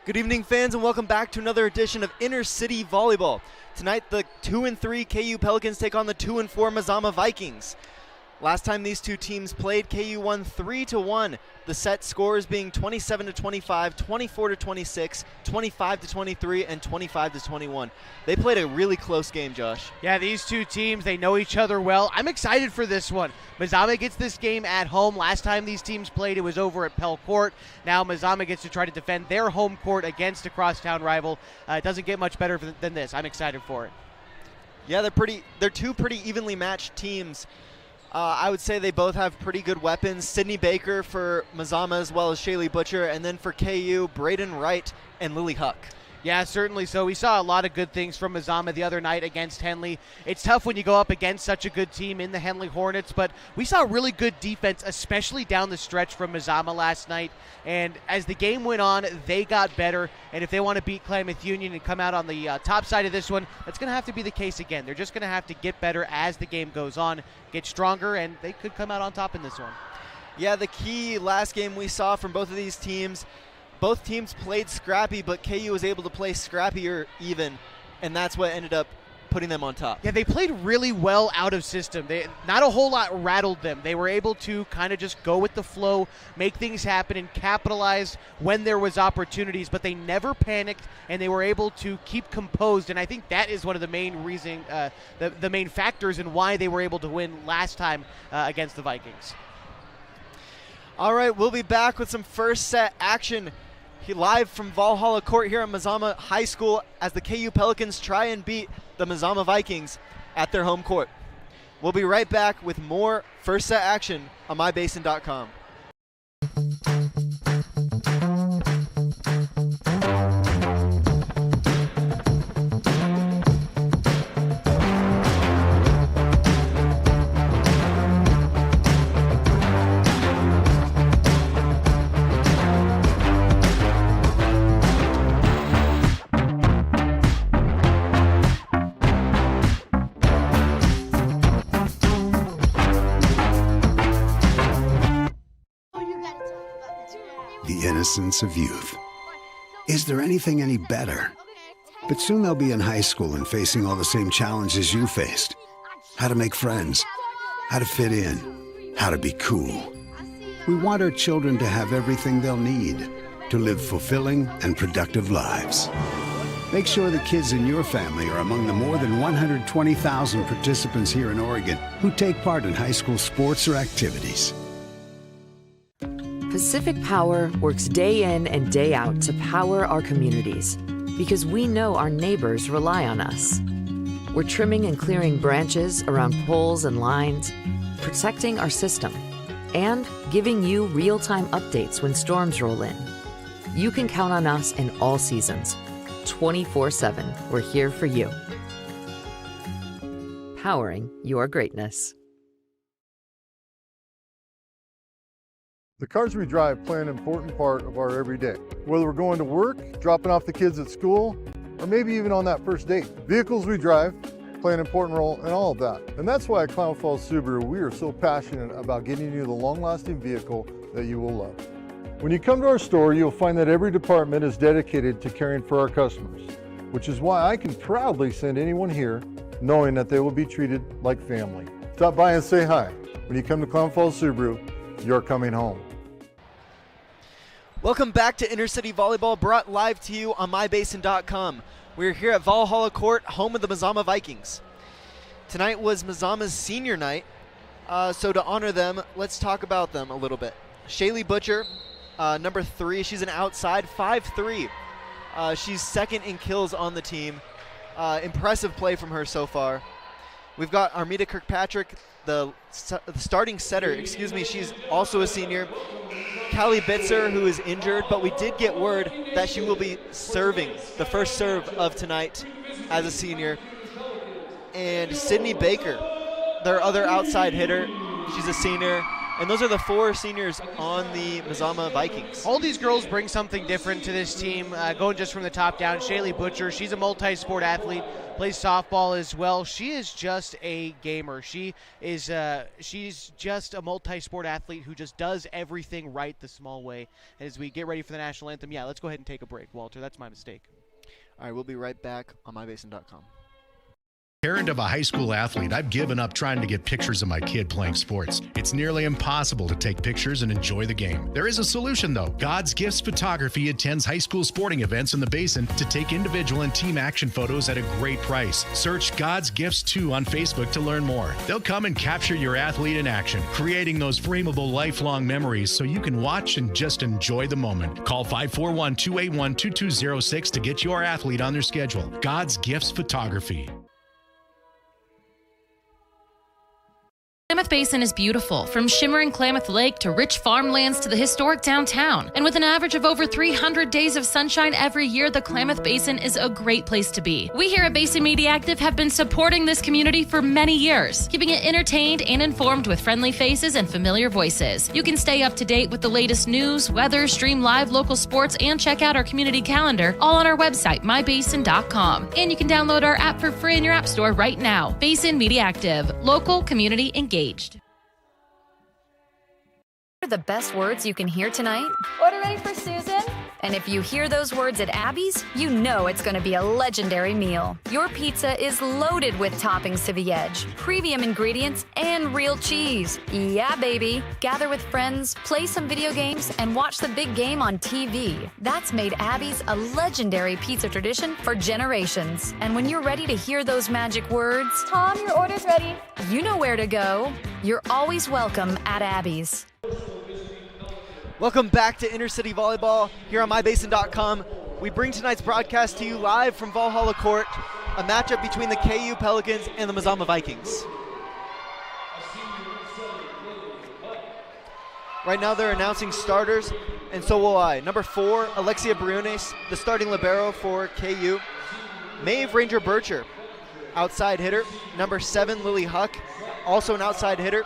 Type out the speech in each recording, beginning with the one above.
Good evening, fans, and welcome back to another edition of Inner City Volleyball. Tonight, the 2-3 KU Pelicans take on the 2-4 Mazama Vikings. Last time these two teams played, KU won 3-1. The set scores being 27-25, 24-26, 25-23, and 25-21. They played a really close game, Josh. Yeah, these two teams, they know each other well. I'm excited for this one. Mazama gets this game at home. Last time these teams played, it was over at Valhalla Court. Now Mazama gets to try to defend their home court against a crosstown rival. It doesn't get much better than this. I'm excited for it. Yeah, they're two pretty evenly matched teams. I would say they both have pretty good weapons. Sydney Baker for Mazama as well as Shaylee Butcher, and then for KU, Braden Wright and Lily Huck. Yeah, certainly so. We saw a lot of good things from Mazama the other night against Henley. It's tough when you go up against such a good team in the Henley Hornets, but we saw really good defense, especially down the stretch from Mazama last night. And as the game went on, they got better. And if they want to beat Klamath Union and come out on the top side of this one, that's going to have to be the case again. They're just going to have to get better as the game goes on, get stronger, and they could come out on top in this one. Yeah, the key last game we saw from both of these teams, both teams played scrappy, but KU was able to play scrappier even, and that's what ended up putting them on top. Yeah, they played really well out of system. Not a whole lot rattled them. They were able to kind of just go with the flow, make things happen, and capitalize when there was opportunities, but they never panicked, and they were able to keep composed, and I think that is one of the main the main factors in why they were able to win last time against the Vikings. All right, we'll be back with some first set action live from Valhalla Court here at Mazama High School as the KU Pelicans try and beat the Mazama Vikings at their home court. We'll be right back with more first set action on mybasin.com. The innocence of youth. Is there anything any better? But soon they'll be in high school and facing all the same challenges you faced. How to make friends, how to fit in, how to be cool. We want our children to have everything they'll need to live fulfilling and productive lives. Make sure the kids in your family are among the more than 120,000 participants here in Oregon who take part in high school sports or activities. Pacific Power works day in and day out to power our communities because we know our neighbors rely on us. We're trimming and clearing branches around poles and lines, protecting our system, and giving you real-time updates when storms roll in. You can count on us in all seasons. 24/7, we're here for you. Powering your greatness. The cars we drive play an important part of our everyday. Whether we're going to work, dropping off the kids at school, or maybe even on that first date. Vehicles we drive play an important role in all of that. And that's why at Klamath Subaru, we are so passionate about getting you the long-lasting vehicle that you will love. When you come to our store, you'll find that every department is dedicated to caring for our customers, which is why I can proudly send anyone here knowing that they will be treated like family. Stop by and say hi. When you come to Klamath Subaru, you're coming home. Welcome back to Inner City Volleyball, brought live to you on mybasin.com. We're here at Valhalla Court, home of the Mazama Vikings. Tonight was Mazama's senior night, so to honor them, let's talk about them a little bit. Shaylee Butcher, number 3, she's an outside 5'3". She's second in kills on the team. Impressive play from her so far. We've got Armida Kirkpatrick, the starting setter, she's also a senior. Callie Bitzer, who is injured, but we did get word that she will be serving the first serve of tonight as a senior. And Sydney Baker, their other outside hitter, she's a senior. And those are the 4 seniors on the Mazama Vikings. All these girls bring something different to this team, going just from the top down. Shaylee Butcher, she's a multi-sport athlete, plays softball as well. She is just a gamer. She's just a multi-sport athlete who just does everything right the small way. As we get ready for the national anthem, let's go ahead and take a break, Walter. That's my mistake. All right, we'll be right back on mybasin.com. Parent of a high school athlete, I've given up trying to get pictures of my kid playing sports. It's nearly impossible to take pictures and enjoy the game. There is a solution, though. God's Gifts Photography attends high school sporting events in the Basin to take individual and team action photos at a great price. Search God's Gifts 2 on Facebook to learn more. They'll come and capture your athlete in action, creating those frameable lifelong memories so you can watch and just enjoy the moment. Call 541-281-2206 to get your athlete on their schedule. God's Gifts Photography. Klamath Basin is beautiful, from shimmering Klamath Lake to rich farmlands to the historic downtown. And with an average of over 300 days of sunshine every year, the Klamath Basin is a great place to be. We here at Basin Media Active have been supporting this community for many years, keeping it entertained and informed with friendly faces and familiar voices. You can stay up to date with the latest news, weather, stream live local sports, and check out our community calendar, all on our website, mybasin.com. And you can download our app for free in your app store right now. Basin Media Active, local, community engaged. The best words you can hear tonight? Order ready for Susan? And if you hear those words at Abby's, you know it's going to be a legendary meal. Your pizza is loaded with toppings to the edge, premium ingredients, and real cheese. Yeah, baby. Gather with friends, play some video games, and watch the big game on TV. That's made Abby's a legendary pizza tradition for generations. And when you're ready to hear those magic words, Tom, your order's ready. You know where to go. You're always welcome at Abby's. Welcome back to Intercity Volleyball here on mybasin.com. We bring tonight's broadcast to you live from Valhalla Court, a matchup between the KU Pelicans and the Mazama Vikings. Right now they're announcing starters, and so will I. Number 4, Alexia Briones, the starting libero for KU. Maeve Ranger Bircher, outside hitter. Number 7, Lily Huck, also an outside hitter.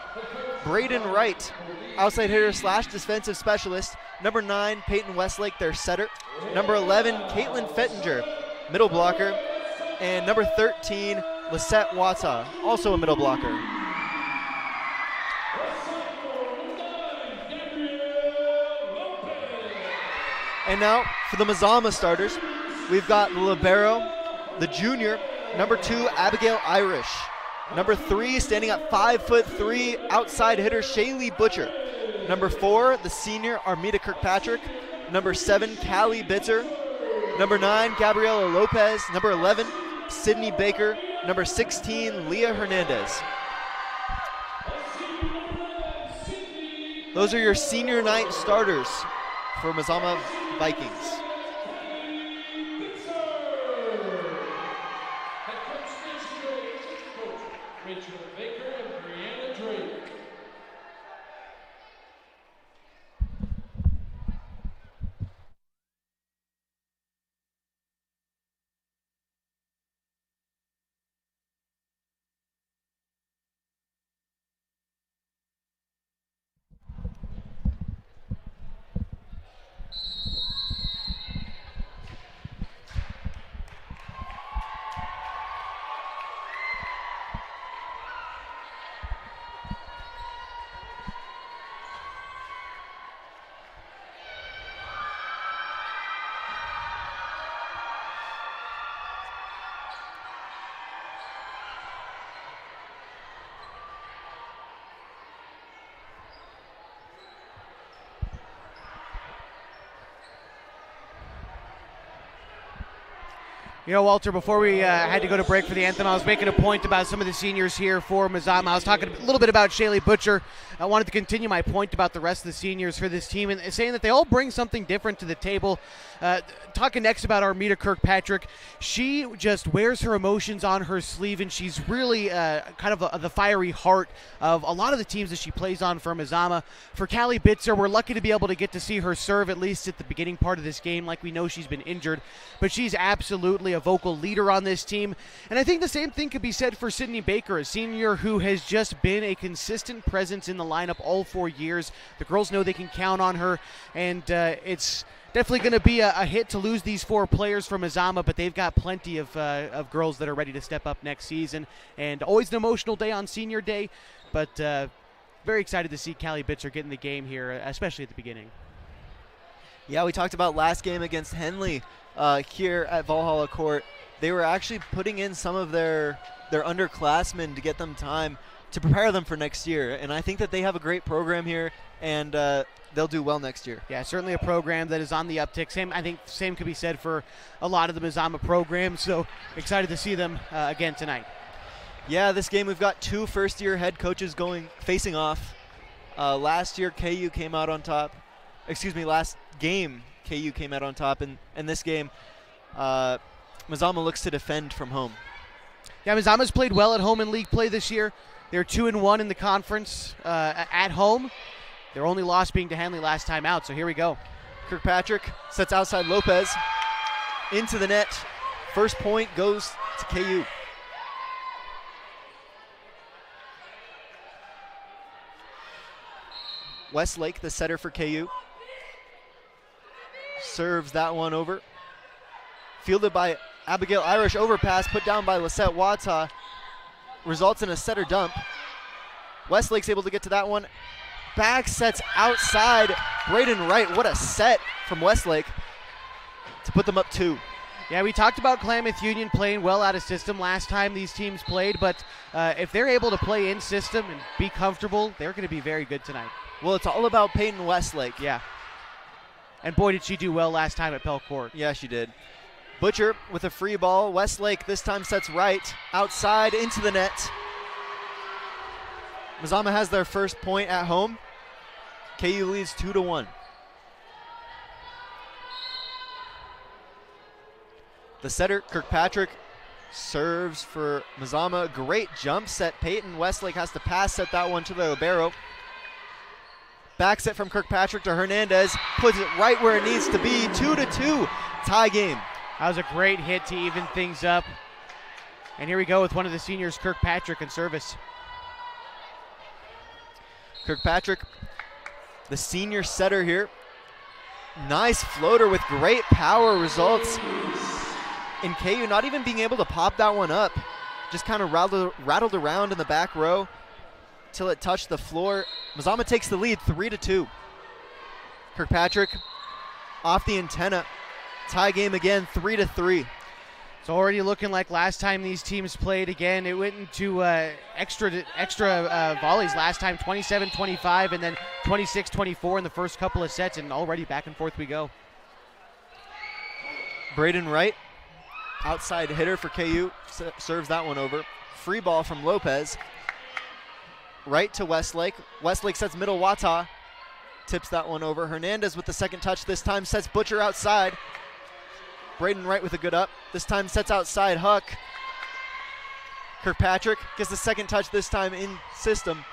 Braden Wright, outside hitter / defensive specialist. Number 9, Peyton Westlake, their setter. Number 11, Caitlin Fettinger, middle blocker. And number 13, Lisette Wata, also a middle blocker. And now for the Mazama starters, we've got the libero, the junior, number 2, Abigail Irish. Number 3, standing at 5'3", outside hitter Shaylee Butcher. Number 4, the senior Armida Kirkpatrick. Number 7, Callie Bitzer. Number 9, Gabriela Lopez. Number 11, Sydney Baker. Number 16, Leah Hernandez. Those are your senior night starters for Mazama Vikings. You know, Walter, before we had to go to break for the anthem, I was making a point about some of the seniors here for Mazama. I was talking a little bit about Shaylee Butcher. I wanted to continue my point about the rest of the seniors for this team and saying that they all bring something different to the table. Talking next about Armida Kirkpatrick, she just wears her emotions on her sleeve, and she's really kind of the fiery heart of a lot of the teams that she plays on for Mazama. For Callie Bitzer, we're lucky to be able to get to see her serve at least at the beginning part of this game, like we know she's been injured, but she's absolutely a vocal leader on this team. And I think the same thing could be said for Sydney Baker, a senior who has just been a consistent presence in the lineup all 4 years. The girls know they can count on her, and it's definitely going to be a hit to lose these 4 players from Mazama, but they've got plenty of girls that are ready to step up next season. And always an emotional day on senior day, but very excited to see Callie Bitzer get in the game here, especially at the beginning. Yeah, we talked about last game against Henley here at Valhalla Court. They were actually putting in some of their underclassmen to get them time to prepare them for next year. And I think that they have a great program here, and they'll do well next year. Yeah, certainly a program that is on the uptick. I think same could be said for a lot of the Mazama programs, so excited to see them again tonight. Yeah, this game we've got 2 first-year head coaches facing off. Last year, KU came out on top. Last game, KU came out on top, and this game, Mazama looks to defend from home. Yeah, Mazama's played well at home in league play this year. They're 2-1 in the conference at home. Their only loss being to Henley last time out, so here we go. Kirkpatrick sets outside Lopez into the net. First point goes to KU. Westlake, the setter for KU, serves that one over. Fielded by Abigail Irish, overpass put down by Lisette Wata. Results in a setter dump. Westlake's able to get to that one. Back sets outside. Braden Wright, what a set from Westlake to put them up 2. Yeah, we talked about Klamath Union playing well out of system last time these teams played, but if they're able to play in system and be comfortable, they're going to be very good tonight. Well, it's all about Peyton Westlake. Yeah. And boy, did she do well last time at Valhalla Court. Yeah, she did. Butcher with a free ball. Westlake this time sets right outside into the net. Mazama has their first point at home. KU leads 2-1. The setter, Kirkpatrick, serves for Mazama. Great jump set. Peyton Westlake has to pass set that one to the libero. Back set from Kirkpatrick to Hernandez. Puts it right where it needs to be. 2-2. Tie game. That was a great hit to even things up. And here we go with one of the seniors, Kirkpatrick, in service. Kirkpatrick, the senior setter here. Nice floater with great power, results in KU not even being able to pop that one up. Just kind of rattled around in the back row till it touched the floor. Mazama takes the lead 3-2. Kirkpatrick off the antenna. Tie game again, 3-3. It's already looking like last time these teams played again. It went into extra volleys last time, 27-25, and then 26-24 in the first couple of sets, and already back and forth we go. Braden Wright, outside hitter for KU, serves that one over. Free ball from Lopez. Right to Westlake. Westlake sets middle Wata. Tips that one over. Hernandez with the second touch this time, sets Butcher outside. Braden Wright with a good up. This time sets outside Huck. Kirkpatrick gets the second touch this time in system.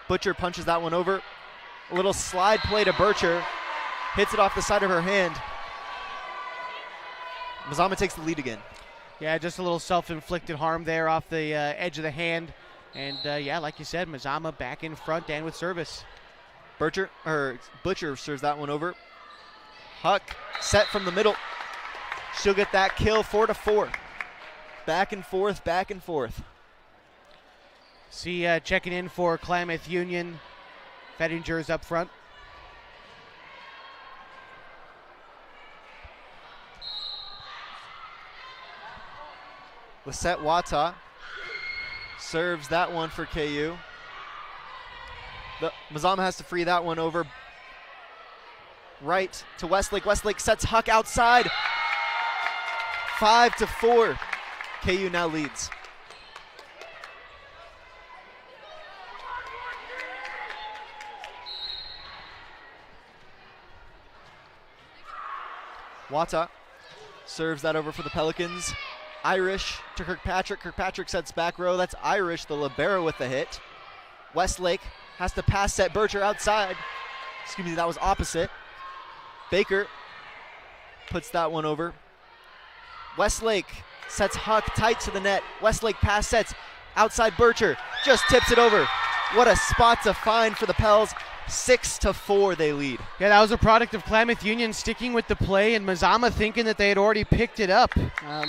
Butcher punches that one over. A little slide play to Bircher. Hits it off the side of her hand. Mazama takes the lead again. Yeah, just a little self-inflicted harm there off the edge of the hand. And yeah, like you said, Mazama back in front and with service. Butcher serves that one over. Huck set from the middle. She'll get that kill, 4-4. Back and forth, back and forth. See, checking in for Klamath Union. Fettinger's up front. Lisette Wata serves that one for KU. Mazama has to free that one over. Right to Westlake. Westlake sets Huck outside. 5-4. KU now leads. Wata serves that over for the Pelicans. Irish to Kirkpatrick. Kirkpatrick sets back row. That's Irish, the libero, with the hit. Westlake has to pass set Bircher outside. Excuse me, that was opposite. Baker puts that one over. Westlake sets Huck tight to the net. Westlake pass sets outside Bircher, just tips it over. What a spot to find for the Pels. 6-4 they lead. Yeah, that was a product of Klamath Union sticking with the play and Mazama thinking that they had already picked it up.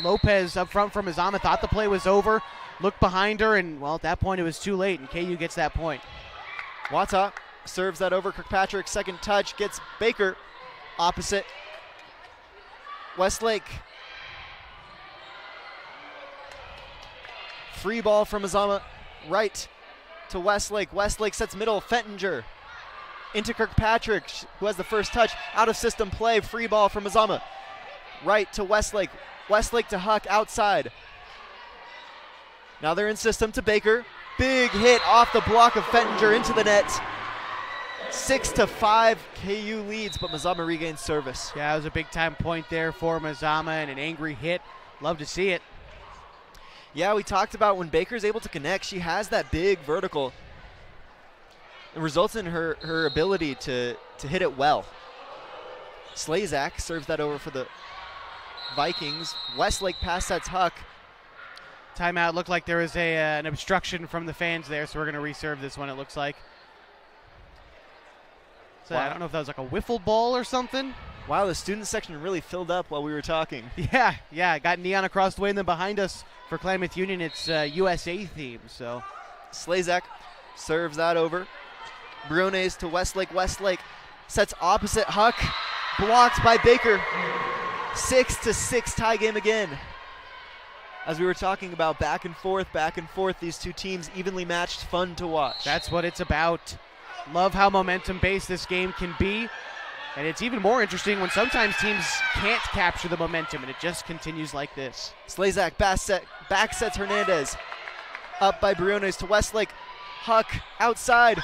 Lopez up front for Mazama thought the play was over, looked behind her, and well, at that point it was too late, and KU gets that point. Wata serves that over. Kirkpatrick, second touch, gets Baker opposite. Westlake. Free ball from Mazama, right to Westlake. Westlake sets middle, Fettinger into Kirkpatrick, who has the first touch. Out of system play, free ball from Mazama. Right to Westlake. Westlake to Huck outside. Now they're in system to Baker. Big hit off the block of Fettinger into the net. 6-5, KU leads, but Mazama regains service. Yeah, it was a big time point there for Mazama and an angry hit. Love to see it. Yeah, we talked about when Baker's able to connect, she has that big vertical. It results in her ability to hit it well. Slazak serves that over for the Vikings. Westlake pass sets Huck. Timeout. Looked like there was an obstruction from the fans there, so we're going to reserve this one, it looks like. So wow. I don't know if that was like a wiffle ball or something. Wow, the student section really filled up while we were talking. Yeah. Got neon across the way, and then behind us for Klamath Union, it's USA theme. So Slazak serves that over. Briones to Westlake. Westlake sets opposite Huck. Blocked by Baker. 6-6 tie game again. As we were talking about, back and forth, these two teams evenly matched, fun to watch. That's what it's about. Love how momentum-based this game can be. And it's even more interesting when sometimes teams can't capture the momentum and it just continues like this. Slazak back sets Hernandez. Up by Briones to Westlake. Huck outside.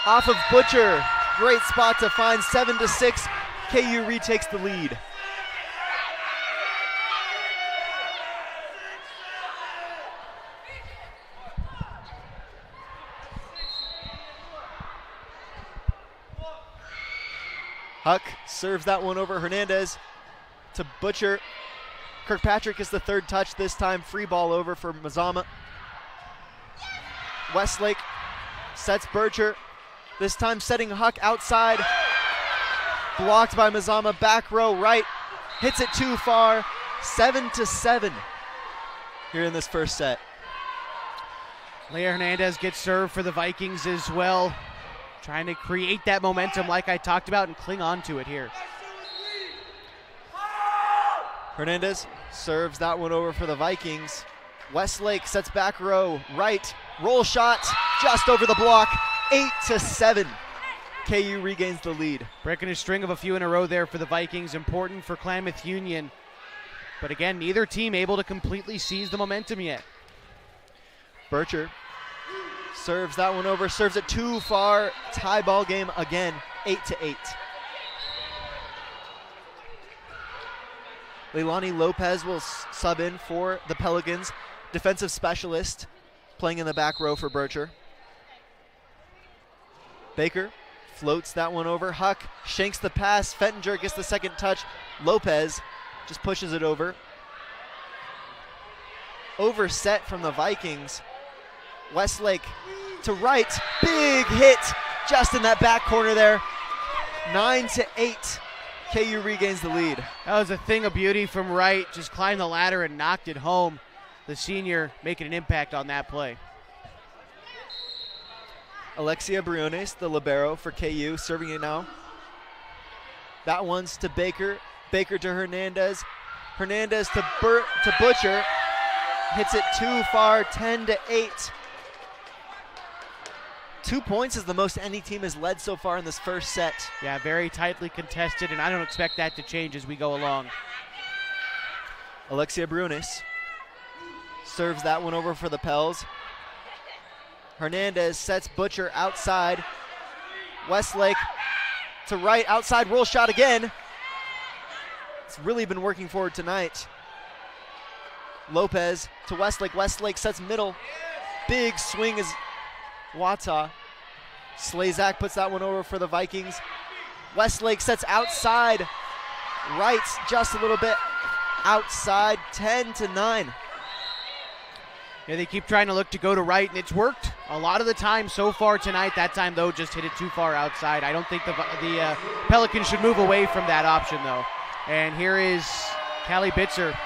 Off of Butcher. Great spot to find. 7-6. KU retakes the lead. Huck serves that one over. Hernandez to Butcher. Kirkpatrick is the third touch this time. Free ball over for Mazama. Westlake sets Bircher. This time setting Huck outside. Blocked by Mazama. Back row right. Hits it too far. 7-7 here in this first set. Leah Hernandez gets served for the Vikings as well. Trying to create that momentum like I talked about and cling on to it here. Hernandez serves that one over for the Vikings. Westlake sets back row right. Roll shot just over the block. 8-7. KU regains the lead. Breaking a string of a few in a row there for the Vikings. Important for Klamath Union. But again, neither team able to completely seize the momentum yet. Bircher serves that one over, serves it too far. Tie ball game again, 8-8. Leilani Lopez will sub in for the Pelicans. Defensive specialist playing in the back row for Bircher. Baker floats that one over. Huck shanks the pass. Fettinger gets the second touch. Lopez just pushes it over. Overset from the Vikings. Westlake to right, big hit just in that back corner there. 9-8, KU regains the lead. That was a thing of beauty from right, just climbed the ladder and knocked it home. The senior making an impact on that play. Alexia Briones, the libero for KU, serving it now. That one's to Baker. Baker to Hernandez. Hernandez to Butcher. Hits it too far, 10-8. 2 points is the most any team has led so far in this first set. Yeah, very tightly contested, and I don't expect that to change as we go along. Alexia Briones serves that one over for the Pels. Hernandez sets Butcher outside. Westlake to right, outside roll shot again. It's really been working for it tonight. Lopez to Westlake. Westlake sets middle. Big swing is Wata. Slazak puts that one over for the Vikings. Westlake sets outside. Right just a little bit. outside, 10-9. Yeah, they keep trying to look to go to right, and it's worked a lot of the time so far tonight. That time, though, just hit it too far outside. I don't think the Pelicans should move away from that option, though. And here is Callie Bitzer.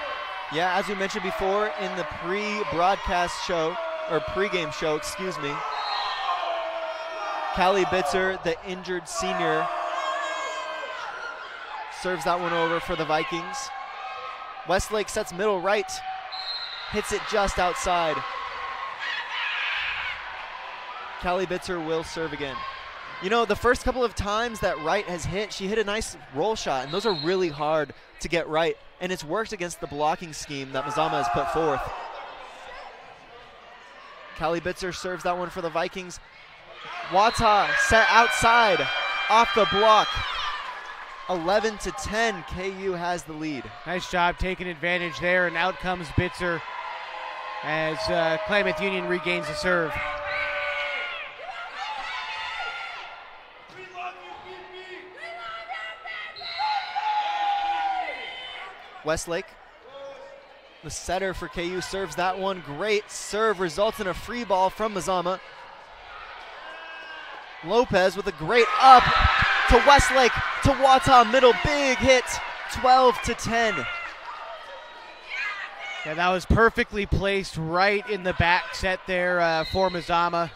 Yeah, as we mentioned before in the pre-broadcast show, or pre-game show, excuse me, Callie Bitzer, the injured senior, serves that one over for the Vikings. Westlake sets middle right, hits it just outside. Callie Bitzer will serve again. You know, the first couple of times that Wright has hit, she hit a nice roll shot, and those are really hard to get right, and it's worked against the blocking scheme that Mazama has put forth. Callie Bitzer serves that one for the Vikings. Wata set outside, off the block. 11-10, KU has the lead. Nice job taking advantage there, and out comes Bitzer as Klamath Union regains the serve. Westlake, the setter for KU, serves that one. Great serve, results in a free ball from Mazama. Lopez with a great up to Westlake, to Wata, middle, big hit, 12-10. Yeah, that was perfectly placed right in the back set there for Mazama.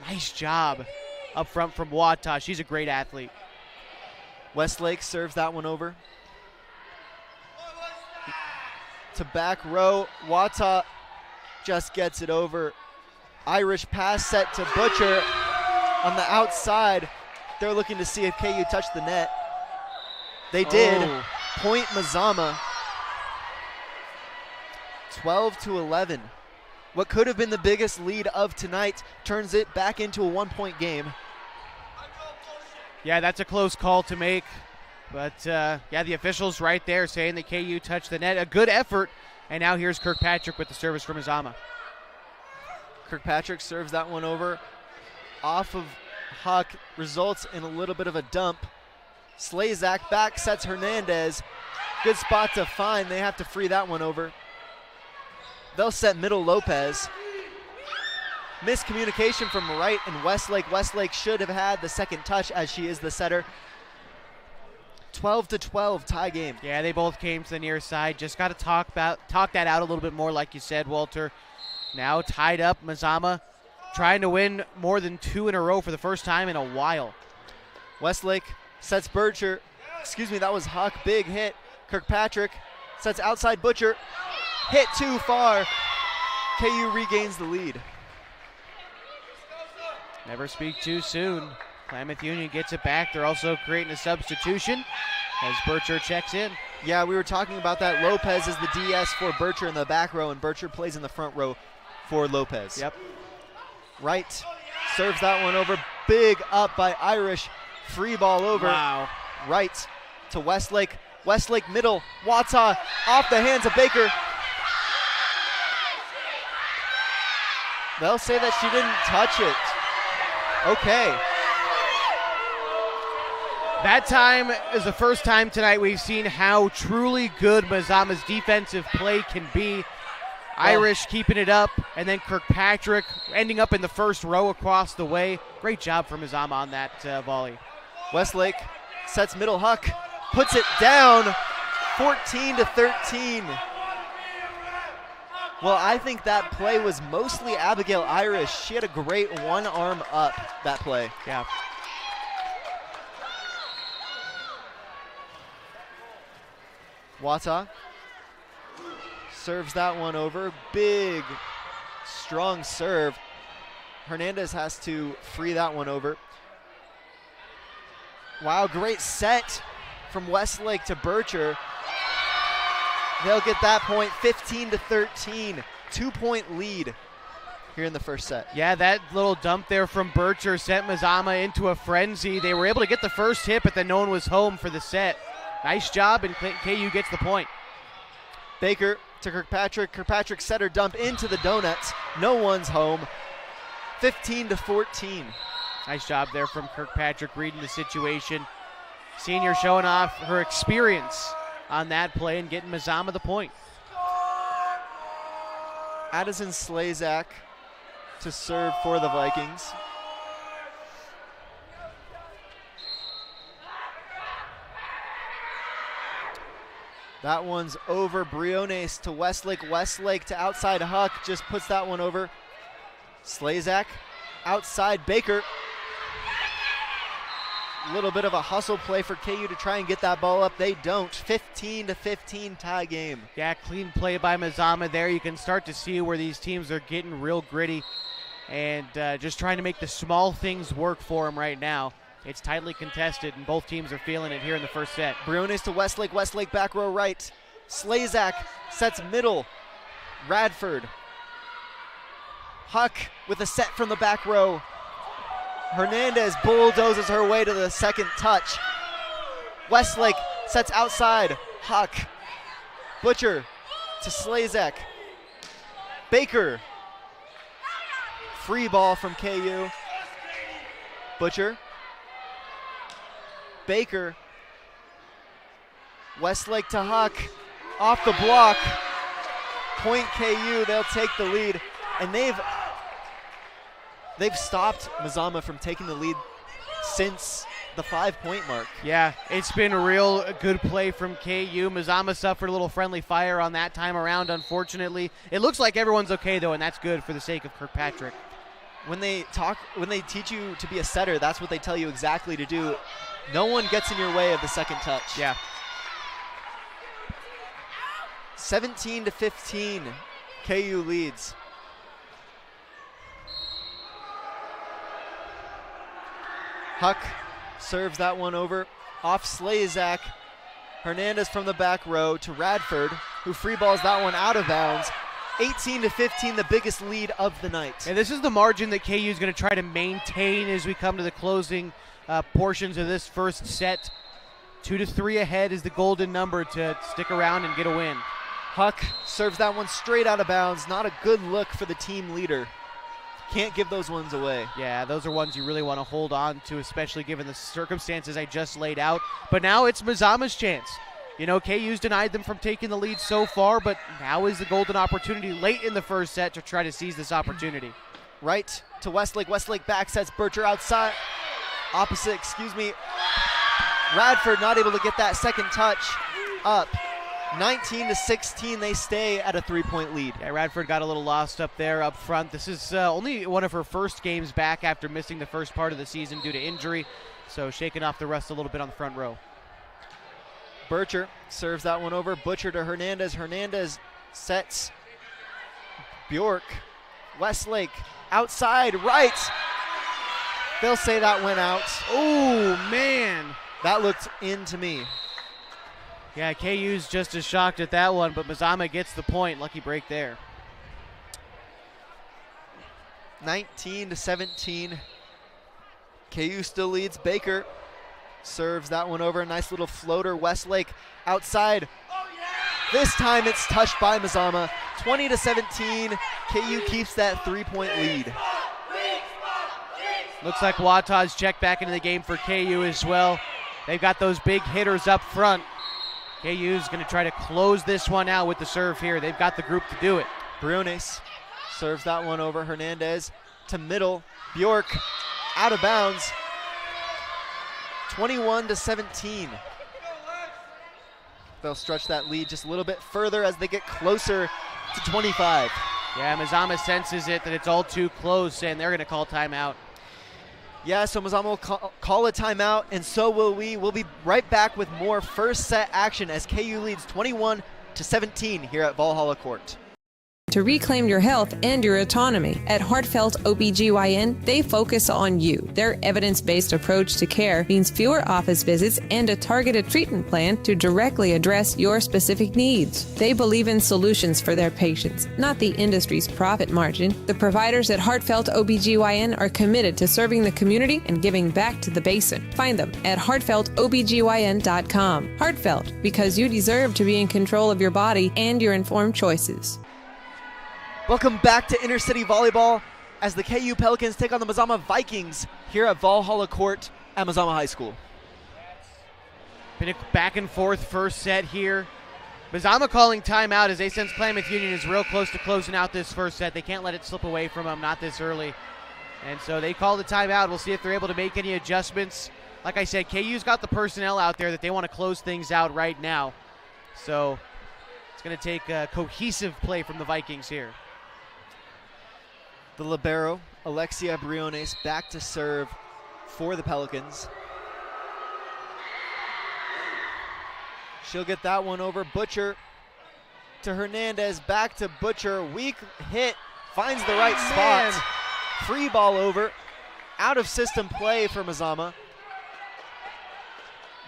Nice job up front from Wata. She's a great athlete. Westlake serves that one over. To back row, Wata just gets it over. Irish pass set to Butcher on the outside. They're looking to see if KU touched the net. They did. Oh. Point Mazama. 12-11. What could have been the biggest lead of tonight turns it back into a 1-point game. Yeah, that's a close call to make. But, yeah, the officials right there saying that KU touched the net. A good effort. And now here's Kirkpatrick with the service from Mazama. Kirkpatrick serves that one over. Off of Huck, results in a little bit of a dump. Slazak back sets Hernandez. Good spot to find. They have to free that one over. They'll set middle Lopez. Miscommunication from Wright and Westlake. Westlake should have had the second touch as she is the setter. 12-12 tie game. Yeah, they both came to the near side. Just got to talk that out a little bit more, like you said, Walter. Now tied up, Mazama trying to win more than 2 in a row for the first time in a while. Westlake sets Butcher. Excuse me, that was Huck. Big hit. Kirkpatrick sets outside Butcher. Hit too far. KU regains the lead. Never speak too soon. Klamath Union gets it back. They're also creating a substitution as Butcher checks in. Yeah, we were talking about that. Lopez is the DS for Butcher in the back row, and Butcher plays in the front row for Lopez. Yep. Wright serves that one over. Big up by Irish. Free ball over. Wow. Wright to Westlake. Westlake middle. Wata off the hands of Baker. They'll say that she didn't touch it. Okay. That time is the first time tonight we've seen how truly good Mazama's defensive play can be. Irish keeping it up, and then Kirkpatrick ending up in the first row across the way. Great job for Mazama on that volley. Westlake sets middle. Huck puts it down, 14-13. Well, I think that play was mostly Abigail Irish. She had a great one arm up that play. Yeah. Wata serves that one over. Big, strong serve. Hernandez has to free that one over. Wow, great set from Westlake to Butcher. They'll get that point, 15-13. 2-point lead here in the first set. Yeah, that little dump there from Butcher sent Mazama into a frenzy. They were able to get the first hit, but then no one was home for the set. Nice job, and KU gets the point. Baker to Kirkpatrick. Kirkpatrick set her dump into the donuts. No one's home. 15-14. Nice job there from Kirkpatrick reading the situation. Senior showing off her experience on that play and getting Mazama the point. Addison Slazak to serve for the Vikings. That one's over. Briones to Westlake. Westlake to outside Huck. Just puts that one over. Slazak outside Baker. A little bit of a hustle play for KU to try and get that ball up. They don't. 15-15 tie game. Yeah, clean play by Mazama there. You can start to see where these teams are getting real gritty and just trying to make the small things work for them right now. It's tightly contested, and both teams are feeling it here in the first set. Briones to Westlake. Westlake back row right. Slazak sets middle. Radford. Huck with a set from the back row. Hernandez bulldozes her way to the second touch. Westlake sets outside. Huck. Butcher to Slazak. Baker. Free ball from KU. Butcher. Baker. Westlake to Huck. Off the block. Point KU. They'll take the lead. And they've stopped Mazama from taking the lead since the 5-point mark. Yeah, it's been a real good play from KU. Mazama suffered a little friendly fire on that time around, unfortunately. It looks like everyone's okay, though, and that's good for the sake of Kirkpatrick. When they teach you to be a setter, that's what they tell you exactly to do. No one gets in your way of the second touch. Yeah. 17-15, KU leads. Huck serves that one over. Off Slazak. Hernandez from the back row to Radford, who free balls that one out of bounds. 18-15, the biggest lead of the night. And this is the margin that KU is going to try to maintain as we come to the closing portions of this first set. 2-3 ahead is the golden number to stick around and get a win. Huck serves that one straight out of bounds. Not a good look for the team leader. Can't give those ones away. Yeah, those are ones you really want to hold on to, especially given the circumstances I just laid out. But now it's Mazama's chance. You know, KU's denied them from taking the lead so far, but now is the golden opportunity late in the first set to try to seize this opportunity. Right to Westlake. Westlake back sets Bircher outside. Opposite, excuse me. Radford not able to get that second touch up. 19-16, they stay at a 3-point lead. Yeah, Radford got a little lost up there up front. This is only one of her first games back after missing the first part of the season due to injury, so shaking off the rust a little bit on the front row. Bircher serves that one over. Butcher to Hernandez. Hernandez sets Bjork. Westlake outside right. They'll say that went out. Oh, man. That looked in to me. Yeah, KU's just as shocked at that one, but Mazama gets the point. Lucky break there. 19-17. KU still leads. Baker serves that one over. A nice little floater. Westlake outside. This time it's touched by Mazama. 20-17. KU keeps that 3-point lead. Looks like Wata's checked back into the game for KU as well. They've got those big hitters up front. KU's going to try to close this one out with the serve here. They've got the group to do it. Briones serves that one over. Hernandez to middle. Bjork out of bounds. 21-17. They'll stretch that lead just a little bit further as they get closer to 25. Yeah, Mazama senses it that it's all too close, and they're going to call timeout. Yeah, so Mazama will call a timeout, and so will we. We'll be right back with more first set action as KU leads 21-17 here at Valhalla Court. To reclaim your health and your autonomy. At Heartfelt OBGYN, they focus on you. Their evidence-based approach to care means fewer office visits and a targeted treatment plan to directly address your specific needs. They believe in solutions for their patients, not the industry's profit margin. The providers at Heartfelt OBGYN are committed to serving the community and giving back to the basin. Find them at heartfeltobgyn.com. Heartfelt, because you deserve to be in control of your body and your informed choices. Welcome back to Intercity Volleyball as the KU Pelicans take on the Mazama Vikings here at Valhalla Court at Mazama High School. Been a back and forth first set here. Mazama calling timeout as they sense Klamath Union is real close to closing out this first set. They can't let it slip away from them, not this early. And so they call the timeout. We'll see if they're able to make any adjustments. Like I said, KU's got the personnel out there that they want to close things out right now. So it's going to take a cohesive play from the Vikings here. The libero, Alexia Briones, back to serve for the Pelicans. She'll get that one over. Butcher to Hernandez, back to Butcher. Weak hit, finds the right spot. Free ball over. Out of system play for Mazama.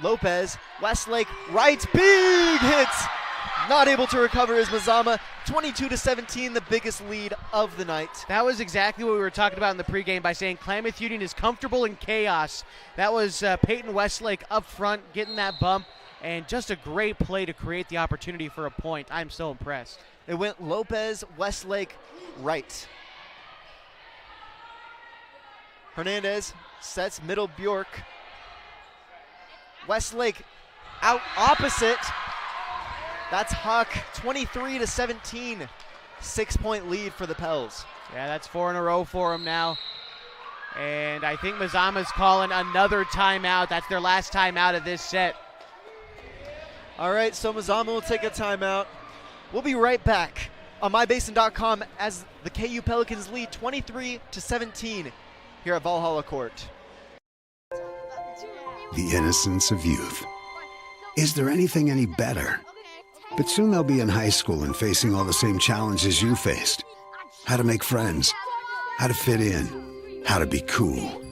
Lopez, Westlake, right, big hits. Not able to recover is Mazama. 22-17, the biggest lead of the night. That was exactly what we were talking about in the pregame by saying Klamath Union is comfortable in chaos. That was Peyton Westlake up front getting that bump, and just a great play to create the opportunity for a point. I'm so impressed. It went Lopez, Westlake, right. Hernandez sets middle Bjork. Westlake out opposite. That's Huck, 23-17. 6-point lead for the Pels. Yeah, that's 4 in a row for him now. And I think Mazama's calling another timeout. That's their last timeout of this set. All right, so Mazama will take a timeout. We'll be right back on mybasin.com as the KU Pelicans lead 23-17 here at Valhalla Court. The innocence of youth. Is there anything any better? But soon they'll be in high school and facing all the same challenges you faced. How to make friends, how to fit in, how to be cool.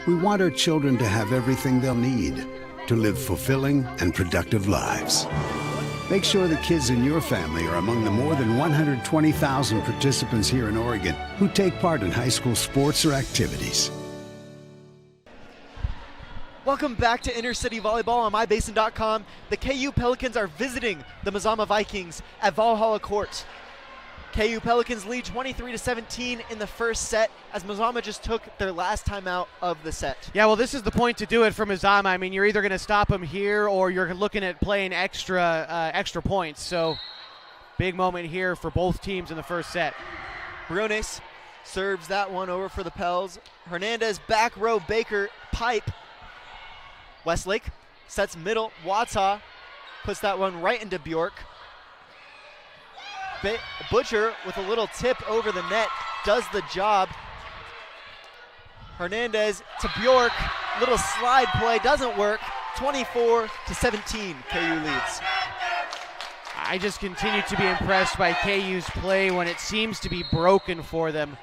We want our children to have everything they'll need to live fulfilling and productive lives. Make sure the kids in your family are among the more than 120,000 participants here in Oregon who take part in high school sports or activities. Welcome back to Inner City Volleyball on mybasin.com. The KU Pelicans are visiting the Mazama Vikings at Valhalla Court. KU Pelicans lead 23-17 in the first set as Mazama just took their last timeout of the set. Yeah, well, this is the point to do it for Mazama. I mean, you're either going to stop him here or you're looking at playing extra points. So big moment here for both teams in the first set. Briones serves that one over for the Pels. Hernandez, back row, Baker, pipe. Westlake sets middle. Wata puts that one right into Bjork. Butcher with a little tip over the net does the job. Hernandez to Bjork. Little slide play doesn't work. 24-17, KU leads. I just continue to be impressed by KU's play when it seems to be broken for them.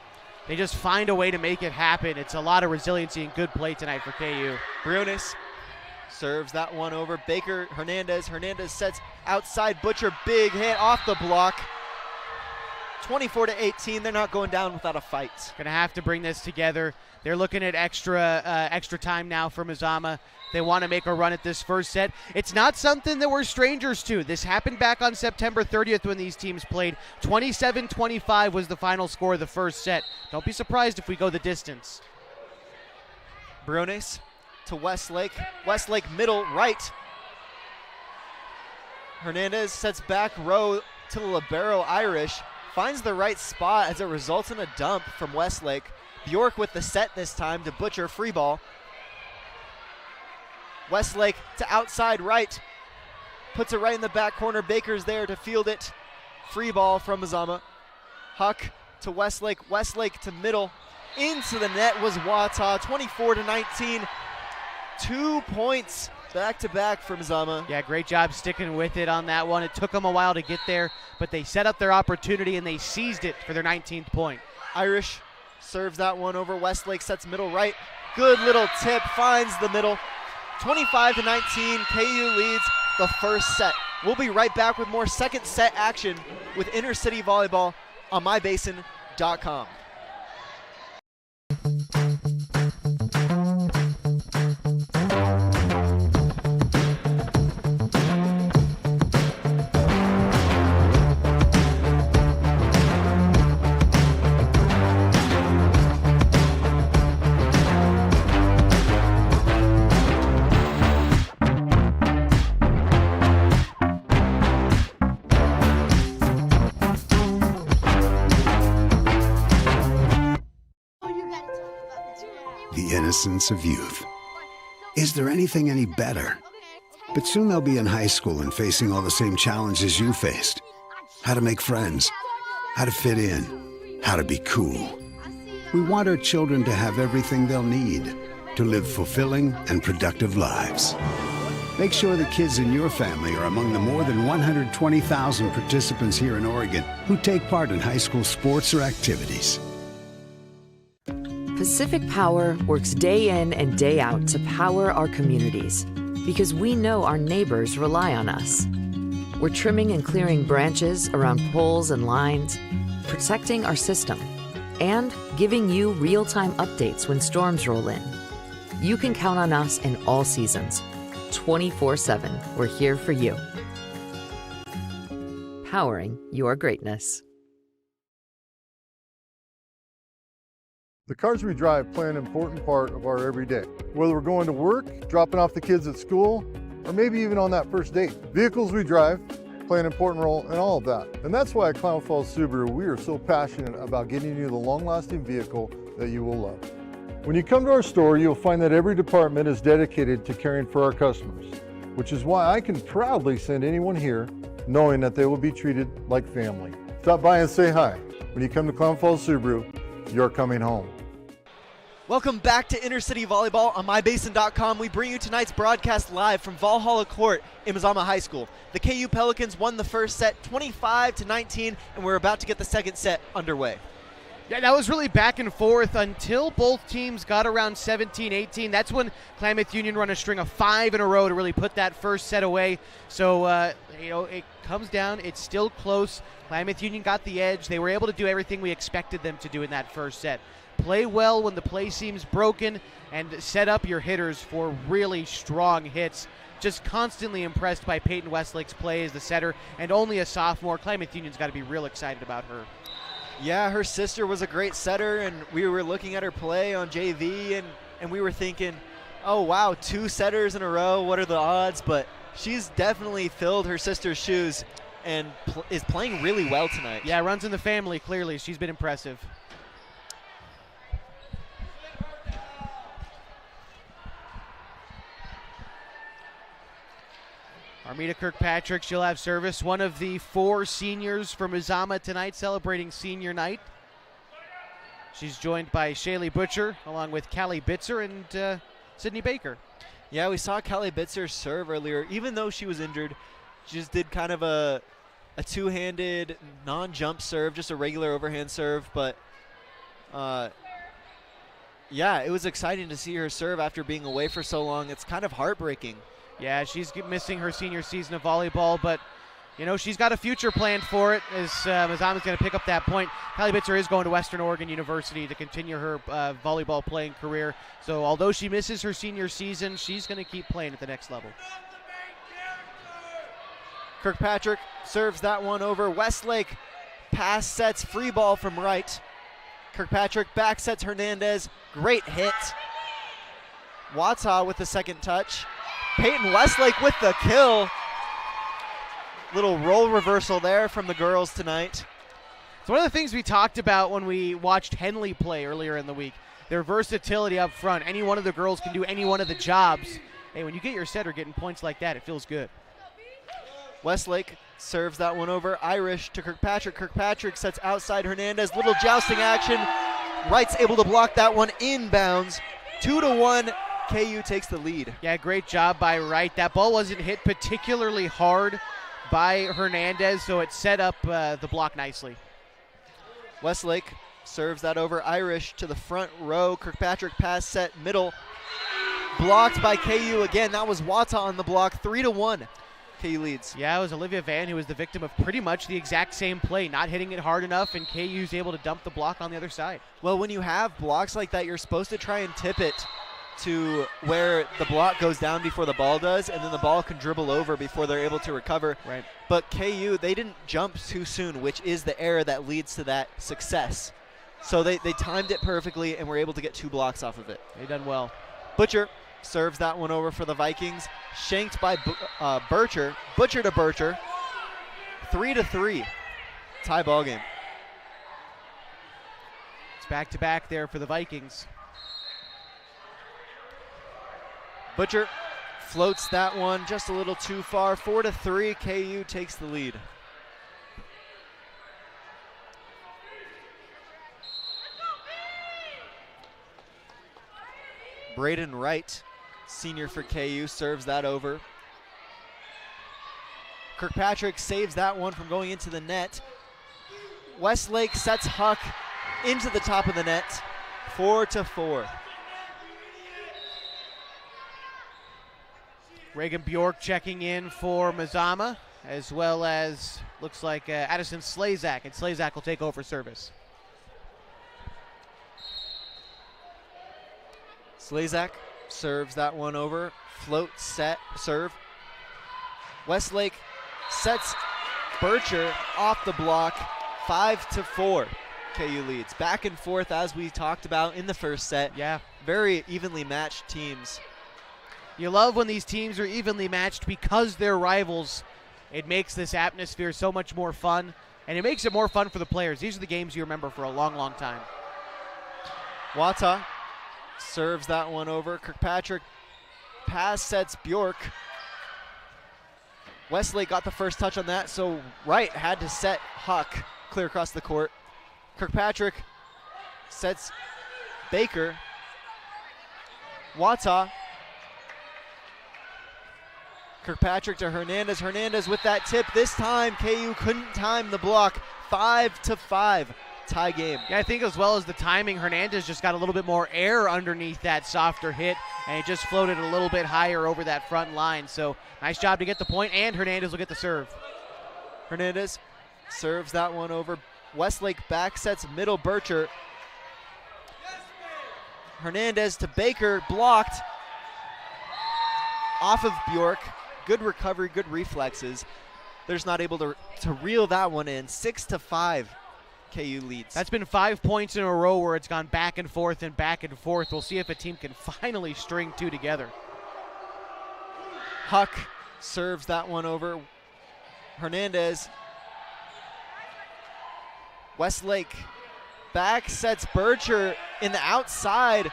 They just find a way to make it happen. It's a lot of resiliency and good play tonight for KU. Briones serves that one over. Baker, Hernandez sets outside. Butcher, big hit off the block. 24-18, they're not going down without a fight. Gonna have to bring this together. They're looking at extra time now for Mazama. They want to make a run at this first set. It's not something that we're strangers to. This happened back on September 30th when these teams played. 27-25 was the final score of the first set. Don't be surprised if we go the distance. Briones to Westlake. Westlake middle right. Hernandez sets back row to the libero Irish. Finds the right spot as it results in a dump from Westlake. Bjork with the set this time to Butcher, free ball. Westlake to outside right. Puts it right in the back corner. Baker's there to field it. Free ball from Mazama. Huck to Westlake. Westlake to middle. Into the net was Wata. 24-19. 2 points back to back for Mazama. Yeah, great job sticking with it on that one. It took them a while to get there, but they set up their opportunity and they seized it for their 19th point. Irish serves that one over. Westlake sets middle right. Good little tip, finds the middle. 25-19, KU leads the first set. We'll be right back with more second set action with Inner City Volleyball on mybasin.com. the innocence of youth. Is there anything any better? But soon they'll be in high school and facing all the same challenges you faced. How to make friends, how to fit in, how to be cool. We want our children to have everything they'll need to live fulfilling and productive lives. Make sure the kids in your family are among the more than 120,000 participants here in Oregon who take part in high school sports or activities. Pacific Power works day in and day out to power our communities because we know our neighbors rely on us. We're trimming and clearing branches around poles and lines, protecting our system, and giving you real-time updates when storms roll in. You can count on us in all seasons. 24/7, we're here for you. Powering your greatness. The cars we drive play an important part of our everyday. Whether we're going to work, dropping off the kids at school, or maybe even on that first date. Vehicles we drive play an important role in all of that. And that's why at Klamath Subaru, we are so passionate about getting you the long-lasting vehicle that you will love. When you come to our store, you'll find that every department is dedicated to caring for our customers, which is why I can proudly send anyone here knowing that they will be treated like family. Stop by and say hi. When you come to Klamath Subaru, you're coming home. Welcome back to Inner City Volleyball on MyBasin.com. We bring you tonight's broadcast live from Valhalla Court in Mazama High School. The KU Pelicans won the first set 25-19, and we're about to get the second set underway. Yeah, that was really back and forth until both teams got around 17-18. That's when Klamath Union run a string of 5 in a row to really put that first set away. So, it comes down. It's still close. Klamath Union got the edge. They were able to do everything we expected them to do in that first set. Play well when the play seems broken and set up your hitters for really strong hits. Just constantly impressed by Peyton Westlake's play as the setter, and only a sophomore. Klamath Union's got to be real excited about her. Yeah, her sister was a great setter, and we were looking at her play on JV, and we were thinking, oh, wow, 2 setters in a row, what are the odds? But she's definitely filled her sister's shoes and is playing really well tonight. Yeah, runs in the family, clearly. She's been impressive. Armida Kirkpatrick, she'll have service. One of the 4 seniors from Mazama tonight celebrating senior night. She's joined by Shaylee Butcher along with Callie Bitzer and Sydney Baker. Yeah, we saw Callie Bitzer serve earlier. Even though she was injured, she just did kind of a two-handed non-jump serve, just a regular overhand serve. But, yeah, it was exciting to see her serve after being away for so long. It's kind of heartbreaking. Yeah, she's missing her senior season of volleyball, but, she's got a future planned for it as Mazama's going to pick up that point. Callie Bitzer is going to Western Oregon University to continue her volleyball playing career. So although she misses her senior season, she's going to keep playing at the next level. Kirkpatrick serves that one over. Westlake pass sets, free ball from right. Kirkpatrick back sets Hernandez. Great hit. Watsaw with the second touch. Peyton Westlake with the kill. Little role reversal there from the girls tonight. It's one of the things we talked about when we watched Henley play earlier in the week. Their versatility up front. Any one of the girls can do any one of the jobs. Hey, when you get your setter getting points like that, it feels good. Westlake serves that one over. Irish to Kirkpatrick. Kirkpatrick sets outside Hernandez. Little jousting action. Wright's able to block that one inbounds. 2-1. KU takes the lead. Yeah, great job by Wright. That ball wasn't hit particularly hard by Hernandez, so it set up the block nicely. Westlake serves that over. Irish to the front row. Kirkpatrick pass set middle. Blocked by KU again. That was Wata on the block. 3-1. KU leads. Yeah, it was Olivia Van who was the victim of pretty much the exact same play, not hitting it hard enough, and KU's able to dump the block on the other side. Well, when you have blocks like that, you're supposed to try and tip it to where the block goes down before the ball does, and then the ball can dribble over before they're able to recover. Right. But KU, they didn't jump too soon, which is the error that leads to that success. So they timed it perfectly and were able to get 2 blocks off of it. They done well. Butcher serves that one over for the Vikings. Shanked by Butcher to Butcher. 3-3. Tie ball game. It's back-to-back there for the Vikings. Butcher floats that one just a little too far. 4-3, KU takes the lead. Braden Wright, senior for KU, serves that over. Kirkpatrick saves that one from going into the net. Westlake sets Huck into the top of the net, 4-4. Reagan Bjork checking in for Mazama, as well as looks like Addison Slazak, and Slazak will take over service. Slazak serves that one over. Float, set, serve. Westlake sets Bircher off the block. 5-4. KU leads. Back and forth as we talked about in the first set. Yeah. Very evenly matched teams. You love when these teams are evenly matched because they're rivals. It makes this atmosphere so much more fun, and it makes it more fun for the players. These are the games you remember for a long, long time. Wata serves that one over. Kirkpatrick pass sets Bjork. Westlake got the first touch on that, so Wright had to set Huck clear across the court. Kirkpatrick sets Baker. Wata. Kirkpatrick to Hernandez. Hernandez with that tip. This time, KU couldn't time the block. 5-5. Tie game. Yeah, I think as well as the timing, Hernandez just got a little bit more air underneath that softer hit, and it just floated a little bit higher over that front line. So nice job to get the point, and Hernandez will get the serve. Hernandez serves that one over. Westlake back sets middle Bircher. Hernandez to Baker, blocked off of Bjork. Good recovery, good reflexes. They're just not able to reel that one in. 6-5. KU leads. That's been 5 points in a row where it's gone back and forth and back and forth. We'll see if a team can finally string two together. Huck serves that one over. Hernandez. Westlake back sets Bircher in the outside.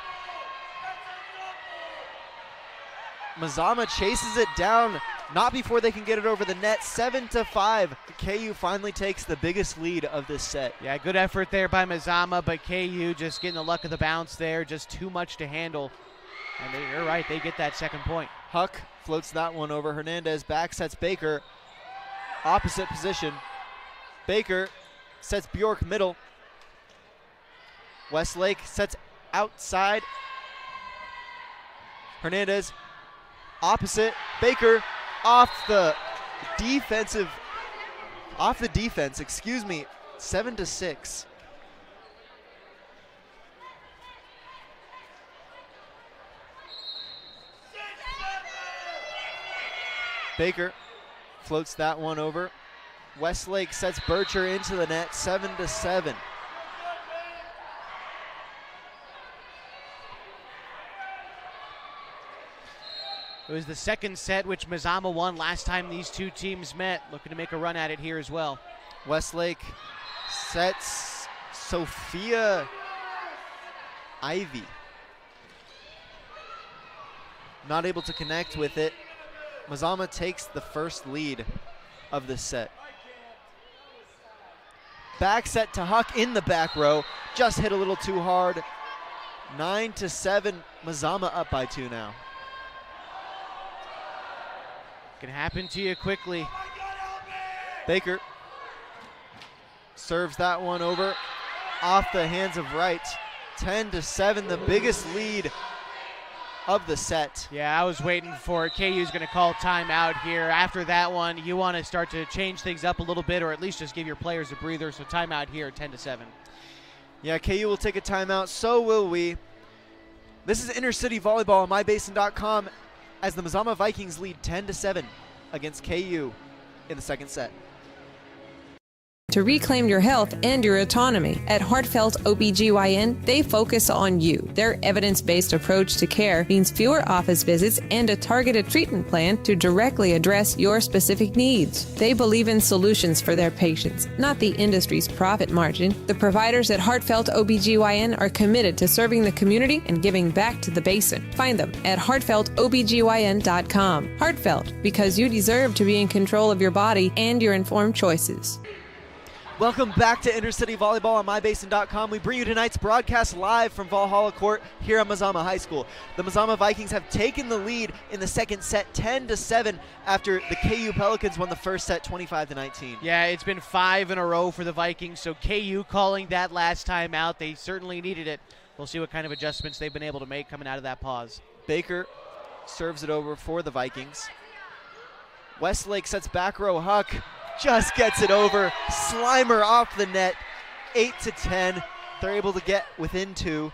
Mazama chases it down, not before they can get it over the net. 7-5. KU finally takes the biggest lead of this set. Yeah, good effort there by Mazama, but KU just getting the luck of the bounce there, just too much to handle. And you're right, they get that second point. Huck floats that one over. Hernandez back sets Baker. Opposite position. Baker sets Bjork middle. Westlake sets outside. Hernandez opposite. Baker off the defense, 7-6. Baker floats that one over. Westlake sets Bircher into the net. 7-7. It was the second set which Mazama won last time these two teams met. Looking to make a run at it here as well. Westlake sets Sophia Ivy. Not able to connect with it. Mazama takes the first lead of this set. Back set to Huck in the back row. Just hit a little too hard. 9-7. Mazama up by 2 now. Can happen to you quickly. Baker serves that one over off the hands of Wright. 10-7, the biggest lead of the set. Yeah, I was waiting for it. KU's going to call timeout here. After that one, you want to start to change things up a little bit, or at least just give your players a breather. So timeout here, 10-7. Yeah, KU will take a timeout. So will we. This is Intercity Volleyball on mybasin.com as the Mazama Vikings lead 10-7 against KU in the second set. to reclaim your health and your autonomy. At Heartfelt OBGYN, they focus on you. Their evidence-based approach to care means fewer office visits and a targeted treatment plan to directly address your specific needs. They believe in solutions for their patients, not the industry's profit margin. The providers at Heartfelt OBGYN are committed to serving the community and giving back to the basin. Find them at heartfeltobgyn.com. Heartfelt, because you deserve to be in control of your body and your informed choices. Welcome back to Intercity Volleyball on mybasin.com. We bring you tonight's broadcast live from Valhalla Court here at Mazama High School. The Mazama Vikings have taken the lead in the second set 10-7 after the KU Pelicans won the first set 25-19. Yeah, it's been 5 in a row for the Vikings, so KU calling that last time out. They certainly needed it. We'll see what kind of adjustments they've been able to make coming out of that pause. Baker serves it over for the Vikings. Westlake sets back row. Huck just gets it over. Slimer off the net. 8-10. They're able to get within 2.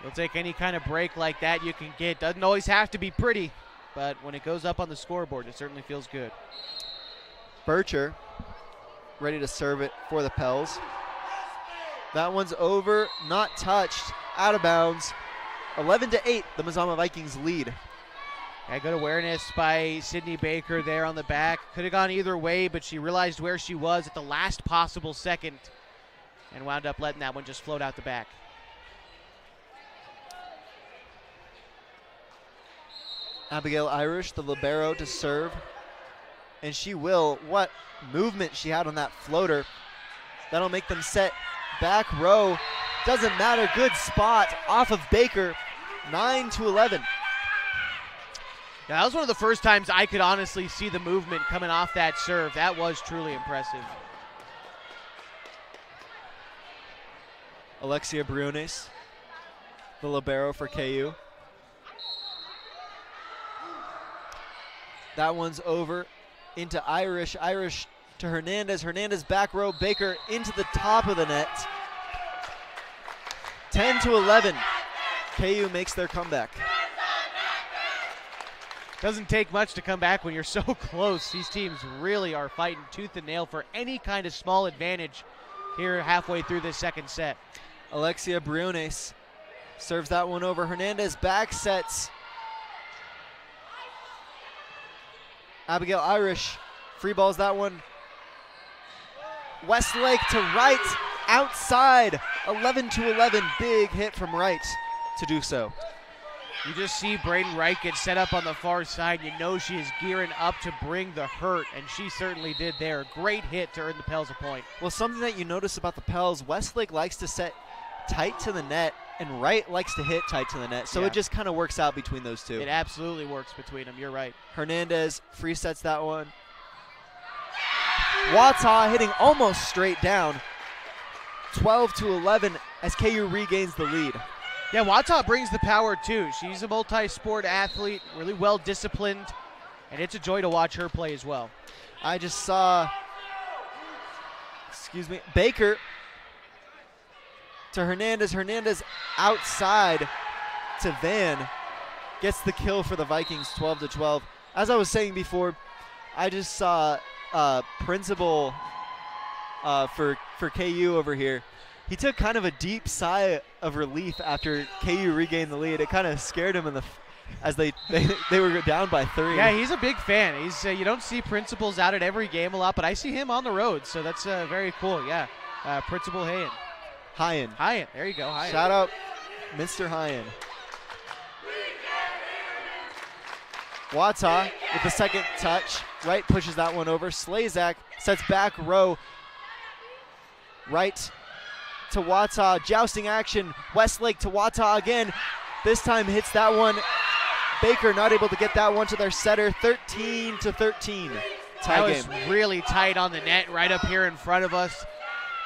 You'll take any kind of break like that you can get. Doesn't always have to be pretty, but when it goes up on the scoreboard, it certainly feels good. Bircher ready to serve it for the Pels. That one's over, not touched, out of bounds. 11-8, the Mazama Vikings lead. Yeah, good awareness by Sydney Baker there on the back. Could have gone either way, but she realized where she was at the last possible second and wound up letting that one just float out the back. Abigail Irish, the libero, to serve. And she will. What movement she had on that floater. That'll make them set back row. Doesn't matter. Good spot off of Baker. 9-11. Yeah, that was one of the first times I could honestly see the movement coming off that serve. That was truly impressive. Alexia Briones, the libero for KU. That one's over into Irish. Irish to Hernandez. Hernandez back row. Baker into the top of the net. 10-11. KU makes their comeback. Doesn't take much to come back when you're so close. These teams really are fighting tooth and nail for any kind of small advantage here halfway through this second set. Alexia Briones serves that one over. Hernandez back sets. Abigail Irish free balls that one. Westlake to right, outside. 11-11, big hit from right to do so. You just see Braden Wright get set up on the far side. You know she is gearing up to bring the hurt, and she certainly did there. Great hit to earn the Pels a point. Well, something that you notice about the Pels, Westlake likes to set tight to the net, and Wright likes to hit tight to the net. So It just kind of works out between those two. It absolutely works between them. You're right. Hernandez free sets that one. Wata hitting almost straight down. 12-11 as KU regains the lead. Yeah, Wata brings the power too. She's a multi-sport athlete, really well disciplined, and it's a joy to watch her play as well. I just saw, Baker to Hernandez. Hernandez outside to Van. Gets the kill for the Vikings, 12-12. As I was saying before, I just saw principal for KU over here. He took kind of a deep sigh of relief after KU regained the lead. It kind of scared him as they were down by 3. Yeah, he's a big fan. He's you don't see principals out at every game a lot, but I see him on the road, so that's very cool. Yeah, Principal Hyen. There you go. Hyen. Shout out, Mr. Hyen. Wata with the second touch. Wright pushes that one over. Slazak sets back row. Right to Wata, jousting action. Westlake to Wata again. This time hits that one. Baker not able to get that one to their setter. 13-13. Tie game. That was really tight on the net right up here in front of us.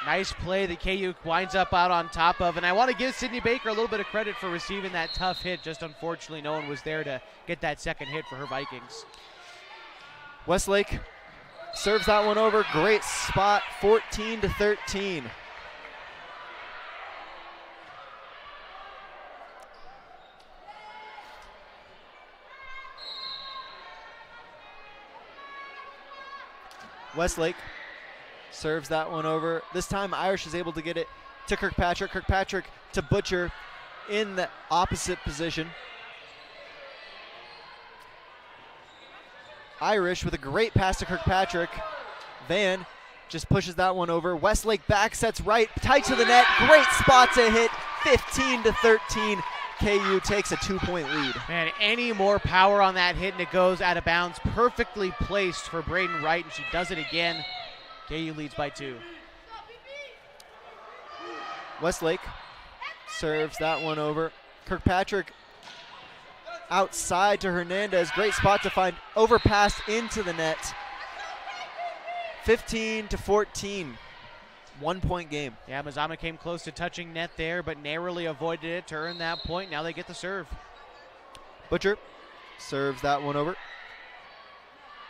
Nice play that KU winds up out on top of. And I want to give Sydney Baker a little bit of credit for receiving that tough hit. Just unfortunately, no one was there to get that second hit for her Vikings. Westlake serves that one over. Great spot. 14-13. Westlake serves that one over. This time Irish is able to get it to Kirkpatrick. Kirkpatrick to Butcher in the opposite position. Irish with a great pass to Kirkpatrick. Van just pushes that one over. Westlake back sets right, tight to the net. Great spot to hit. 15-13. KU takes a 2-point lead. Man, any more power on that hit and it goes out of bounds. Perfectly placed for Braden Wright, and she does it again. KU leads by 2. Westlake serves that one over. Kirkpatrick outside to Hernandez. Great spot to find. Overpass into the net. 15-14. 1-point game. Yeah, Mazama came close to touching net there, but narrowly avoided it to earn that point. Now they get the serve. Butcher serves that one over.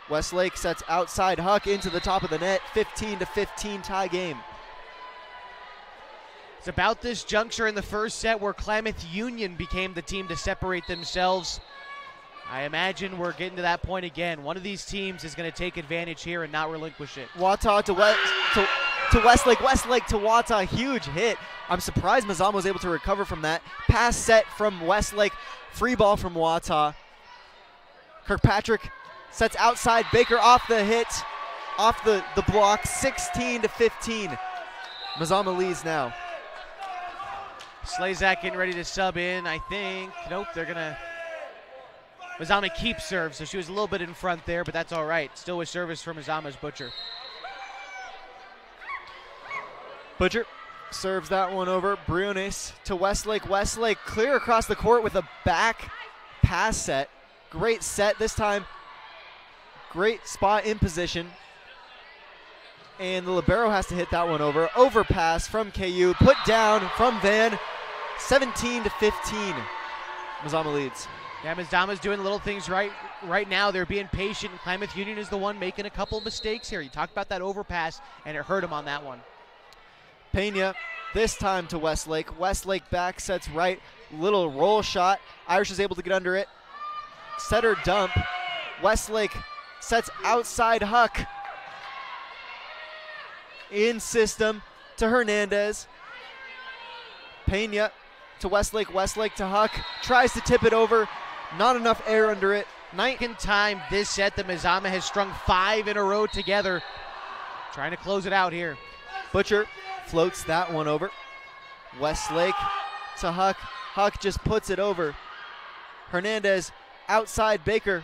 Westlake sets outside Huck into the top of the net. 15-15 tie game. It's about this juncture in the first set where Klamath Union became the team to separate themselves. I imagine we're getting to that point again. One of these teams is going to take advantage here and not relinquish it. Wata to Westlake. Westlake to Wata. Huge hit. I'm surprised Mazama was able to recover from that. Pass set from Westlake. Free ball from Wata. Kirkpatrick sets outside. Baker off the hit. Off the block. 16-15. Mazama leads now. Slazak getting ready to sub in, I think. Nope, they're going to... Mazama keeps serve, so she was a little bit in front there, but that's all right. Still with service for Mazama's Butcher. Butcher serves that one over. Briones to Westlake. Westlake clear across the court with a back pass set. Great set this time. Great spot in position. And the libero has to hit that one over. Overpass from KU. Put down from Van. 17-15. Mazama leads. Yeah, Mazama's doing little things right now. They're being patient, and Klamath Union is the one making a couple mistakes here. You talked about that overpass, and it hurt him on that one. Pena, this time to Westlake. Westlake back sets right. Little roll shot. Irish is able to get under it. Setter dump. Westlake sets outside Huck. In system to Hernandez. Pena to Westlake. Westlake to Huck. Tries to tip it over. Not enough air under it. Second time this set that Mazama has strung 5 in a row together. Trying to close it out here. Butcher floats that one over. Westlake to Huck. Huck just puts it over. Hernandez outside Baker.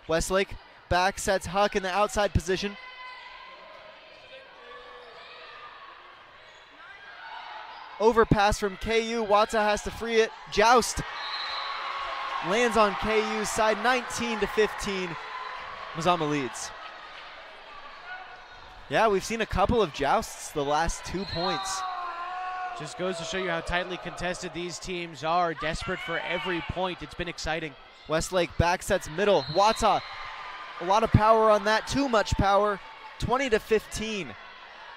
Westlake back sets Huck in the outside position. Overpass from KU. Wata has to free it. Joust lands on KU's side. 19-15. Mazama leads. Yeah, we've seen a couple of jousts the last 2 points. Just goes to show you how tightly contested these teams are. Desperate for every point. It's been exciting. Westlake back sets middle. Wata, a lot of power on that. Too much power. 20-15.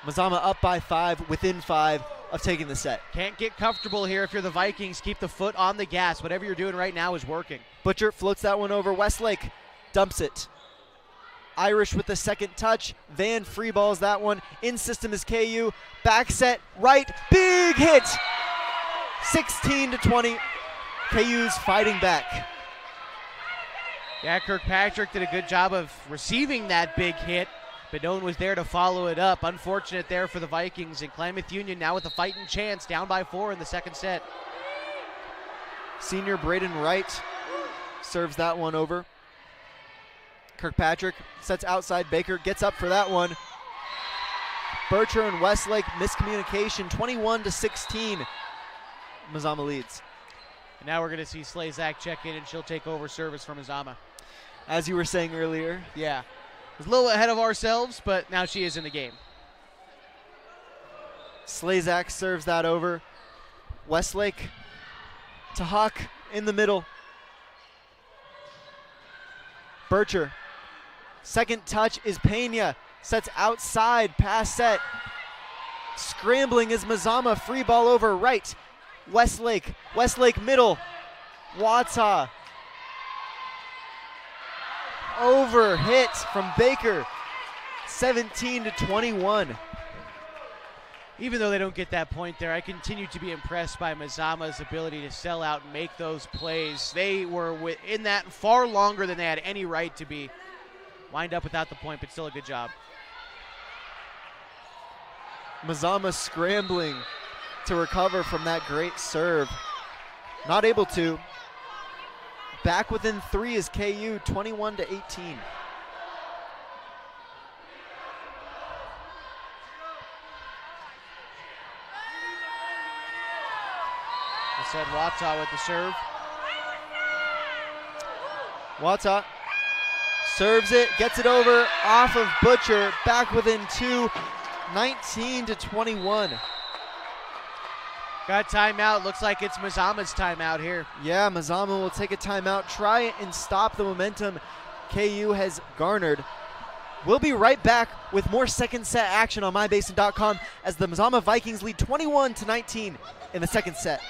Mazama up by 5, within 5 of taking the set. Can't get comfortable here if you're the Vikings. Keep the foot on the gas. Whatever you're doing right now is working. Butcher floats that one over. Westlake dumps it. Irish with the second touch. Van free balls that one. In system is KU. Back set right. Big hit. 16-20. KU's fighting back. Yeah, Kirkpatrick did a good job of receiving that big hit, but no one was there to follow it up. Unfortunate there for the Vikings, and Klamath Union now with a fighting chance, down by 4 in the second set. Senior Braden Wright serves that one over. Kirkpatrick sets outside Baker, gets up for that one. Bercher and Westlake miscommunication, 21-16. Mazama leads. And now we're going to see Slazak check in, and she'll take over service from Mazama. As you were saying earlier. Yeah. It was a little ahead of ourselves, but now she is in the game. Slazak serves that over. Westlake to Huck in the middle. Bercher. Second touch is Pena. Sets outside, pass set. Scrambling is Mazama, free ball over right. Westlake middle. Wata. Over hit from Baker. 17-21. Even though they don't get that point there, I continue to be impressed by Mazama's ability to sell out and make those plays. They were in that far longer than they had any right to be. Wind up without the point, but still a good job. Mazama scrambling to recover from that great serve. Not able to. Back within 3 is KU, 21-18. Said Wata with the serve. Wata serves it, gets it over off of Butcher, back within 2, 19-21. Got timeout. Looks like it's Mazama's timeout here. Yeah, Mazama will take a timeout, try and stop the momentum KU has garnered. We'll be right back with more second set action on mybasin.com as the Mazama Vikings lead 21-19 in the second set.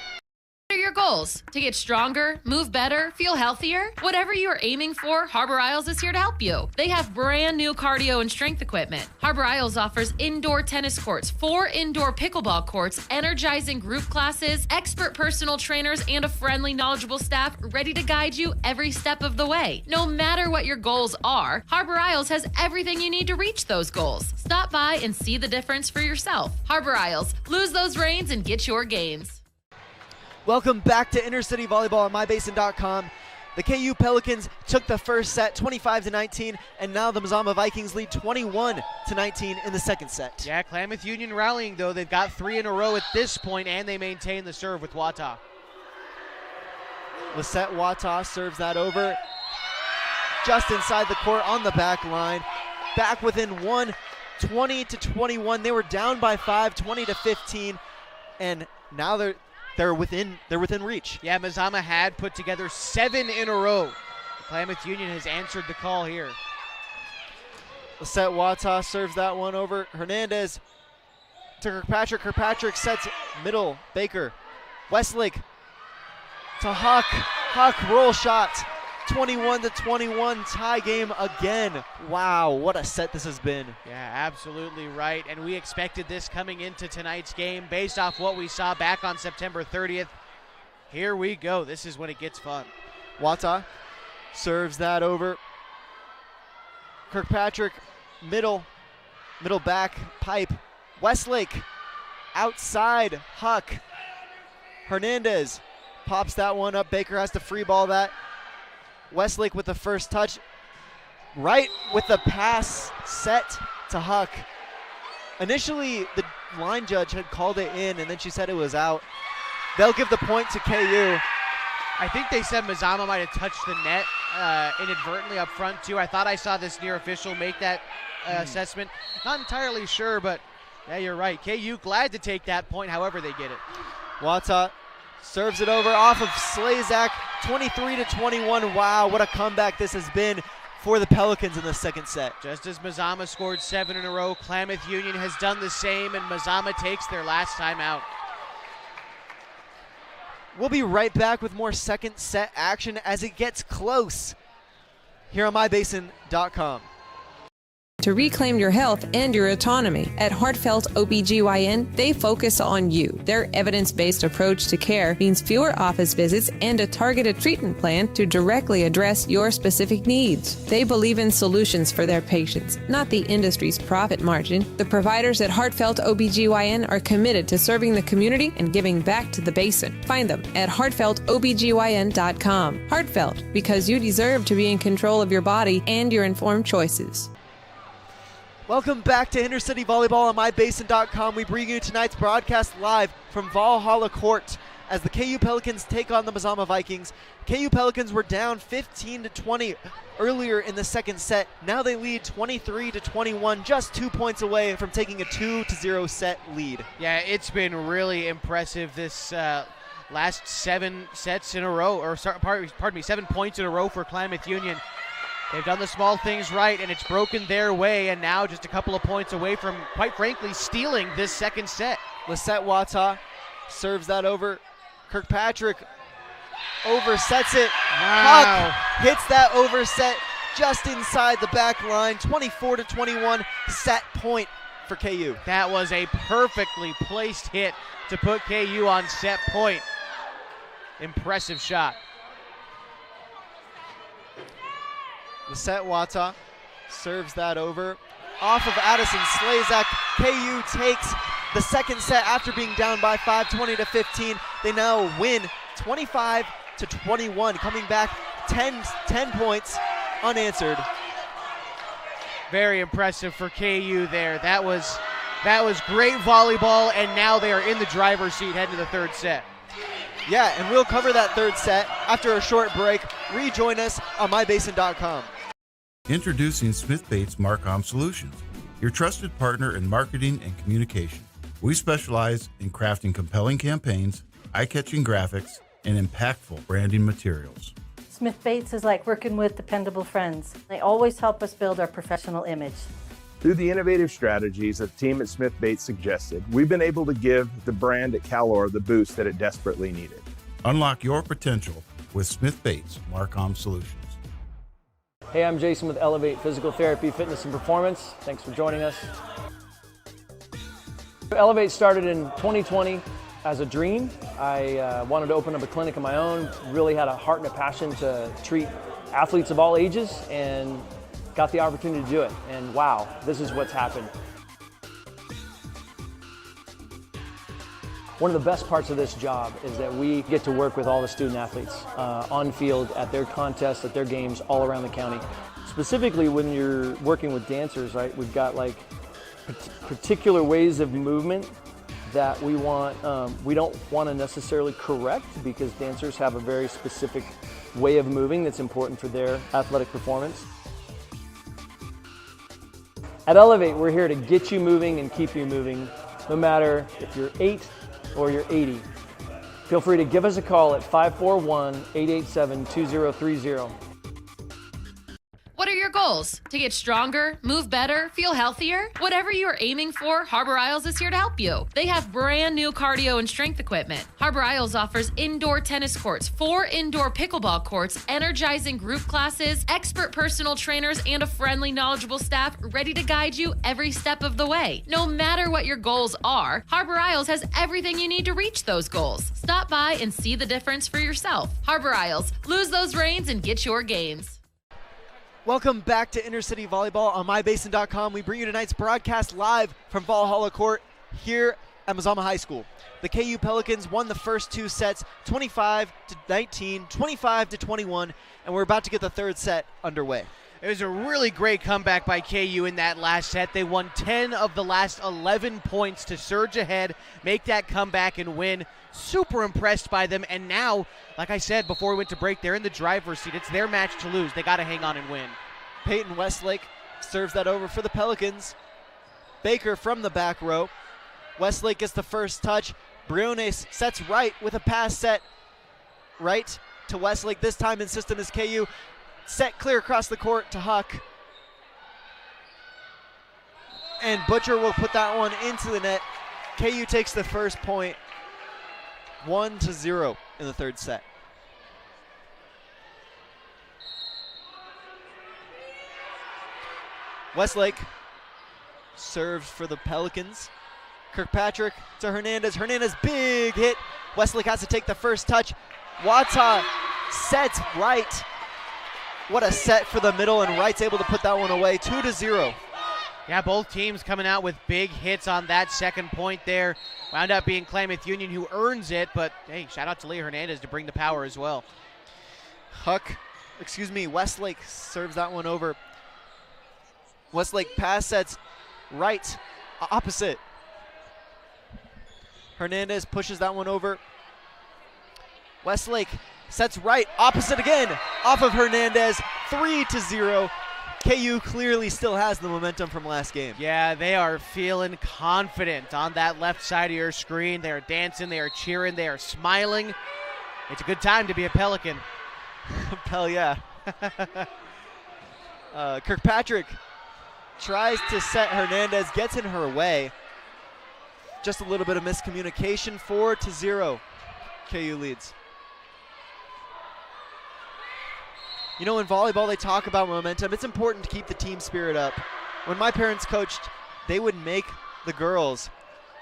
What are your goals? To get stronger, move better, feel healthier? Whatever you are aiming for, Harbor Isles is here to help you. They have brand new cardio and strength equipment. Harbor Isles offers indoor tennis courts, 4 indoor pickleball courts, energizing group classes, expert personal trainers, and a friendly, knowledgeable staff ready to guide you every step of the way. No matter what your goals are, Harbor Isles has everything you need to reach those goals. Stop by and see the difference for yourself. Harbor Isles, lose those reins and get your gains. Welcome back to Intercity Volleyball on mybasin.com. The KU Pelicans took the first set 25-19, and now the Mazama Vikings lead 21-19 in the second set. Yeah, Klamath Union rallying, though. They've got 3 in a row at this point, and they maintain the serve with Wata. Lisette Wata serves that over just inside the court on the back line. Back within 1, 20-21. They were down by 5, 20-15, and now they're within reach. Yeah, Mazama had put together 7 in a row. Klamath Union has answered the call here. Lisette Wata serves that one over. Hernandez to Kirkpatrick. Kirkpatrick sets middle. Baker. Westlake to Huck. Huck roll shot. 21-21 tie game again. Wow, what a set this has been. Yeah, absolutely right. And we expected this coming into tonight's game based off what we saw back on September 30th. Here we go. This is when it gets fun. Wata serves that over. Kirkpatrick, middle back, pipe. Westlake outside, Huck. Hernandez pops that one up. Baker has to free ball that. Westlake with the first touch, right with the pass set to Huck. Initially, the line judge had called it in, and then she said it was out. They'll give the point to KU. I think they said Mazama might have touched the net inadvertently up front, too. I thought I saw this near official make that assessment. Not entirely sure, but yeah, you're right. KU glad to take that point, however they get it. Wata serves it over off of Slazak, 23-21. Wow, what a comeback this has been for the Pelicans in the second set. Just as Mazama scored 7 in a row, Klamath Union has done the same, and Mazama takes their last time out. We'll be right back with more second set action as it gets close here on mybasin.com. To reclaim your health and your autonomy. At Heartfelt OBGYN, they focus on you. Their evidence-based approach to care means fewer office visits and a targeted treatment plan to directly address your specific needs. They believe in solutions for their patients, not the industry's profit margin. The providers at Heartfelt OBGYN are committed to serving the community and giving back to the basin. Find them at heartfeltobgyn.com. Heartfelt, because you deserve to be in control of your body and your informed choices. Welcome back to Intercity Volleyball on mybasin.com. We bring you tonight's broadcast live from Valhalla Court as the KU Pelicans take on the Mazama Vikings. KU Pelicans were down 15-20 earlier in the second set. Now they lead 23-21, just 2 points away from taking a 2-0 set lead. Yeah, it's been really impressive this last 7 sets in a row, or pardon me, 7 points in a row for Klamath Union. They've done the small things right, and it's broken their way, and now just a couple of points away from, quite frankly, stealing this second set. Lisette Wata serves that over. Kirkpatrick oversets it. Wow. Huck hits that overset just inside the back line. 24-21, set point for KU. That was a perfectly placed hit to put KU on set point. Impressive shot. Lisette Wata serves that over. Off of Addison Slazak, KU takes the second set after being down by 5, 20-15. They now win 25-21, coming back 10 points unanswered. Very impressive for KU there. That was great volleyball, and now they are in the driver's seat heading to the third set. Yeah, and we'll cover that third set after a short break. Rejoin us on mybasin.com. Introducing Smith Bates Marcom Solutions, your trusted partner in marketing and communication. We specialize in crafting compelling campaigns, eye-catching graphics, and impactful branding materials. Smith Bates is like working with dependable friends. They always help us build our professional image. Through the innovative strategies that the team at Smith Bates suggested, we've been able to give the brand at Calor the boost that it desperately needed. Unlock your potential with Smith Bates Marcom Solutions. Hey, I'm Jason with Elevate Physical Therapy, Fitness and Performance. Thanks for joining us. Elevate started in 2020 as a dream. I wanted to open up a clinic of my own, really had a heart and a passion to treat athletes of all ages, and got the opportunity to do it. And wow, this is what's happened. One of the best parts of this job is that we get to work with all the student athletes on field, at their contests, at their games, all around the county. Specifically when you're working with dancers, right, we've got like particular ways of movement that we don't want to necessarily correct, because dancers have a very specific way of moving that's important for their athletic performance. At Elevate, we're here to get you moving and keep you moving, no matter if you're 8 or you're 80. Feel free to give us a call at 541-887-2030. What are your goals? To get stronger, move better, feel healthier? Whatever you are aiming for, Harbor Isles is here to help you. They have brand new cardio and strength equipment. Harbor Isles offers indoor tennis courts, 4 indoor pickleball courts, energizing group classes, expert personal trainers, and a friendly, knowledgeable staff ready to guide you every step of the way. No matter what your goals are, Harbor Isles has everything you need to reach those goals. Stop by and see the difference for yourself. Harbor Isles, lose those reins and get your gains. Welcome back to Inner City Volleyball on mybasin.com. We bring you tonight's broadcast live from Valhalla Court here at Mazama High School. The KU Pelicans won the first 2 sets, 25-19, 25-21, and we're about to get the third set underway. It was a really great comeback by KU in that last set. They won 10 of the last 11 points to surge ahead, make that comeback and win. Super impressed by them, and now, like I said before we went to break, they're in the driver's seat. It's their match to lose. They got to hang on and win. Peyton Westlake serves that over for the Pelicans. Baker from the back row. Westlake gets the first touch. Briones sets right with a pass set right to Westlake. This time insistent is KU. Set clear across the court to Huck. And Butcher will put that one into the net. KU takes the first point, 1-0 in the third set. Westlake serves for the Pelicans. Kirkpatrick to Hernandez. Hernandez, big hit. Westlake has to take the first touch. Wata sets right. What a set for the middle, and Wright's able to put that one away, 2-0. Yeah, both teams coming out with big hits on that second point there. Wound up being Klamath Union who earns it, but hey, shout out to Leah Hernandez to bring the power as well. Westlake serves that one over. Westlake pass sets right, opposite. Hernandez pushes that one over. Westlake sets right, opposite again, off of Hernandez, 3-0. KU clearly still has the momentum from last game. Yeah, they are feeling confident on that left side of your screen. They are dancing, they are cheering, they are smiling. It's a good time to be a Pelican. Yeah. Kirkpatrick tries to set Hernandez, gets in her way. Just a little bit of miscommunication, 4-0. KU leads. You know, in volleyball, they talk about momentum. It's important to keep the team spirit up. When my parents coached, they would make the girls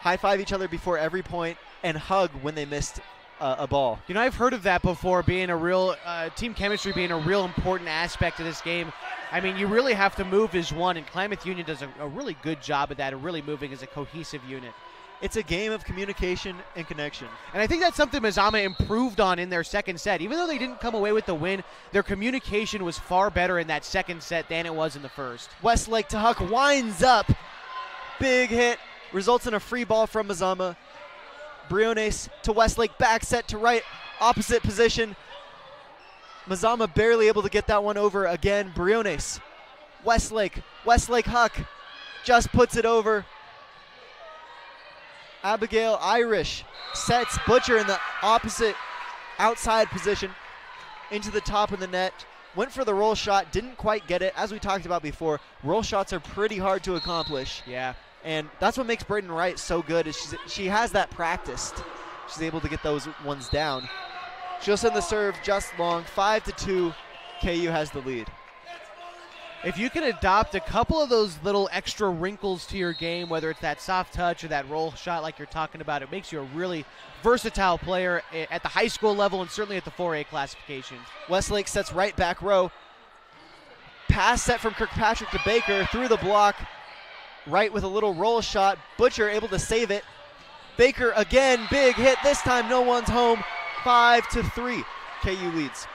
high-five each other before every point and hug when they missed a ball. You know, I've heard of that before, being a real team chemistry being a real important aspect of this game. I mean, you really have to move as one, and Klamath Union does a really good job of that, and really moving as a cohesive unit. It's a game of communication and connection. And I think that's something Mazama improved on in their second set. Even though they didn't come away with the win, their communication was far better in that second set than it was in the first. Westlake to Huck, winds up. Big hit, results in a free ball from Mazama. Briones to Westlake, back set to right, opposite position. Mazama barely able to get that one over again. Briones, Westlake Huck, just puts it over. Abigail Irish sets Butcher in the opposite outside position into the top of the net. Went for the roll shot, didn't quite get it. As we talked about before, roll shots are pretty hard to accomplish. Yeah. And that's what makes Braden Wright so good, is she has that practiced. She's able to get those ones down. She'll send the serve just long. 5-2, KU has the lead. If you can adopt a couple of those little extra wrinkles to your game, whether it's that soft touch or that roll shot like you're talking about, it makes you a really versatile player at the high school level and certainly at the 4A classification. Westlake sets right back row. Pass set from Kirkpatrick to Baker through the block. Wright with a little roll shot. Butcher able to save it. Baker again, big hit. This time no one's home. 5-3, KU leads.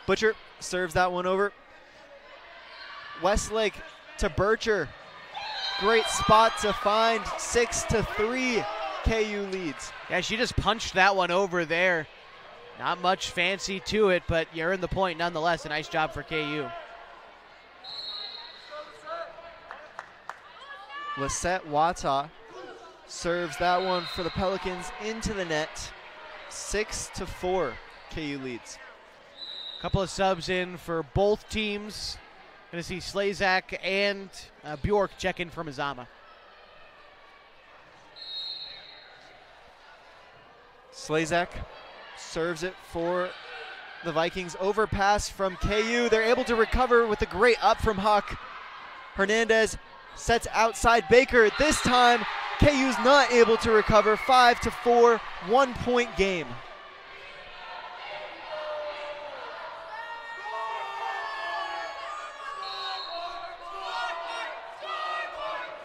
Butcher serves that one over. Westlake to Bircher. Great spot to find. 6-3, KU leads. Yeah, she just punched that one over there. Not much fancy to it, but you earned the point nonetheless. A nice job for KU. Lisette Wata serves that one for the Pelicans into the net. 6-4, KU leads. Couple of subs in for both teams. Going to see Slazak and Bjork check in for Mazama. Slazak serves it for the Vikings. Overpass from KU. They're able to recover with a great up from Huck. Hernandez sets outside Baker. This time, KU's not able to recover. 5-4, 1 point game.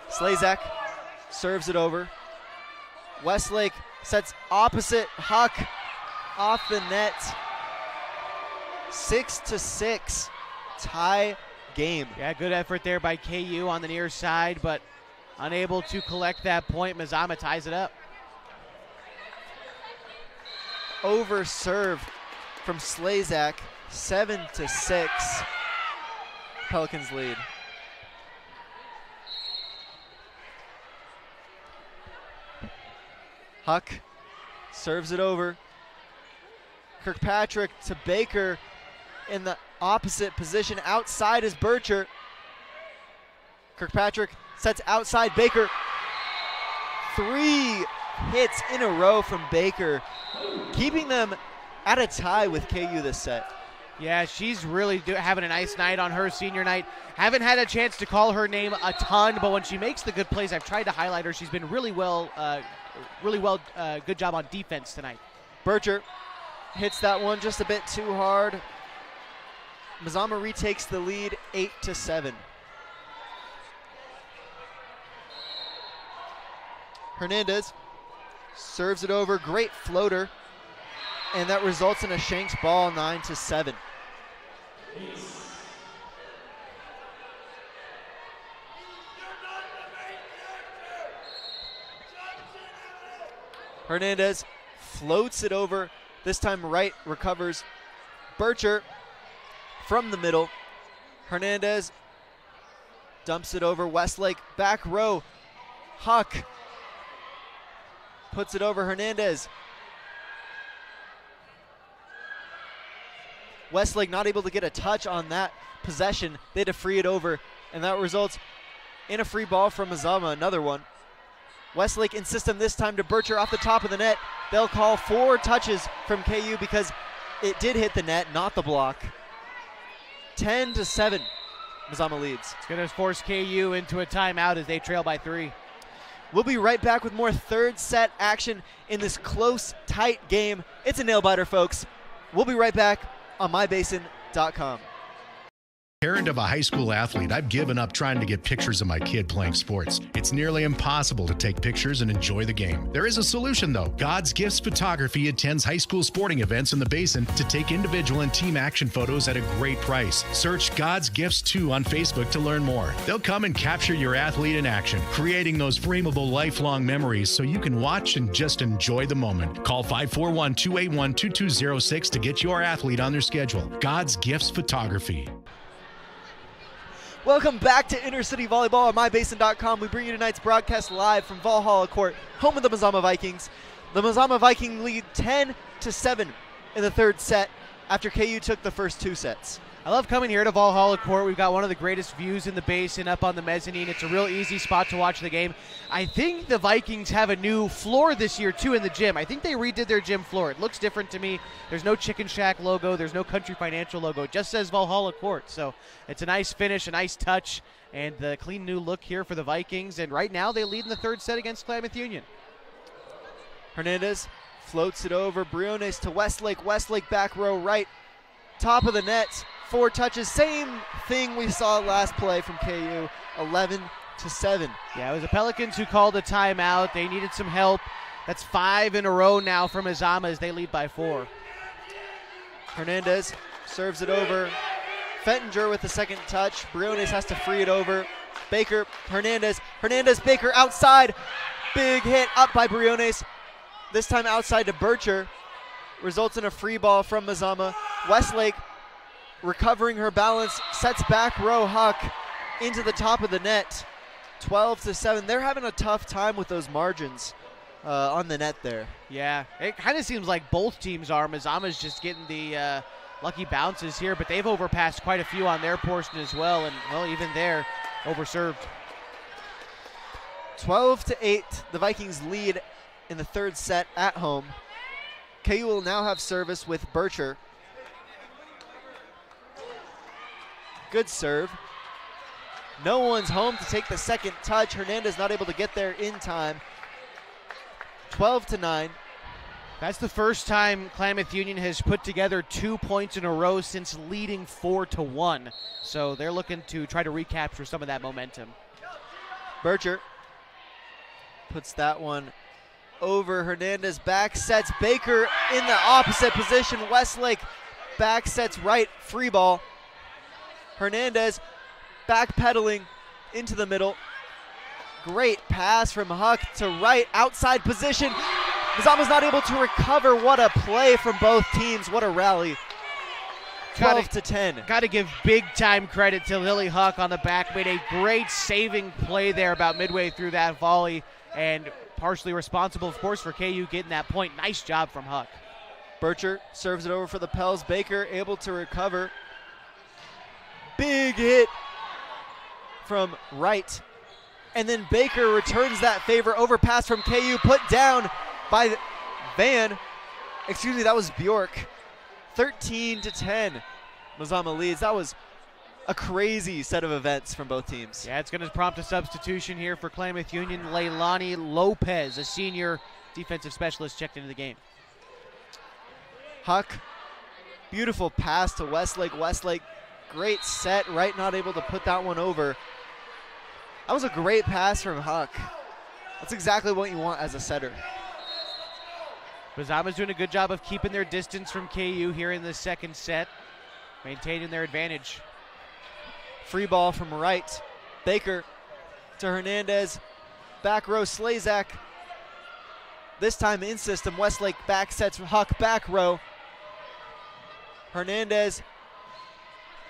Slazak serves it over. Westlake sets opposite. Huck off the net. 6-6, tie game. Yeah, good effort there by KU on the near side, but unable to collect that point. Mazama ties it up. Over serve from Slazak. 7-6. Pelicans lead. Huck serves it over. Kirkpatrick to Baker in the opposite position. Outside is Bircher. Kirkpatrick sets outside Baker. 3 hits in a row from Baker, keeping them at a tie with KU this set. Yeah, she's really having a nice night on her senior night. Haven't had a chance to call her name a ton, but when she makes the good plays, I've tried to highlight her. She's been really well, good job on defense tonight. Bircher hits that one just a bit too hard. Mazama retakes the lead, 8-7. Hernandez serves it over, great floater, and that results in a shanked ball, 9-7. Hernandez floats it over. This time Wright recovers. Bircher from the middle. Hernandez dumps it over. Westlake back row. Huck puts it over Hernandez. Westlake not able to get a touch on that possession. They had to free it over, and that results And a free ball from Mazama, another one. Westlake in system this time to Bircher off the top of the net. They'll call 4 touches from KU because it did hit the net, not the block. 10-7, Mazama leads. It's going to force KU into a timeout as they trail by 3. We'll be right back with more third set action in this close, tight game. It's a nail-biter, folks. We'll be right back on mybasin.com. Parent of a high school athlete, I've given up trying to get pictures of my kid playing sports. It's nearly impossible to take pictures and enjoy the game. There is a solution, though. God's Gifts Photography attends high school sporting events in the Basin to take individual and team action photos at a great price. Search God's Gifts 2 on Facebook to learn more. They'll come and capture your athlete in action, creating those frameable lifelong memories so you can watch and just enjoy the moment. Call 541-281-2206 to get your athlete on their schedule. God's Gifts Photography. Welcome back to Intercity Volleyball on mybasin.com. We bring you tonight's broadcast live from Valhalla Court, home of the Mazama Vikings. The Mazama Viking lead 10-7 in the third set after KU took the first 2 sets. I love coming here to Valhalla Court. We've got one of the greatest views in the Basin up on the mezzanine. It's a real easy spot to watch the game. I think the Vikings have a new floor this year, too, in the gym. I think they redid their gym floor. It looks different to me. There's no Chicken Shack logo. There's no Country Financial logo. It just says Valhalla Court. So it's a nice finish, a nice touch, and the clean new look here for the Vikings. And right now they lead in the third set against Klamath Union. Hernandez floats it over. Briones to Westlake. Westlake back row right. Top of the net. 4 touches. Same thing we saw last play from KU. 11-7. Yeah, it was the Pelicans who called a timeout. They needed some help. That's 5 in a row now from Mazama as they lead by 4. Hernandez serves it over. Fettinger with the second touch. Briones has to free it over. Baker, Hernandez. Hernandez, Baker outside. Big hit up by Briones. This time outside to Bircher. Results in a free ball from Mazama. Westlake recovering her balance, sets back row Huck into the top of the net. 12-7. They're having a tough time with those margins on the net there. Yeah, it kind of seems like both teams are. Mazama's just getting the lucky bounces here, but they've overpassed quite a few on their portion as well, and, well, even there, overserved. 12-8, the Vikings lead in the third set at home. KU will now have service with Bircher. Good serve. No one's home to take the second touch. Hernandez not able to get there in time. 12-9. That's the first time Klamath Union has put together 2 points in a row since leading 4-1. So they're looking to try to recapture some of that momentum. Bircher puts that one over. Hernandez back sets Baker in the opposite position. Westlake back sets right, free ball. Hernandez backpedaling into the middle. Great pass from Huck to right, outside position. Mazama's not able to recover. What a play from both teams. What a rally. 12-10. Got to give big time credit to Lily Huck on the back. Made a great saving play there about midway through that volley, and partially responsible, of course, for KU getting that point. Nice job from Huck. Bircher serves it over for the Pels. Baker able to recover. Big hit from right. And then Baker returns that favor. Overpass from KU, put down by Van. Excuse me, that was Bjork. 13-10. Mazama leads. That was a crazy set of events from both teams. Yeah, it's going to prompt a substitution here for Klamath Union. Leilani Lopez, a senior defensive specialist, checked into the game. Huck, beautiful pass to Westlake. Westlake, great set, right, not able to put that one over. That was a great pass from Huck. That's exactly what you want as a setter. Mazama's doing a good job of keeping their distance from KU here in the second set, maintaining their advantage. Free ball from right. Baker to Hernandez. Back row, Slazak. This time in system, Westlake back sets Huck back row. Hernandez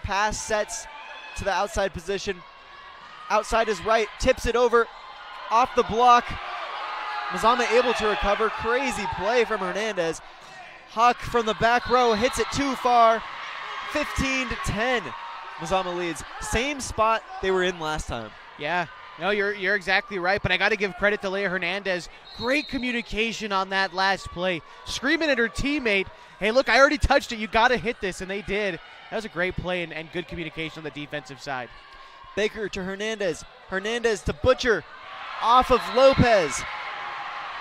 pass sets to the outside position. Outside is right, tips it over, off the block. Mazama able to recover. Crazy play from Hernandez. Huck from the back row hits it too far. 15-10. Mazama leads. Same spot they were in last time. Yeah, No, you're exactly right, but I got to give credit to Leia Hernandez. Great communication on that last play. Screaming at her teammate, hey, look, I already touched it. You got to hit this, and they did. That was a great play and good communication on the defensive side. Baker to Hernandez. Hernandez to Butcher. Off of Lopez.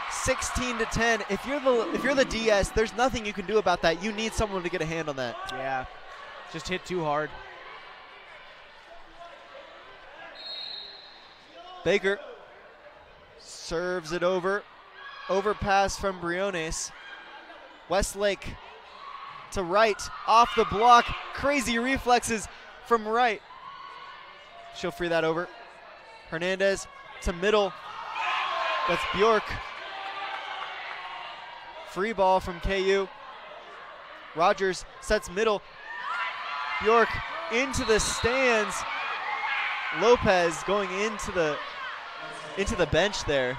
16-10. If you're the DS, there's nothing you can do about that. You need someone to get a hand on that. Yeah, just hit too hard. Baker serves it over. Overpass from Briones. Westlake to right. Off the block. Crazy reflexes from right. She'll free that over. Hernandez to middle. That's Bjork. Free ball from KU. Rogers sets middle. Bjork into the stands. Lopez going into the bench there.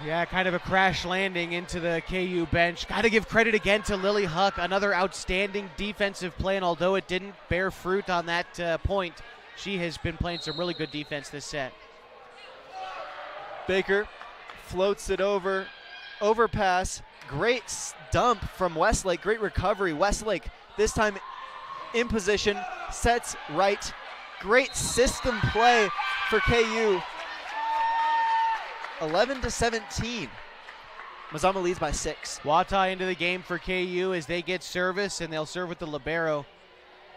Yeah, kind of a crash landing into the KU bench. Got to give credit again to Lily Huck. Another outstanding defensive play, and although it didn't bear fruit on that point, she has been playing some really good defense this set. Baker floats it over. Overpass. Great dump from Westlake. Great recovery. Westlake this time in position. Sets right. Great system play for KU. 11-17. Mazama leads by 6. Wata into the game for KU as they get service, and they'll serve with the libero.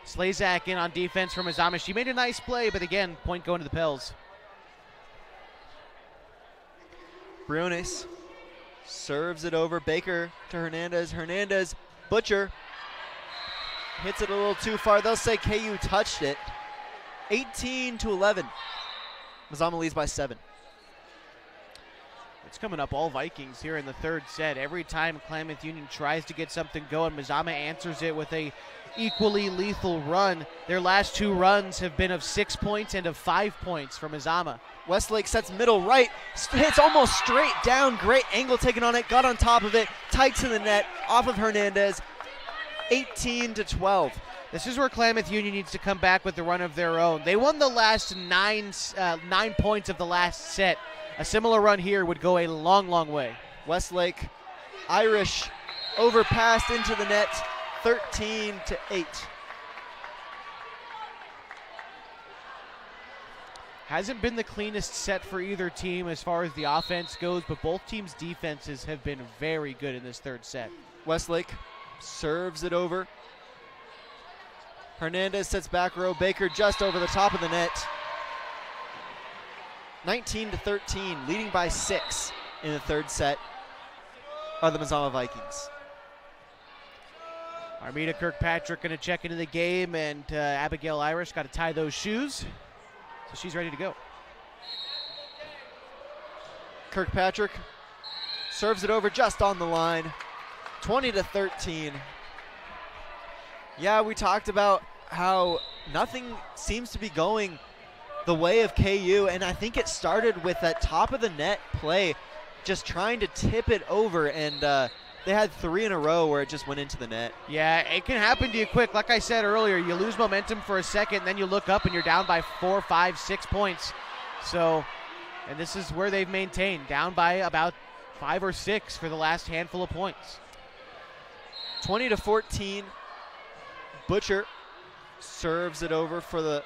Slazak in on defense for Mazama. She made a nice play, but again, point going to the Pels. Briones serves it over. Baker to Hernandez. Hernandez, Butcher. Hits it a little too far. They'll say KU touched it. 18-11. Mazama leads by 7. It's coming up all Vikings here in the third set. Every time Klamath Union tries to get something going, Mazama answers it with a equally lethal run. Their last 2 runs have been of 6 points and of 5 points for Mazama. Westlake sets middle right, hits almost straight down. Great angle taken on it, got on top of it, tight to the net, off of Hernandez. 18-12. This is where Klamath Union needs to come back with the run of their own. They won the last 9 points of the last set. A similar run here would go a long, long way. Westlake, Irish, overpassed into the net, 13-8. Hasn't been the cleanest set for either team as far as the offense goes, but both teams' defenses have been very good in this third set. Westlake serves it over. Hernandez sets back row. Baker just over the top of the net. 19-13, leading by 6 in the third set are the Mazama Vikings. Armida Kirkpatrick going to check into the game, and Abigail Irish got to tie those shoes, so she's ready to go. Kirkpatrick serves it over just on the line. 20-13. Yeah, we talked about how nothing seems to be going the way of KU, and I think it started with that top of the net play, just trying to tip it over, and they had 3 in a row where it just went into the net. Yeah, it can happen to you quick. Like I said earlier, you lose momentum for a second, then you look up and you're down by 4, 5, 6 points. So, and this is where they've maintained, down by about 5 or 6 for the last handful of points. 20-14. Butcher serves it over for the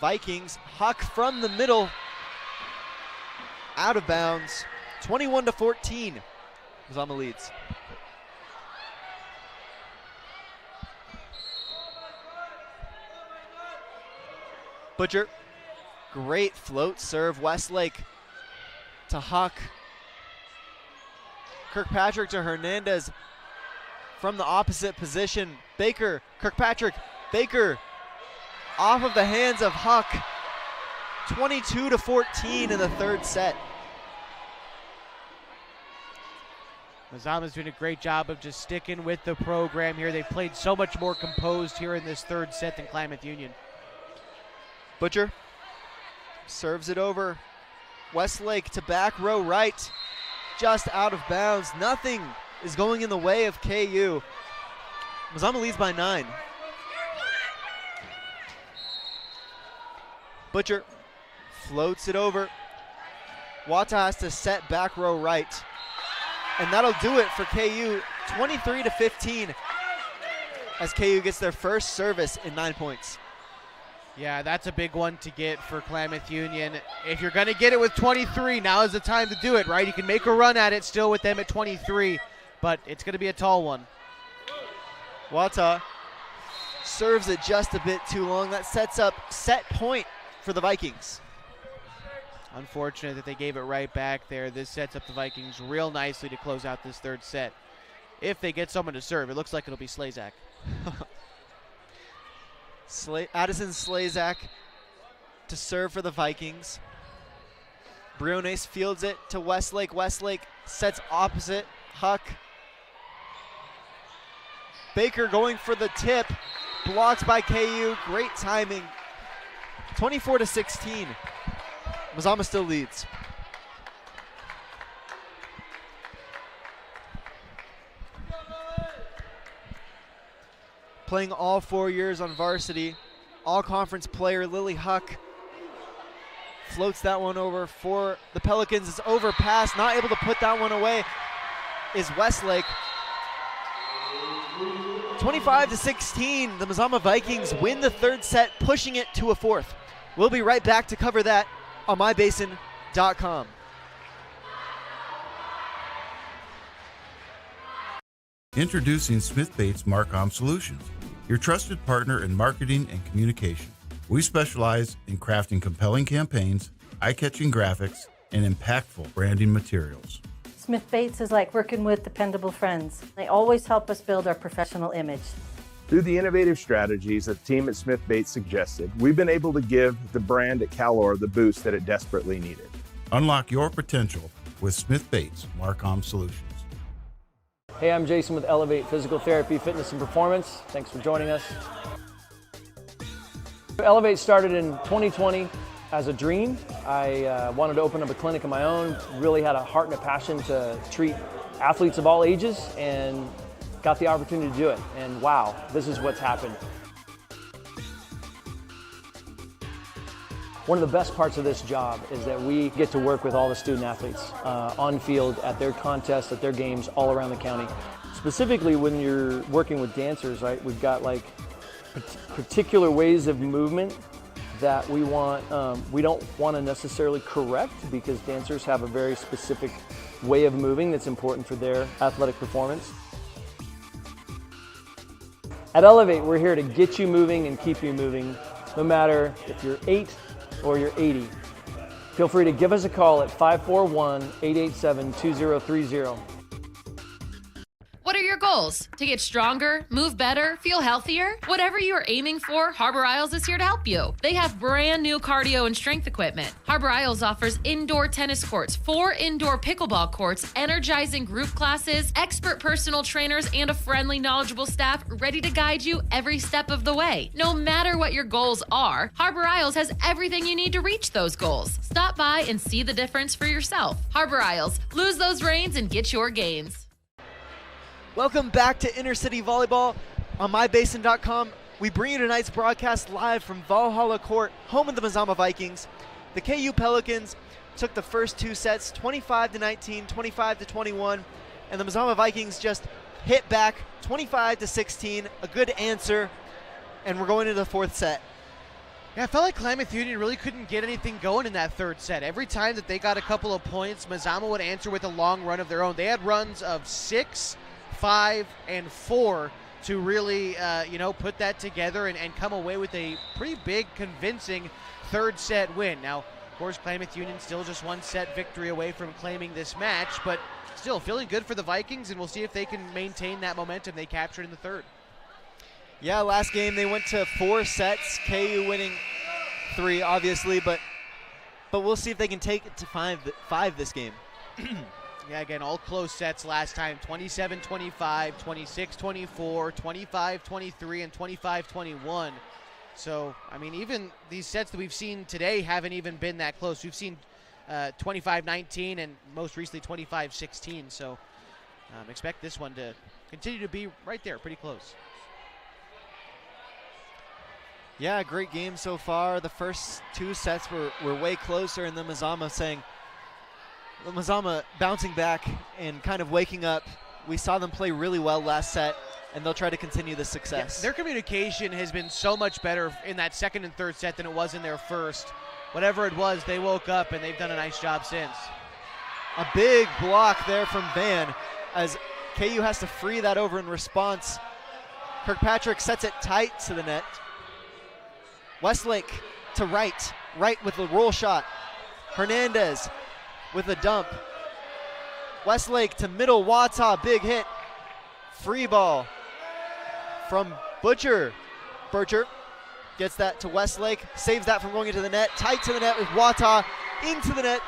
Vikings. Huck from the middle, out of bounds. 21-14. Mazama leads. Butcher, great float serve. Westlake to Huck. Kirkpatrick to Hernandez from the opposite position. Baker, Kirkpatrick, Baker off of the hands of Huck. 22-14 in the third set. Mazama's doing a great job of just sticking with the program here. They've played so much more composed here in this third set than Klamath Union. Butcher serves it over. Westlake to back row right, just out of bounds. Nothing is going in the way of KU. Mazama leads by 9. Butcher Floats it over. Wata has to set back row right. And that'll do it for KU, 23-15, as KU gets their first service in 9 points. Yeah, that's a big one to get for Klamath Union. If you're going to get it with 23, now is the time to do it, right? You can make a run at it still with them at 23, but it's going to be a tall one. Wata serves it just a bit too long. That sets up set point for the Vikings. Unfortunate that they gave it right back there. This sets up the Vikings real nicely to close out this third set. If they get someone to serve, it looks like it'll be Slazak. Addison Slazak to serve for the Vikings. Briones fields it to Westlake. Westlake sets opposite. Huck. Baker going for the tip. Blocked by KU. Great timing. 24-16. Mazama still leads. Playing all 4 years on varsity, all-conference player Lily Huck floats that one over for the Pelicans. It's overpassed, not able to put that one away is Westlake. 25-16, the Mazama Vikings win the third set, pushing it to a fourth. We'll be right back to cover that on mybasin.com. Introducing Smith Bates Marcom Solutions, your trusted partner in marketing and communication. We specialize in crafting compelling campaigns, eye-catching graphics, and impactful branding materials. Smith Bates is like working with dependable friends. They always help us build our professional image. Through the innovative strategies that the team at Smith Bates suggested, we've been able to give the brand at Calor the boost that it desperately needed. Unlock your potential with Smith Bates Marcom Solutions. Hey, I'm Jason with Elevate Physical Therapy, Fitness and Performance. Thanks for joining us. Elevate started in 2020 as a dream. I wanted to open up a clinic of my own, really had a heart and a passion to treat athletes of all ages, and got the opportunity to do it. And wow, this is what's happened. One of the best parts of this job is that we get to work with all the student athletes on field, at their contests, at their games all around the county. Specifically when you're working with dancers, right, we've got like particular ways of movement that we don't want to necessarily correct, because dancers have a very specific way of moving that's important for their athletic performance. At Elevate, we're here to get you moving and keep you moving, no matter if you're 8 or you're 80. Feel free to give us a call at 541-887-2030. What are your goals? To get stronger, move better, feel healthier? Whatever you are aiming for, Harbor Isles is here to help you. They have brand new cardio and strength equipment. Harbor Isles offers indoor tennis courts, 4 indoor pickleball courts, energizing group classes, expert personal trainers, and a friendly, knowledgeable staff ready to guide you every step of the way. No matter what your goals are, Harbor Isles has everything you need to reach those goals. Stop by and see the difference for yourself. Harbor Isles, lose those reins and get your gains. Welcome back to Inner City Volleyball on mybasin.com. We bring you tonight's broadcast live from Valhalla Court, home of the Mazama Vikings. The KU Pelicans took the first 2 sets, 25-19, 25-21, and the Mazama Vikings just hit back 25-16, a good answer, and we're going into the fourth set. Yeah, I felt like Klamath Union really couldn't get anything going in that third set. Every time that they got a couple of points, Mazama would answer with a long run of their own. They had runs of 6, 5, and 4 to really, put that together and come away with a pretty big, convincing third set win. Now, of course, Klamath Union still just 1 set victory away from claiming this match, but still feeling good for the Vikings, and we'll see if they can maintain that momentum they captured in the third. Yeah, last game they went to 4 sets, KU winning 3, obviously, but we'll see if they can take it to 5 this game. Yeah, again, all close sets last time, 27-25, 26-24, 25-23, and 25-21. So, I mean, even these sets that we've seen today haven't even been that close. We've seen 25-19 and most recently 25-16. So, expect this one to continue to be right there, pretty close. Yeah, great game so far. The first 2 sets were way closer, and then Mazama bouncing back and kind of waking up. We saw them play really well last set, and they'll try to continue the success. Yeah, their communication has been so much better in that second and third set than it was in their first. Whatever it was, they woke up, and they've done a nice job since. A big block there from Van as KU has to free that over in response. Kirkpatrick sets it tight to the net. Westlake to right with the roll shot. Hernandez with a dump. Westlake to middle, Wata, big hit. Free ball from Butcher. Butcher gets that to Westlake, saves that from going into the net. Tight to the net with Wata, into the net.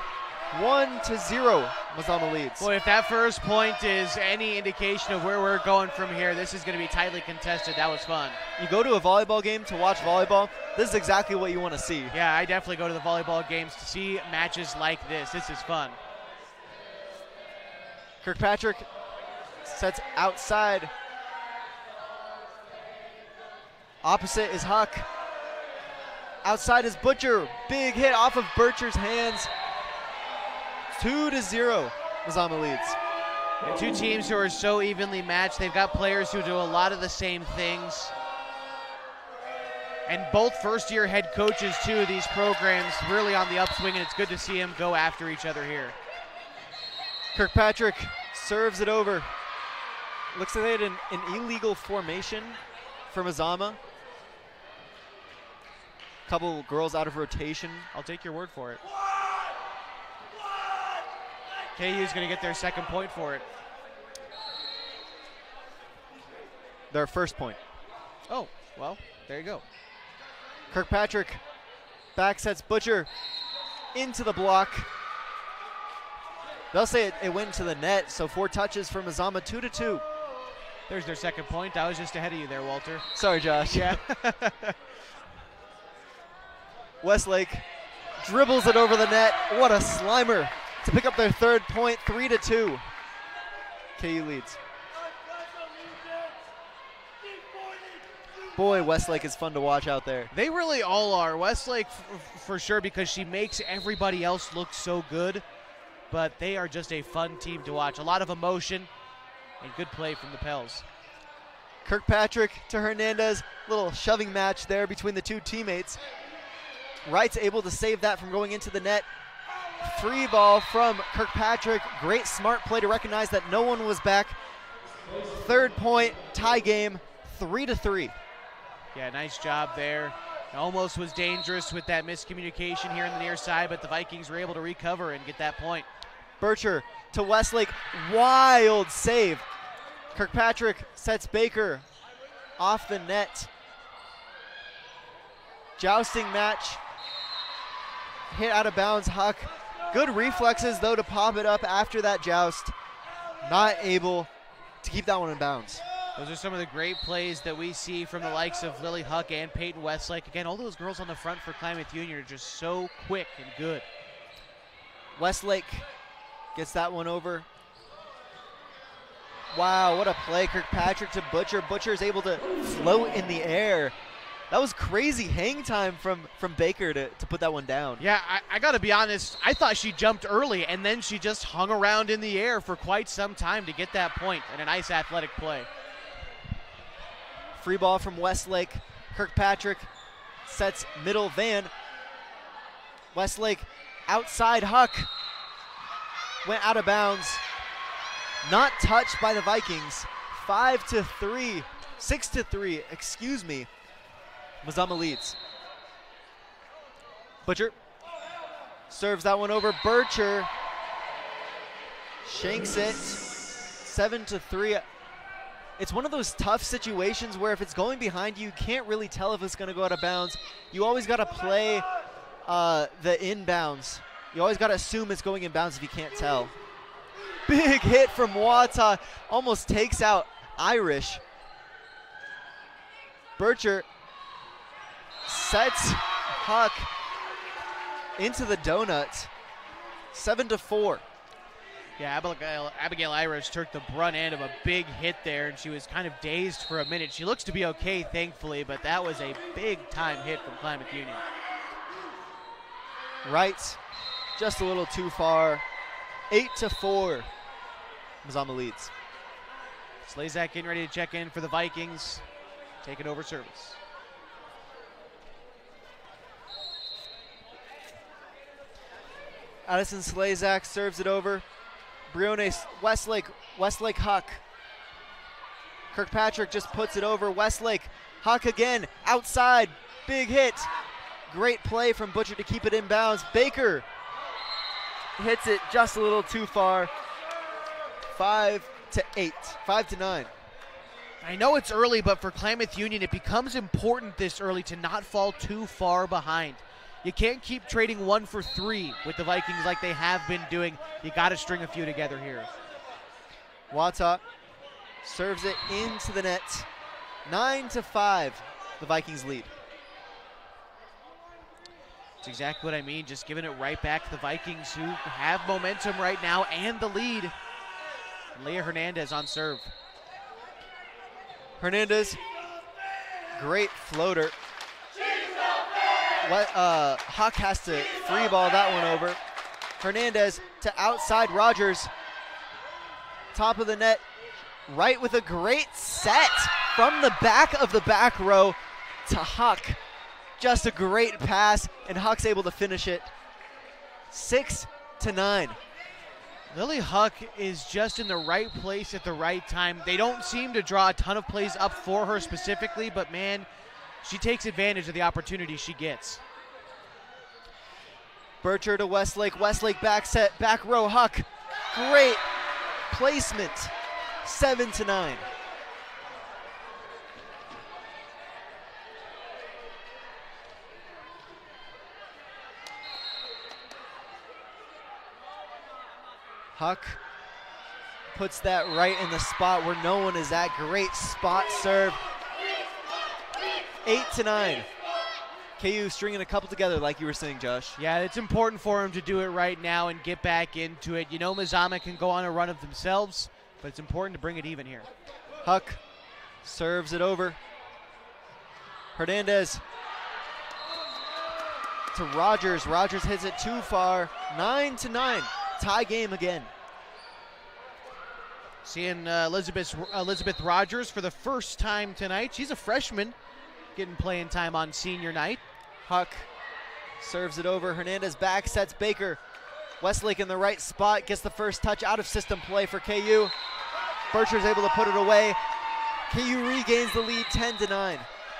1-0, Mazama leads. Boy, if that first point is any indication of where we're going from here, this is going to be tightly contested. That was fun. You go to a volleyball game to watch volleyball, this is exactly what you want to see. Yeah, I definitely go to the volleyball games to see matches like this. This is fun. Kirkpatrick sets outside. Opposite is Huck. Outside is Butcher. Big hit off of Butcher's hands. 2-0, Mazama leads. And 2 teams who are so evenly matched. They've got players who do a lot of the same things. And both first-year head coaches, too, of these programs really on the upswing, and it's good to see them go after each other here. Kirkpatrick serves it over. Looks like they had an illegal formation for Mazama. Couple girls out of rotation. I'll take your word for it. KU's going to get their second point for it. Their first point. Oh, well, there you go. Kirkpatrick back sets Butcher into the block. They'll say it went to the net, so 4 touches for Mazama, 2-2. There's their second point. I was just ahead of you there, Walter. Sorry, Josh. Yeah. Westlake dribbles it over the net. What a slimer to pick up their third point, 3-2. KU leads. Boy, Westlake is fun to watch out there. They really all are. Westlake for sure, because she makes everybody else look so good, but they are just a fun team to watch. A lot of emotion and good play from the Pels. Kirkpatrick to Hernandez, little shoving match there between the 2 teammates. Wright's able to save that from going into the net. Free ball from Kirkpatrick. Great smart play to recognize that no one was back. Third point, tie game, 3-3. Yeah, nice job there. Almost was dangerous with that miscommunication here on the near side, but the Vikings were able to recover and get that point. Bircher to Westlake, wild save. Kirkpatrick sets Baker off the net. Jousting match. Hit out of bounds, Huck. Good reflexes, though, to pop it up after that joust. Not able to keep that one in bounds. Those are some of the great plays that we see from the likes of Lily Huck and Peyton Westlake. Again, all those girls on the front for Klamath Union are just so quick and good. Westlake gets that one over. Wow, what a play. Kirkpatrick to Butcher. Butcher's able to float in the air. That was crazy hang time from Baker to put that one down. Yeah, I got to be honest. I thought she jumped early, and then she just hung around in the air for quite some time to get that point, and a nice athletic play. Free ball from Westlake. Kirkpatrick sets middle Van. Westlake outside Huck. Went out of bounds. Not touched by the Vikings. 5-3. 6-3, excuse me. Mazama leads. Butcher serves that one over. Bircher shanks it. 7-3. It's one of those tough situations where if it's going behind you, you can't really tell if it's going to go out of bounds. You always got to play the inbounds. You always got to assume it's going in bounds if you can't tell. Big hit from Wata. Almost takes out Irish. Bircher sets Huck into the donut. 7-4. Yeah, Abigail Irish took the brunt end of a big hit there, and she was kind of dazed for a minute. She looks to be okay, thankfully, but that was a big-time hit from Klamath Union. Right, just a little too far. 8-4, Mazama leads. Slazak getting ready to check in for the Vikings, taking over service. Addison Slazak serves it over. Brione Westlake Huck. Kirkpatrick just puts it over. Westlake, Huck again, outside, big hit. Great play from Butcher to keep it in bounds. Baker hits it just a little too far. 5-8, 5-9. I know it's early, but for Klamath Union, it becomes important this early to not fall too far behind. You can't keep trading 1 for 3 with the Vikings like they have been doing. You got to string a few together here. Wata serves it into the net. 9-5, the Vikings lead. That's exactly what I mean, just giving it right back to the Vikings, who have momentum right now and the lead. Leah Hernandez on serve. Hernandez, great floater. Huck has to free ball that one over. Hernandez to outside Rogers. Top of the net, right with a great set from the back of the back row to Huck. Just a great pass, and Huck's able to finish it. 6-9. Lily Huck is just in the right place at the right time. They don't seem to draw a ton of plays up for her specifically, but man, she takes advantage of the opportunity she gets. Bircher to Westlake. Westlake back set, back row. Huck. Great placement. 7-9. Huck puts that right in the spot where no one is at. Great spot serve. 8-9. KU stringing a couple together like you were saying, Josh. Yeah, it's important for him to do it right now and get back into it. You know Mazama can go on a run of themselves, but it's important to bring it even here. Huck serves it over. Hernandez to Rogers. Rogers hits it too far. 9-9. Tie game again. Seeing Elizabeth Rogers for the first time tonight. She's a freshman, getting playing time on senior night. Huck serves it over. Hernandez back sets Baker. Westlake in the right spot, gets the first touch out of system play for KU. Bircher's able to put it away. KU regains the lead 10-9.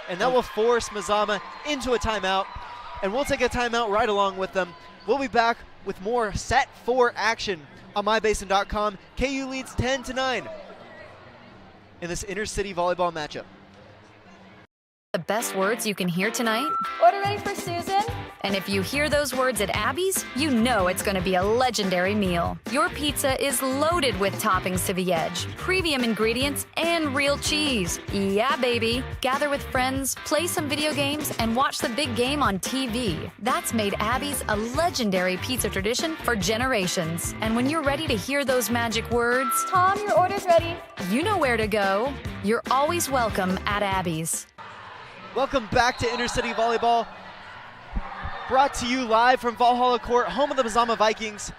And that will force Mazama into a timeout. And we'll take a timeout right along with them. We'll be back with more Set 4 action on mybasin.com. KU leads 10-9 in this inter-city volleyball matchup. The best words you can hear tonight? Order ready for Susan. And if you hear those words at Abby's, you know it's going to be a legendary meal. Your pizza is loaded with toppings to the edge, premium ingredients, and real cheese. Yeah, baby. Gather with friends, play some video games, and watch the big game on TV. That's made Abby's a legendary pizza tradition for generations. And when you're ready to hear those magic words, Tom, your order's ready. you know where to go. You're always welcome at Abby's. Welcome back to Intercity Volleyball. Brought to you live from Valhalla Court, home of the Mazama Vikings.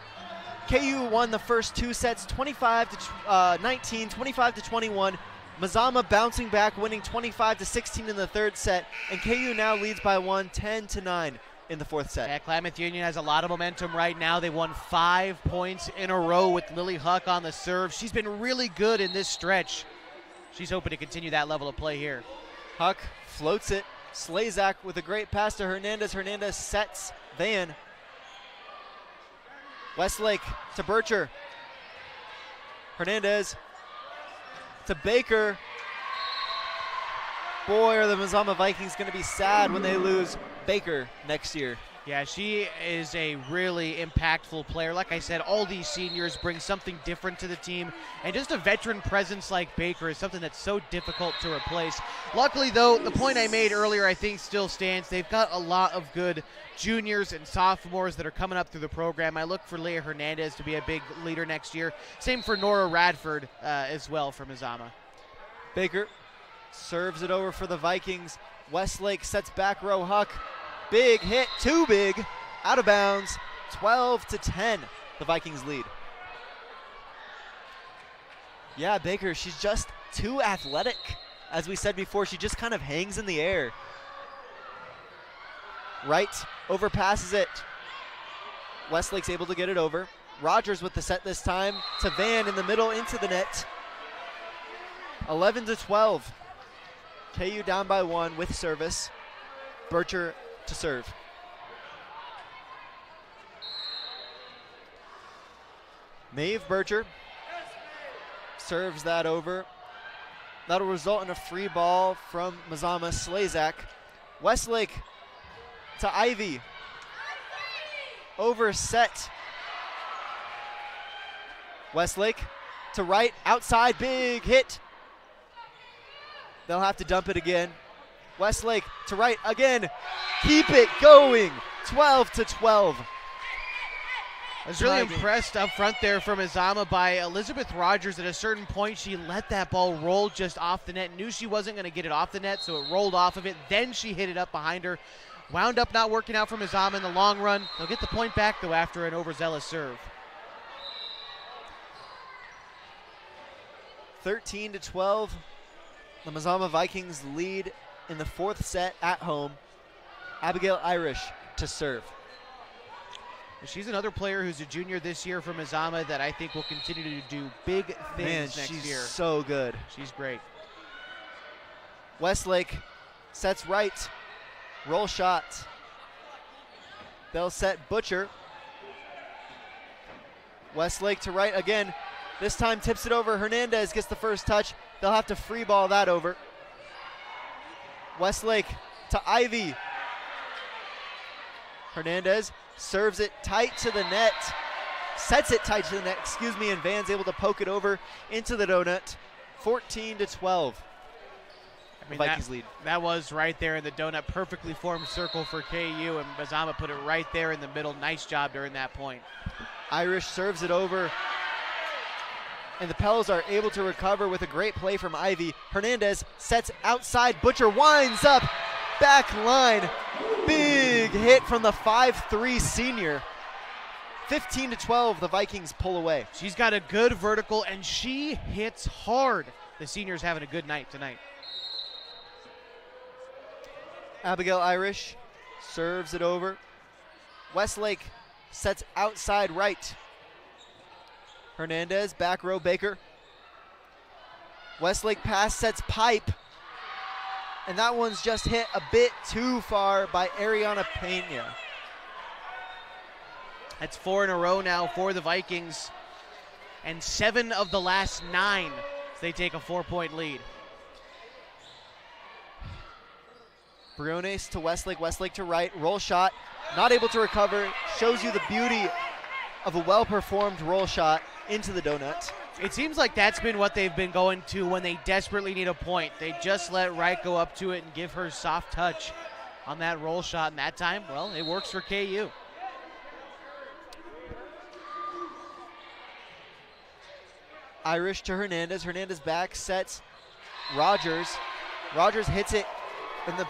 KU won the first 2 sets, 25-19, 25-21. Mazama bouncing back, winning 25-16 in the third set, and KU now leads by 1, 10-9 in the fourth set. Yeah, Klamath Union has a lot of momentum right now. They won 5 points in a row with Lily Huck on the serve. She's been really good in this stretch. She's hoping to continue that level of play here. Huck floats it. Slazak with a great pass to Hernandez. Hernandez sets Van. Westlake to Bircher. Hernandez to Baker. Boy, are the Mazama Vikings going to be sad when they lose Baker next year. Yeah, she is a really impactful player. Like I said, all these seniors bring something different to the team, and just a veteran presence like Baker is something that's so difficult to replace. Luckily, though, the point I made earlier I think still stands. They've got a lot of good juniors and sophomores that are coming up through the program. I look for Leah Hernandez to be a big leader next year. Same for Nora Radford as well from Mazama. Baker serves it over for the Vikings. Westlake sets back row Huck. Big hit, too big, out of bounds, 12-10, the Vikings lead. Yeah, Baker, she's just too athletic. As we said before, she just kind of hangs in the air. Wright overpasses it. Westlake's able to get it over. Rogers with the set this time to Van in the middle into the net. 11-12. KU down by 1 with service. Bircher to serve. Maeve Bircher serves that over. That'll result in a free ball from Mazama Slazak. Westlake to Ivy. Over set. Westlake to Wright, outside, big hit. They'll have to dump it again. Westlake to Wright again. Keep it going. 12-12. I was really impressed up front there from Mazama by Elizabeth Rogers. At a certain point, she let that ball roll just off the net. Knew she wasn't going to get it off the net, so it rolled off of it. Then she hit it up behind her. Wound up not working out for Mazama in the long run. They'll get the point back, though, after an overzealous serve. 13-12. The Mazama Vikings lead in the fourth set at home. Abigail Irish to serve. She's another player who's a junior this year from Mazama that I think will continue to do big things next year. She's so good. She's great. Westlake sets right. Roll shot. They'll set Butcher. Westlake to right again. This time tips it over. Hernandez gets the first touch. They'll have to free ball that over. Westlake to Ivy. Hernandez serves it tight to the net. Sets it tight to the net, and Van's able to poke it over into the donut. 14-12. Vikings lead. That was right there in the donut. Perfectly formed circle for KU, and Mazama put it right there in the middle. Nice job during that point. Irish serves it over, and the Pels are able to recover with a great play from Ivy. Hernandez sets outside. Butcher winds up. Back line. Big hit from the 5'3" senior. 15-12, the Vikings pull away. She's got a good vertical, and she hits hard. The senior's having a good night tonight. Abigail Irish serves it over. Westlake sets outside right. Hernandez, back row Baker. Westlake pass sets pipe. And that one's just hit a bit too far by Ariana Pena. That's 4 in a row now for the Vikings. And 7 of the last 9 as they take a 4-point lead. Briones to Westlake, Westlake to right, roll shot, not able to recover. Shows you the beauty of a well-performed roll shot into the donut. It seems like that's been what they've been going to when they desperately need a point. They just let Wright go up to it and give her soft touch on that roll shot, and that time, well, it works for KU. Irish to Hernandez. Hernandez back, sets Rogers. Rogers hits it in the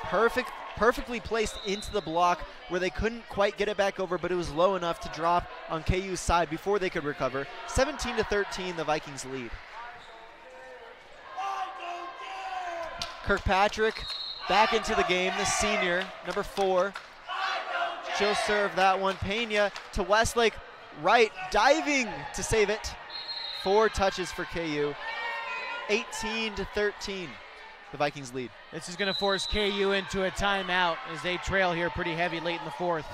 perfectly placed into the block where they couldn't quite get it back over, but it was low enough to drop on KU's side before they could recover. 17-13, the Vikings lead. Kirkpatrick back into the game, the senior, number 4. She'll serve that one. Pena to Westlake, right, diving to save it. 4 touches for KU. 18-13. The Vikings lead. This is going to force KU into a timeout as they trail here pretty heavy late in the 4th.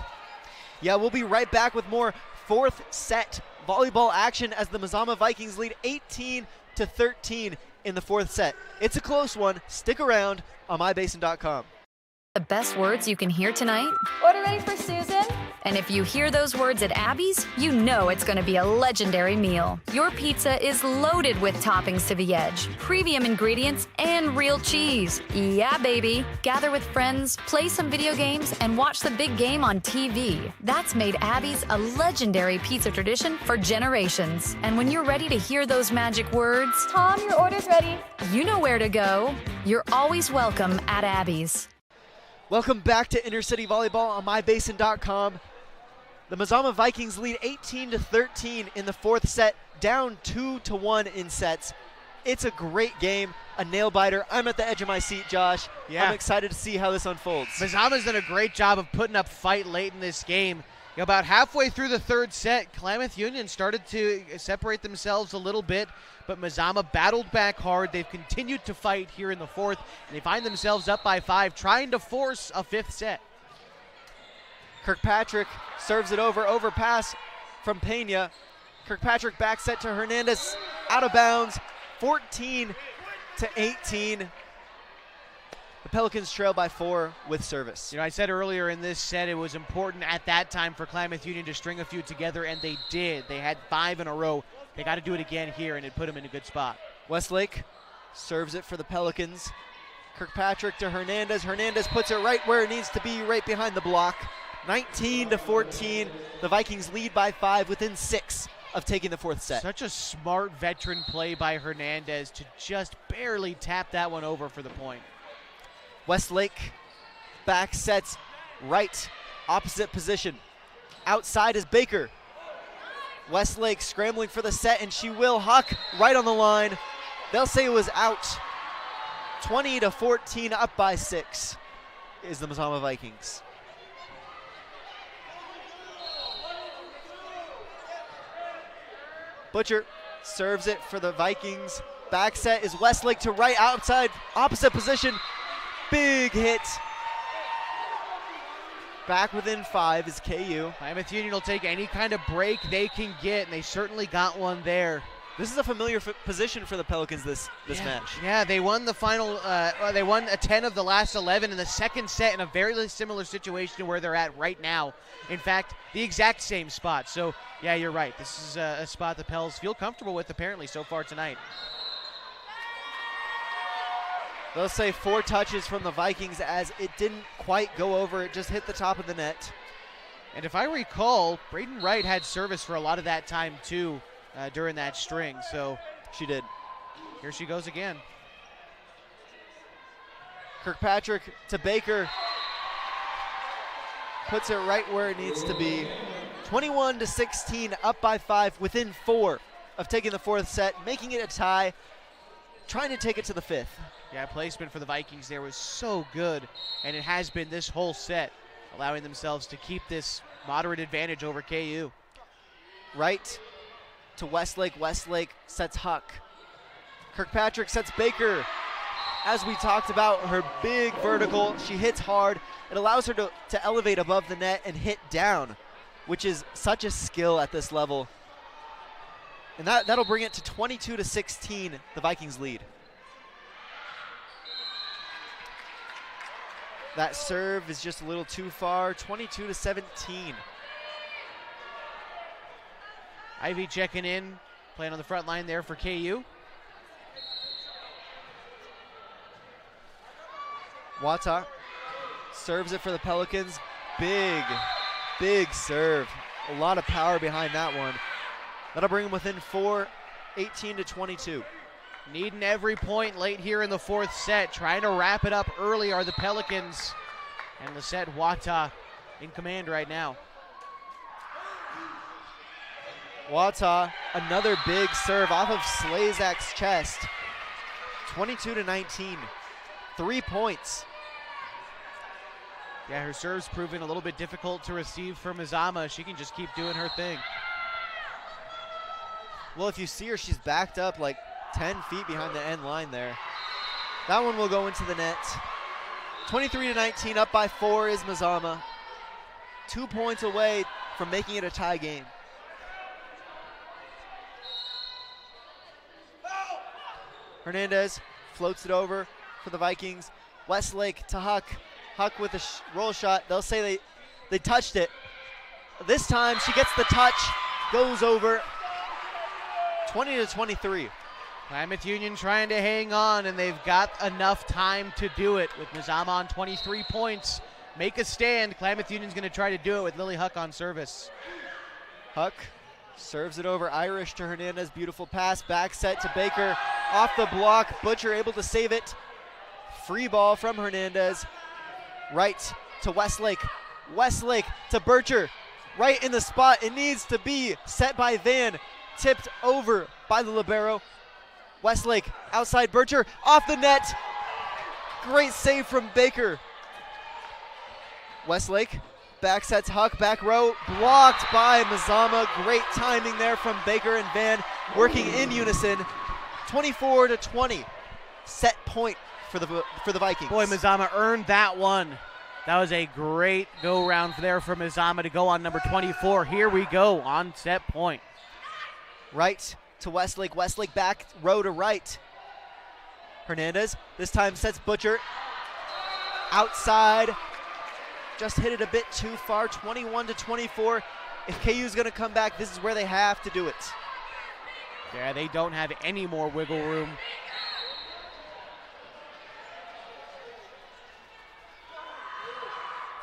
Yeah, we'll be right back with more 4th set volleyball action as the Mazama Vikings lead 18-13 in the 4th set. It's a close one. Stick around on mybasin.com. The best words you can hear tonight? Order ready for Susan. And if you hear those words at Abby's, you know it's going to be a legendary meal. Your pizza is loaded with toppings to the edge, premium ingredients, and real cheese. Yeah, baby. Gather with friends, play some video games, and watch the big game on TV. That's made Abby's a legendary pizza tradition for generations. And when you're ready to hear those magic words, Tom, your order's ready. you know where to go. You're always welcome at Abby's. Welcome back to Inner City Volleyball on mybasin.com. The Mazama Vikings lead 18-13 in the fourth set, down 2-1 in sets. It's a great game, a nail-biter. I'm at the edge of my seat, Josh. Yeah. I'm excited to see how this unfolds. Mazama's done a great job of putting up fight late in this game. About halfway through the third set, Klamath Union started to separate themselves a little bit, but Mazama battled back hard. They've continued to fight here in the fourth, and they find themselves up by 5, trying to force a fifth set. Kirkpatrick serves it over pass from Pena. Kirkpatrick back set to Hernandez, out of bounds, 14-18. The Pelicans trail by 4 with service. You know, I said earlier in this set it was important at that time for Klamath Union to string a few together, and they did. They had 5 in a row. They got to do it again here, and it put them in a good spot. Westlake serves it for the Pelicans. Kirkpatrick to Hernandez. Hernandez puts it right where it needs to be, right behind the block. 19-14. The Vikings lead by 5 within 6 of taking the fourth set. Such a smart veteran play by Hernandez to just barely tap that one over for the point. Westlake back sets right, opposite position. Outside is Baker. Westlake scrambling for the set, and she will. Huck right on the line. They'll say it was out. 20-14, up by 6 is the Mazama Vikings. Butcher serves it for the Vikings. Back set is Westlake to right, outside, opposite position. Big hit. Back within 5 is KU. Klamath Union will take any kind of break they can get, and they certainly got one there. This is a familiar position for the Pelicans this match. Yeah, they won the final, they won a 10 of the last 11 in the second set in a very similar situation to where they're at right now. In fact, the exact same spot. So, yeah, you're right. This is a spot the Pels feel comfortable with apparently so far tonight. They'll say 4 touches from the Vikings as it didn't quite go over. It just hit the top of the net. And if I recall, Braden Wright had service for a lot of that time too during that string. So she did. Here she goes again. Kirkpatrick to Baker. Puts it right where it needs to be. 21-16, up by 5, within 4 of taking the fourth set, making it a tie, trying to take it to the 5th. Yeah, placement for the Vikings there was so good, and it has been this whole set, allowing themselves to keep this moderate advantage over KU. Right to Westlake. Westlake sets Huck. Kirkpatrick sets Baker. As we talked about, her big vertical, she hits hard. It allows her to elevate above the net and hit down, which is such a skill at this level. And that'll bring it to 22-16, the Vikings lead. That serve is just a little too far, 22-17. Ivy checking in, playing on the front line there for KU. Wata serves it for the Pelicans. Big serve. A lot of power behind that one. That'll bring them within 4, 18-22. Needing every point late here in the fourth set. Trying to wrap it up early are the Pelicans. And Lisette Wata in command right now. Wata, another big serve off of Slazak's chest. 22-19. 3 points. Yeah, her serve's proving a little bit difficult to receive from Mazama. She can just keep doing her thing. Well, if you see her, she's backed up like 10 feet behind the end line there. That one will go into the net. 23-19, up by 4 is Mazama. 2 points away from making it a tie game. Hernandez floats it over for the Vikings. Westlake to Huck. Huck with a roll shot. They'll say they touched it. This time she gets the touch, goes over. 20-23. Klamath Union trying to hang on, and they've got enough time to do it with Mazama on 23 points. Make a stand. Klamath Union's going to try to do it with Lily Huck on service. Huck serves it over. Irish to Hernandez. Beautiful pass. Back set to Baker. Off the block. Butcher able to save it. Free ball from Hernandez. Right to Westlake. Westlake to Bircher. Right in the spot it needs to be. Set by Van. Tipped over by the libero. Westlake outside Bircher. Off the net. Great save from Baker. Westlake back sets Huck. Back row. Blocked by Mazama. Great timing there from Baker and Van. Working in unison. 24-20. Set point for the Vikings. Boy, Mazama earned that one. That was a great go-round there for Mazama to go on number 24. Here we go on set point. Right to Westlake. Westlake back row to right. Hernandez this time sets Butcher. Outside. Just hit it a bit too far. 21-24. If KU's going to come back, this is where they have to do it. Yeah, they don't have any more wiggle room.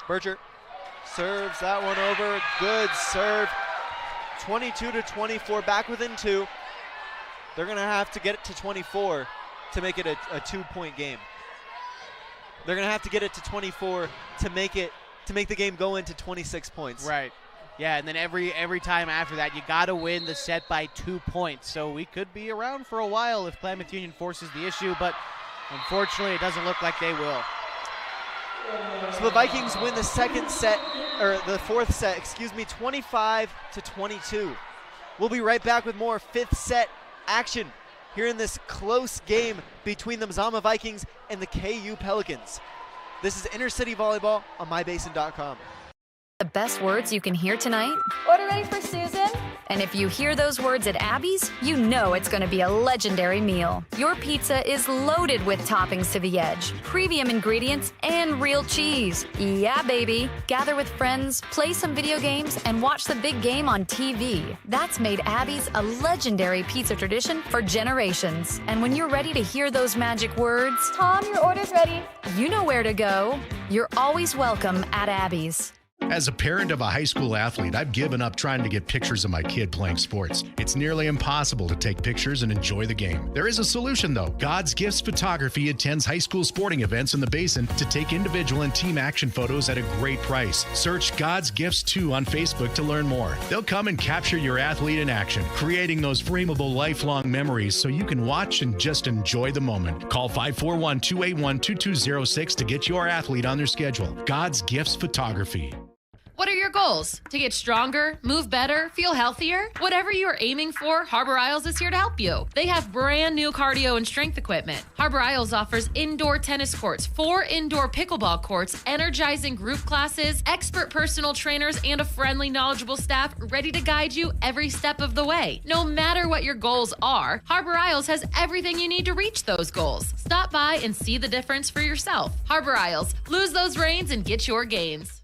Bircher serves that one over. Good serve. 22-24, back within 2. They're going to have to get it to 24 to make it a 2-point game. They're going to have to get it to 24 to make the game go into 26 points. Right. Yeah, and then every time after that, you got to win the set by 2 points. So we could be around for a while if Klamath Union forces the issue, but unfortunately, it doesn't look like they will. So the Vikings win the fourth set, 25-22. We'll be right back with more fifth set action here in this close game between the Mazama Vikings and the KU Pelicans. This is Inner City Volleyball on mybasin.com. The best words you can hear tonight? Order ready for Susan. And if you hear those words at Abby's, you know it's going to be a legendary meal. Your pizza is loaded with toppings to the edge, premium ingredients, and real cheese. Yeah, baby. Gather with friends, play some video games, and watch the big game on TV. That's made Abby's a legendary pizza tradition for generations. And when you're ready to hear those magic words, Tom, your order's ready. you know where to go. You're always welcome at Abby's. As a parent of a high school athlete, I've given up trying to get pictures of my kid playing sports. It's nearly impossible to take pictures and enjoy the game. There is a solution, though. God's Gifts Photography attends high school sporting events in the Basin to take individual and team action photos at a great price. Search God's Gifts 2 on Facebook to learn more. They'll come and capture your athlete in action, creating those frameable lifelong memories so you can watch and just enjoy the moment. Call 541-281-2206 to get your athlete on their schedule. God's Gifts Photography. What are your goals? To get stronger, move better, feel healthier? Whatever you are aiming for, Harbor Isles is here to help you. They have brand new cardio and strength equipment. Harbor Isles offers indoor tennis courts, 4 indoor pickleball courts, energizing group classes, expert personal trainers, and a friendly, knowledgeable staff ready to guide you every step of the way. No matter what your goals are, Harbor Isles has everything you need to reach those goals. Stop by and see the difference for yourself. Harbor Isles, lose those reins and get your gains.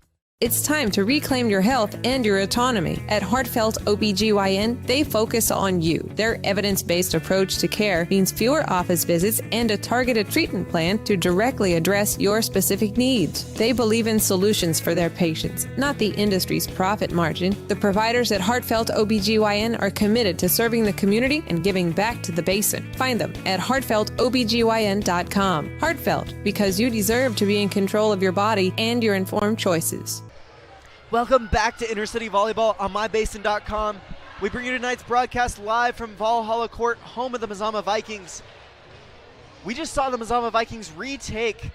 It's time to reclaim your health and your autonomy. At Heartfelt OBGYN, they focus on you. Their evidence-based approach to care means fewer office visits and a targeted treatment plan to directly address your specific needs. They believe in solutions for their patients, not the industry's profit margin. The providers at Heartfelt OBGYN are committed to serving the community and giving back to the Basin. Find them at heartfeltobgyn.com. Heartfelt, because you deserve to be in control of your body and your informed choices. Welcome back to Inner City Volleyball on mybasin.com. We bring you tonight's broadcast live from Valhalla Court, home of the Mazama Vikings. We just saw the Mazama Vikings retake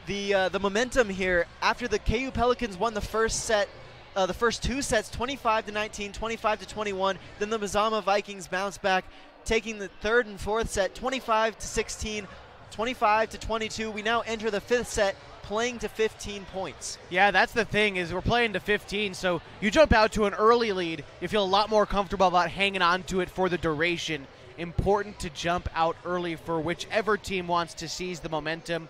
the momentum here after the KU Pelicans won the first set, the first 2 sets, 25-19, 25-21. Then the Mazama Vikings bounced back, taking the third and fourth set, 25-16, 25-22. We now enter the 5th set, playing to 15 points. Yeah, that's the thing, is we're playing to 15, so you jump out to an early lead, you feel a lot more comfortable about hanging on to it for the duration. Important to jump out early for whichever team wants to seize the momentum.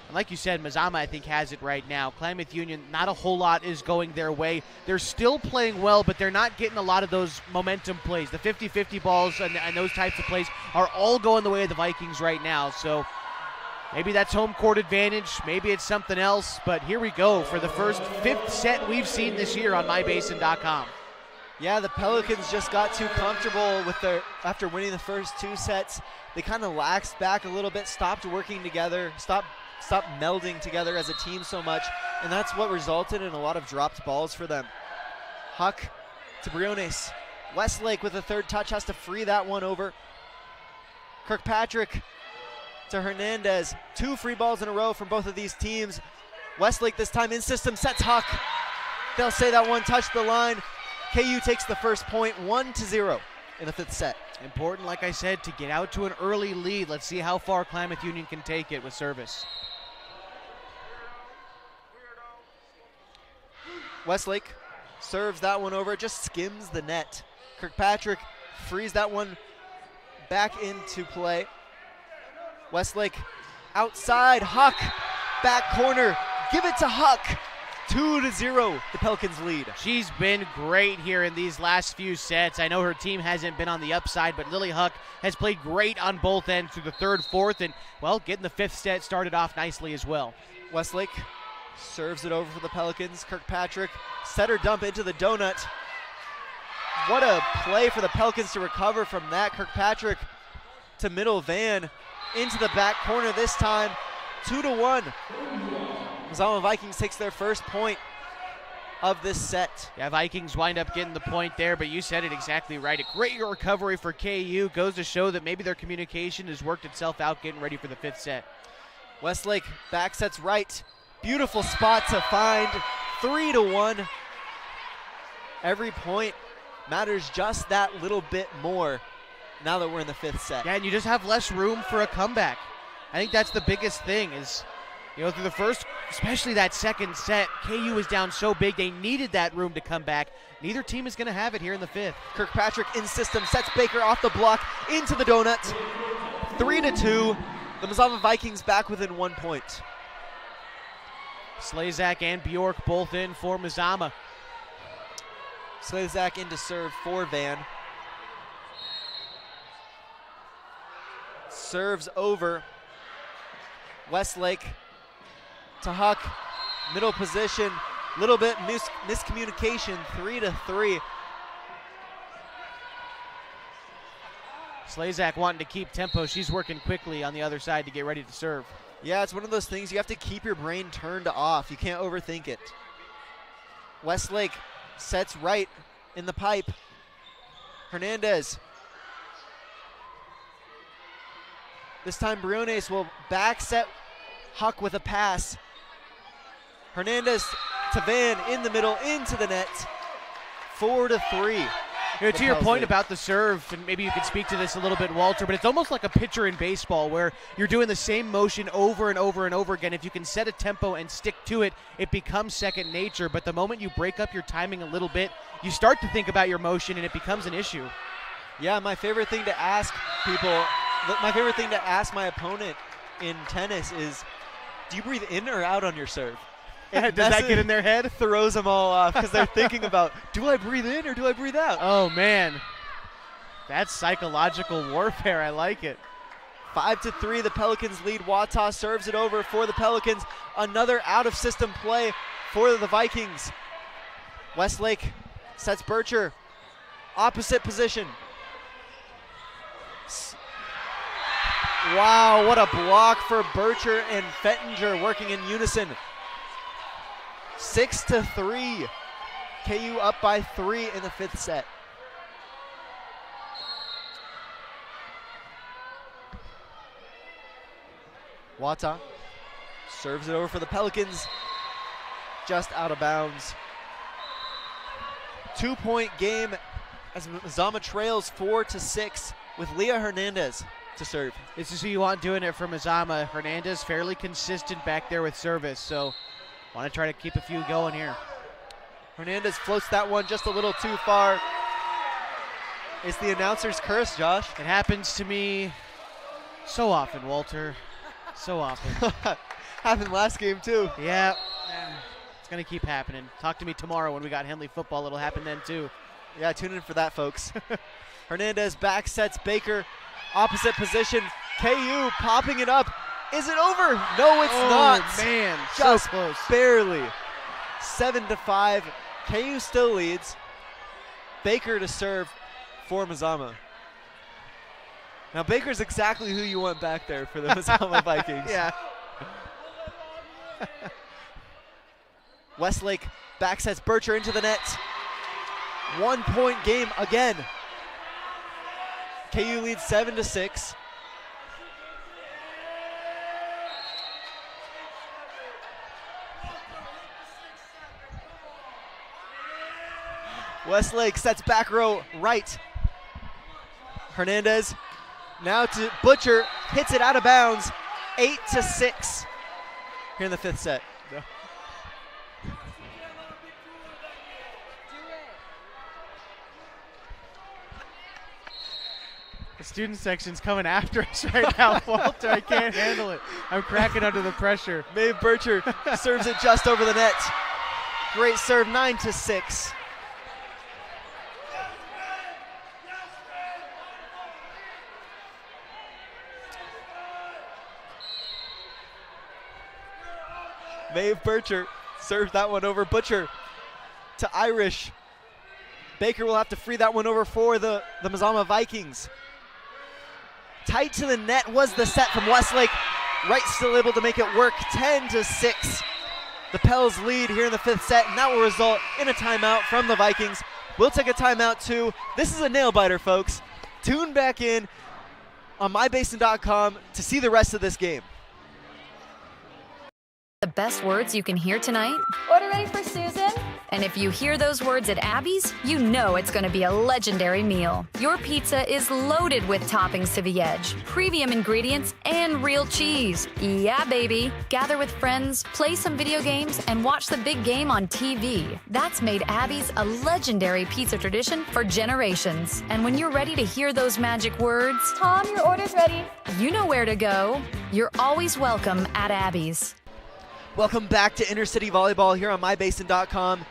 And like you said, Mazama, I think, has it right now. Klamath Union, not a whole lot is going their way. They're still playing well, but they're not getting a lot of those momentum plays. The 50-50 balls and those types of plays are all going the way of the Vikings right now. So maybe that's home court advantage. Maybe it's something else. But here we go for the first 5th set we've seen this year on mybasin.com. Yeah, the Pelicans just got too comfortable with after winning the first 2 sets. They kind of laxed back a little bit, stopped working together, stopped melding together as a team so much, and that's what resulted in a lot of dropped balls for them. Huck to Briones. Westlake with a 3rd touch has to free that one over. Kirkpatrick to Hernandez. 2 free balls in a row from both of these teams. Westlake this time in system sets Huck. They'll say that one touched the line. KU takes the first point, 1-0 in the 5th set. Important, like I said, to get out to an early lead. Let's see how far Klamath Union can take it with service. Westlake serves that one over, just skims the net. Kirkpatrick frees that one back into play. Westlake outside, Huck, back corner, give it to Huck. 2-0, the Pelicans lead. She's been great here in these last few sets. I know her team hasn't been on the upside, but Lily Huck has played great on both ends through the 3rd, 4th, and, well, getting the 5th set started off nicely as well. Westlake serves it over for the Pelicans. Kirkpatrick, setter dump into the donut. What a play for the Pelicans to recover from that. Kirkpatrick to middle Van, into the back corner this time, 2-1. Mazama Vikings takes their first point of this set. Yeah, Vikings wind up getting the point there, but you said it exactly right. A great recovery for KU. Goes to show that maybe their communication has worked itself out getting ready for the 5th set. Westlake back sets right. Beautiful spot to find. 3-1. Every point matters just that little bit more now that we're in the 5th set. Yeah, and you just have less room for a comeback. I think that's the biggest thing is, you know, through the first, especially that 2nd set, KU was down so big they needed that room to come back. Neither team is going to have it here in the 5th. Kirkpatrick in system, sets Baker off the block, into the donut. 3-2. The Mazama Vikings back within 1 point. Slazak and Bjork both in for Mazama. Slazak in to serve for Van. Serves over. Westlake to Huck, middle position, little bit miscommunication, 3-3. Slazak wanting to keep tempo. She's working quickly on the other side to get ready to serve. Yeah, it's one of those things you have to keep your brain turned off. You can't overthink it. Westlake sets right in the pipe. Hernandez. This time Briones will back set Huck with a pass. Hernandez to Van in the middle, into the net. 4-3. You know, to your point about the serve, and maybe you could speak to this a little bit, Walter, but it's almost like a pitcher in baseball where you're doing the same motion over and over and over again. If you can set a tempo and stick to it, it becomes second nature. But the moment you break up your timing a little bit, you start to think about your motion and it becomes an issue. Yeah, my favorite thing to ask people, my favorite thing to ask my opponent in tennis is, do you breathe in or out on your serve? Does that get in their head? Throws them all off because they're thinking about, do I breathe in or do I breathe out? Oh, man. That's psychological warfare. I like it. 5-3, the Pelicans lead. Wata serves it over for the Pelicans. Another out-of-system play for the Vikings. Westlake sets Bircher. Opposite position. Wow, what a block for Bircher and Fettinger working in unison. 6-3. KU up by 3 in the 5th set. Wata serves it over for the Pelicans. Just out of bounds. 2-point game as Mazama trails 4-6 with Leah Hernandez to serve. This is who you want doing it for Mazama. Hernandez fairly consistent back there with service, so want to try to keep a few going here. Hernandez floats that one just a little too far. It's the announcer's curse, Josh. It happens to me so often, Walter. So often. Happened last game too. Yeah. It's going to keep happening. Talk to me tomorrow when we got Henley football. It'll happen then too. Yeah, tune in for that, folks. Hernandez back sets Baker. Opposite position. KU popping it up. Is it over? No, it's not. Man, just so close. Barely. 7-5. KU still leads. Baker to serve for Mazama. Now Baker's exactly who you want back there for the Mazama Vikings. Yeah. Westlake back sets Bircher into the net. 1 point game again. KU leads 7-6. Westlake sets back row right. Hernandez now to Butcher, hits it out of bounds. 8-6 here in the fifth set. The student section's coming after us right now, Walter. I can't handle it. I'm cracking under the pressure. Maeve Bircher serves it just over the net. Great serve, 9-6. Maeve Bircher serves that one over. Butcher to Irish. Baker will have to free that one over for the Mazama Vikings. Tight to the net was the set from Westlake. Wright still able to make it work. 10-6. The Pels lead here in the fifth set, and that will result in a timeout from the Vikings. We'll take a timeout too. This is a nail biter, folks. Tune back in on mybasin.com to see the rest of this game. The best words you can hear tonight? Order ready for Susan. And if you hear those words at Abby's, you know it's going to be a legendary meal. Your pizza is loaded with toppings to the edge, premium ingredients, and real cheese. Yeah, baby. Gather with friends, play some video games, and watch the big game on TV. That's made Abby's a legendary pizza tradition for generations. And when you're ready to hear those magic words, Tom, your order's ready. you know where to go. You're always welcome at Abby's. Welcome back to Intercity Volleyball here on mybasin.com.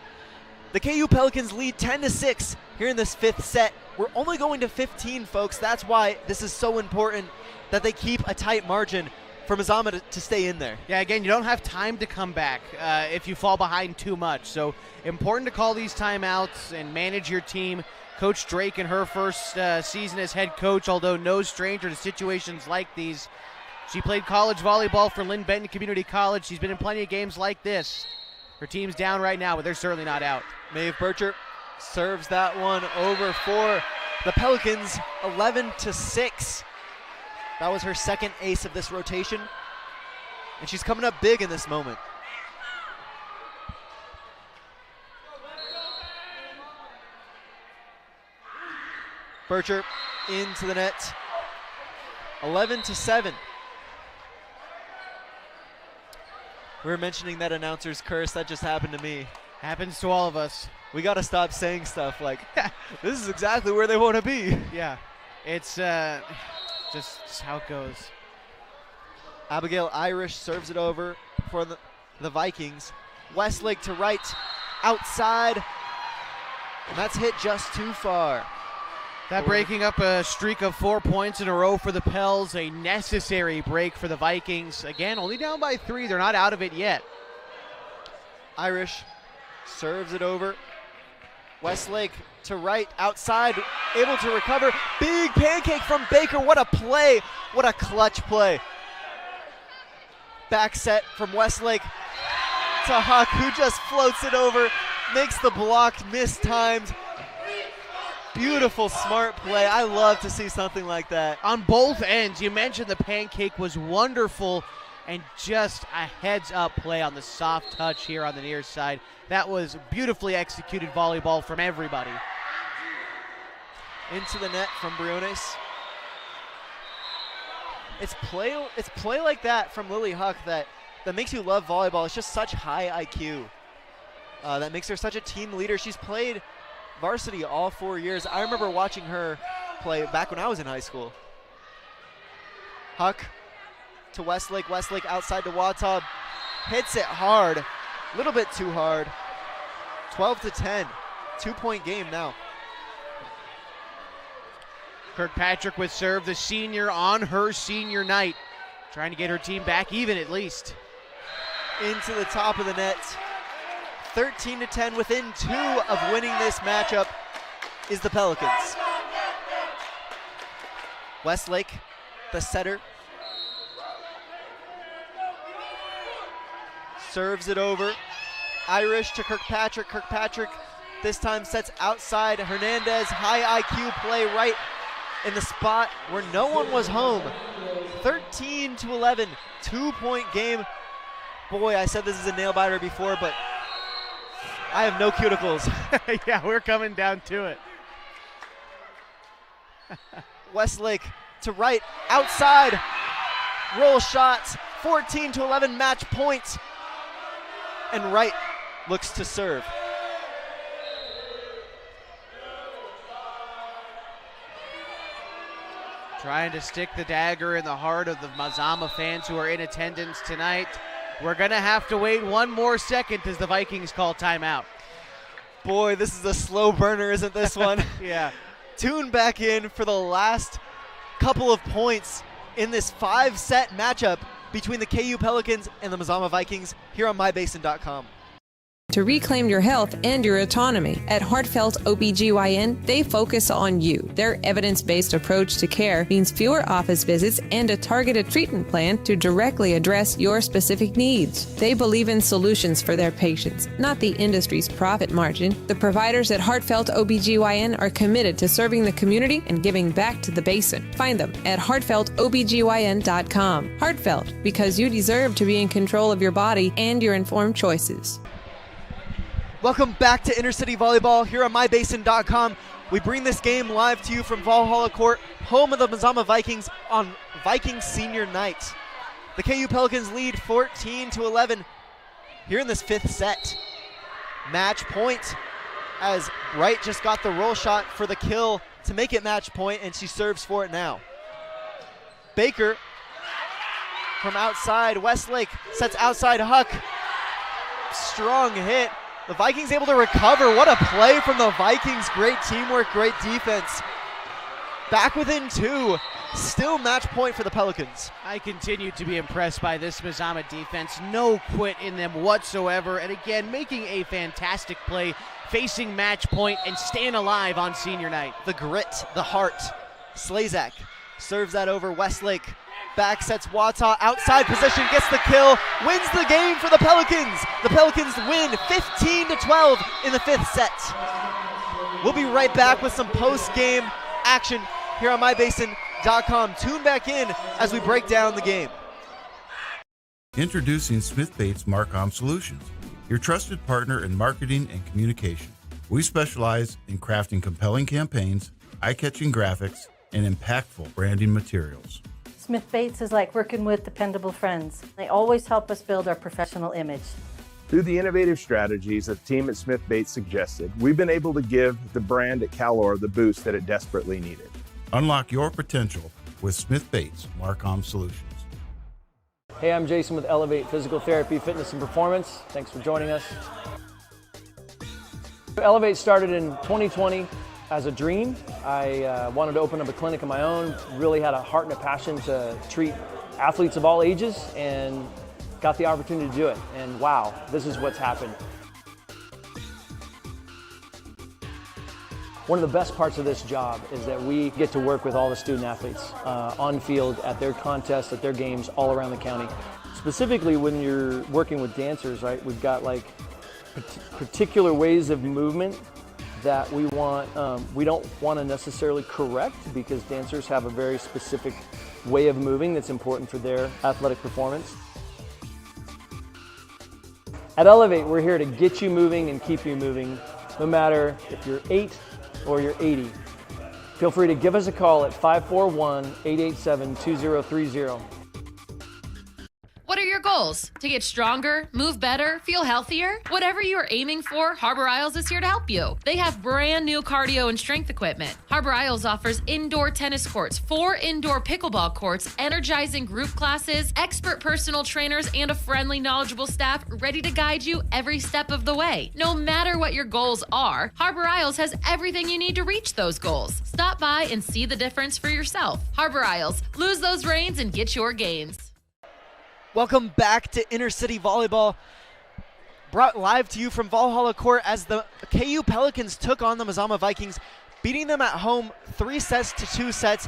The KU Pelicans lead 10-6 here in this fifth set. We're only going to 15, folks. That's why this is so important that they keep a tight margin for Mazama to stay in there. Yeah, again, you don't have time to come back if you fall behind too much. So important to call these timeouts and manage your team. Coach Drake in her first season as head coach, although no stranger to situations like these. She played college volleyball for Lynn Benton Community College. She's been in plenty of games like this. Her team's down right now, but they're certainly not out. Maeve Bircher serves that one over for the Pelicans, 11-6. That was her second ace of this rotation, and she's coming up big in this moment. Bircher into the net, 11-7. We were mentioning that announcer's curse. That just happened to me. Happens to all of us. We got to stop saying stuff like, this is exactly where they want to be. Yeah, it's just how it goes. Abigail Irish serves it over for the Vikings. Westlake to right, outside. And that's hit just too far. That breaking up a streak of 4 points in a row for the Pels, a necessary break for the Vikings. Again, only down by 3. They're not out of it yet. Irish serves it over. Westlake to right, outside, able to recover. Big pancake from Baker. What a play. What a clutch play. Back set from Westlake to Huck, who just floats it over, makes the blocked miss timed. Beautiful, smart play. I love to see something like that. On both ends, you mentioned the pancake was wonderful, and just a heads-up play on the soft touch here on the near side. That was beautifully executed volleyball from everybody. Into the net from Briones. It's play like that from Lily Huck that makes you love volleyball. It's just such high IQ. That makes her such a team leader. She's played varsity all 4 years. I remember watching her play back when I was in high school. Huck to Westlake. Westlake outside to Wata. Hits it hard. A little bit too hard. 12-10. 2-point game now. Kirkpatrick with serve, the senior on her senior night. Trying to get her team back even at least. Into the top of the net. 13-10, within 2 of winning this matchup is the Pelicans. Westlake, the setter. Serves it over. Irish to Kirkpatrick. Kirkpatrick this time sets outside. Hernandez, high IQ play right in the spot where no one was home. 13-11, 2-point game. Boy, I said this is a nail biter before, but I have no cuticles. Yeah, we're coming down to it. Westlake to right, outside, roll shots, 14-11 match point. And Wright looks to serve. Trying to stick the dagger in the heart of the Mazama fans who are in attendance tonight. We're going to have to wait one more second as the Vikings call timeout. Boy, this is a slow burner, isn't this one? Yeah. Tune back in for the last couple of points in this 5-set matchup between the KU Pelicans and the Mazama Vikings here on mybasin.com. To reclaim your health and your autonomy. At Heartfelt OBGYN, they focus on you. Their evidence-based approach to care means fewer office visits and a targeted treatment plan to directly address your specific needs. They believe in solutions for their patients, not the industry's profit margin. The providers at Heartfelt OBGYN are committed to serving the community and giving back to the basin. Find them at heartfeltobgyn.com. Heartfelt, because you deserve to be in control of your body and your informed choices. Welcome back to Intercity Volleyball here on mybasin.com. We bring this game live to you from Valhalla Court, home of the Mazama Vikings on Vikings Senior Night. The KU Pelicans lead 14-11 here in this 5th set. Match point as Wright just got the roll shot for the kill to make it match point, and she serves for it now. Baker from outside. Westlake sets outside Huck. Strong hit. The Vikings able to recover. What a play from the Vikings. Great teamwork, great defense. Back within 2. Still match point for the Pelicans. I continue to be impressed by this Mazama defense. No quit in them whatsoever. And again, making a fantastic play, facing match point and staying alive on senior night. The grit, the heart. Slazak serves that over. Westlake back sets Wata, outside position, gets the kill, wins the game for the Pelicans. The Pelicans win 15-12 in the 5th set. We'll be right back with some post-game action here on mybasin.com. Tune back in as we break down the game. Introducing Smith Bates Marcom Solutions, your trusted partner in marketing and communication. We specialize in crafting compelling campaigns, eye-catching graphics, and impactful branding materials. Smith Bates is like working with dependable friends. They always help us build our professional image. Through the innovative strategies that the team at Smith Bates suggested, we've been able to give the brand at Calor the boost that it desperately needed. Unlock your potential with Smith Bates Marcom Solutions. Hey, I'm Jason with Elevate Physical Therapy, Fitness, and Performance. Thanks for joining us. Elevate started in 2020 as a dream. I wanted to open up a clinic of my own, really had a heart and a passion to treat athletes of all ages, and got the opportunity to do it. And wow, this is what's happened. One of the best parts of this job is that we get to work with all the student athletes on field, at their contests, at their games, all around the county. Specifically when you're working with dancers, right, we've got like particular ways of movement that we don't want to necessarily correct, because dancers have a very specific way of moving that's important for their athletic performance. At Elevate, we're here to get you moving and keep you moving, no matter if you're 8 or you're 80. Feel free to give us a call at 541-887-2030. What are your goals? goals? To get stronger, move better, feel healthier? Whatever you are aiming for, Harbor Isles is here to help you. They have brand new cardio and strength equipment. Harbor Isles offers indoor tennis courts, 4 indoor pickleball courts, energizing group classes, expert personal trainers, and a friendly, knowledgeable staff ready to guide you every step of the way. No matter what your goals are, Harbor Isles has everything you need to reach those goals. Stop by and see the difference for yourself. Harbor Isles, lose those reins and get your gains. Welcome back to Inner City Volleyball, brought live to you from Valhalla Court as the KU Pelicans took on the Mazama Vikings, beating them at home 3-2 sets.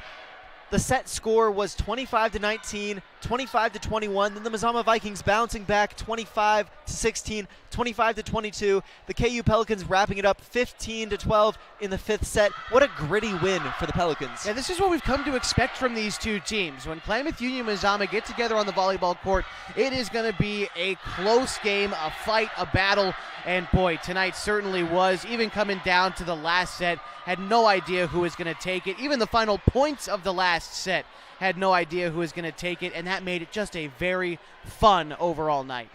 The set score was 25-19, 25-21. Then the Mazama Vikings bouncing back 25-16, 25-22. The KU Pelicans wrapping it up 15-12 in the 5th set. What a gritty win for the Pelicans. Yeah, this is what we've come to expect from these two teams. When Klamath Union and Mazama get together on the volleyball court, it is going to be a close game, a fight, a battle. And boy, tonight certainly was. Even coming down to the last set, had no idea who was going to take it. Even the final points of the last set, had no idea who was going to take it, and that made it just a very fun overall night.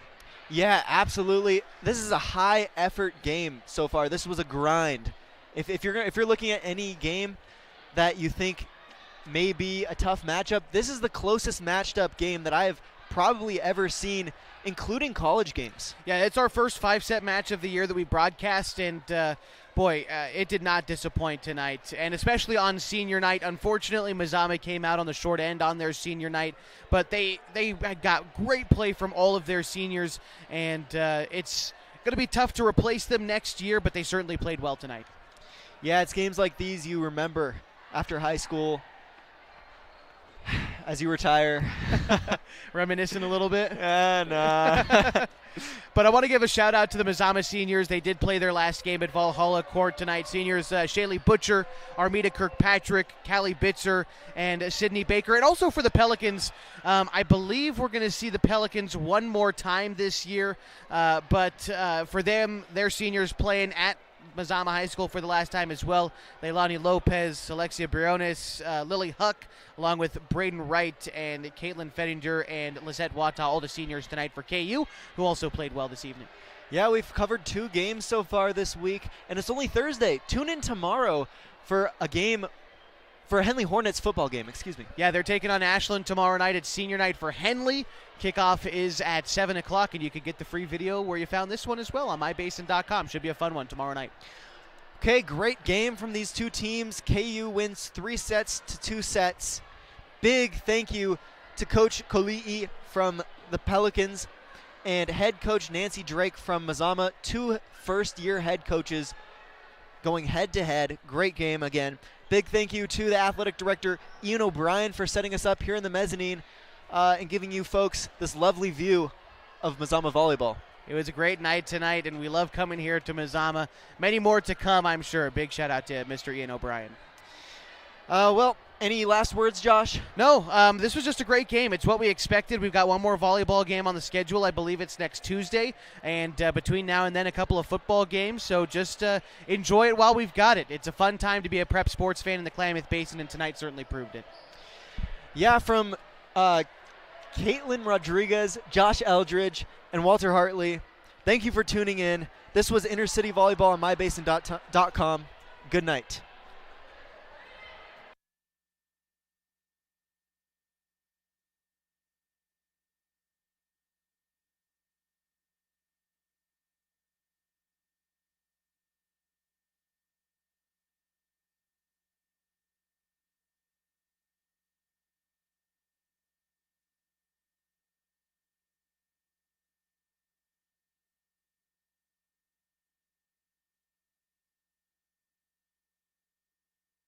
Yeah, absolutely. This is a high-effort game so far. This was a grind. If you're looking at any game that you think may be a tough matchup, this is the closest matched-up game that I have probably ever seen, including college games. Yeah, it's our first 5-set match of the year that we broadcast, and boy, it did not disappoint tonight, and especially on senior night. Unfortunately, Mazama came out on the short end on their senior night, but they got great play from all of their seniors, and it's going to be tough to replace them next year, but they certainly played well tonight. Yeah, it's games like these you remember after high school as you retire. Reminiscing a little bit? Nah. But I want to give a shout out to the Mazama seniors. They did play their last game at Valhalla Court tonight. Seniors Shaylee Butcher, Armida Kirkpatrick, Callie Bitzer, and Sydney Baker. And also for the Pelicans, I believe we're going to see the Pelicans one more time this year. But for them, their seniors playing at Mazama High School for the last time as well. Leilani Lopez, Alexia Briones, Lily Huck, along with Braden Wright and Caitlin Fettinger and Lizette Wata, all the seniors tonight for KU, who also played well this evening. Yeah, we've covered 2 games so far this week, and it's only Thursday. Tune in tomorrow for a game, for a Henley Hornets football game, excuse me. Yeah, they're taking on Ashland tomorrow night. It's senior night for Henley. Kickoff is at 7 o'clock, and you can get the free video where you found this one as well on mybasin.com. Should be a fun one tomorrow night. Okay, great game from these two teams. KU wins 3-2 sets. Big thank you to Coach Koli'i from the Pelicans and head coach Nancy Drake from Mazama, 2 first-year head coaches going head-to-head. Great game again. Big thank you to the athletic director, Ian O'Brien, for setting us up here in the mezzanine and giving you folks this lovely view of Mazama volleyball. It was a great night tonight, and we love coming here to Mazama. Many more to come, I'm sure. Big shout-out to Mr. Ian O'Brien. Well, any last words, Josh? No, this was just a great game. It's what we expected. We've got one more volleyball game on the schedule. I believe it's next Tuesday. And between now and then, a couple of football games. So just enjoy it while we've got it. It's a fun time to be a prep sports fan in the Klamath Basin, and tonight certainly proved it. Yeah, from Caitlin Rodriguez, Josh Eldridge, and Walter Hartley, thank you for tuning in. This was Inner City Volleyball on mybasin.com. Good night.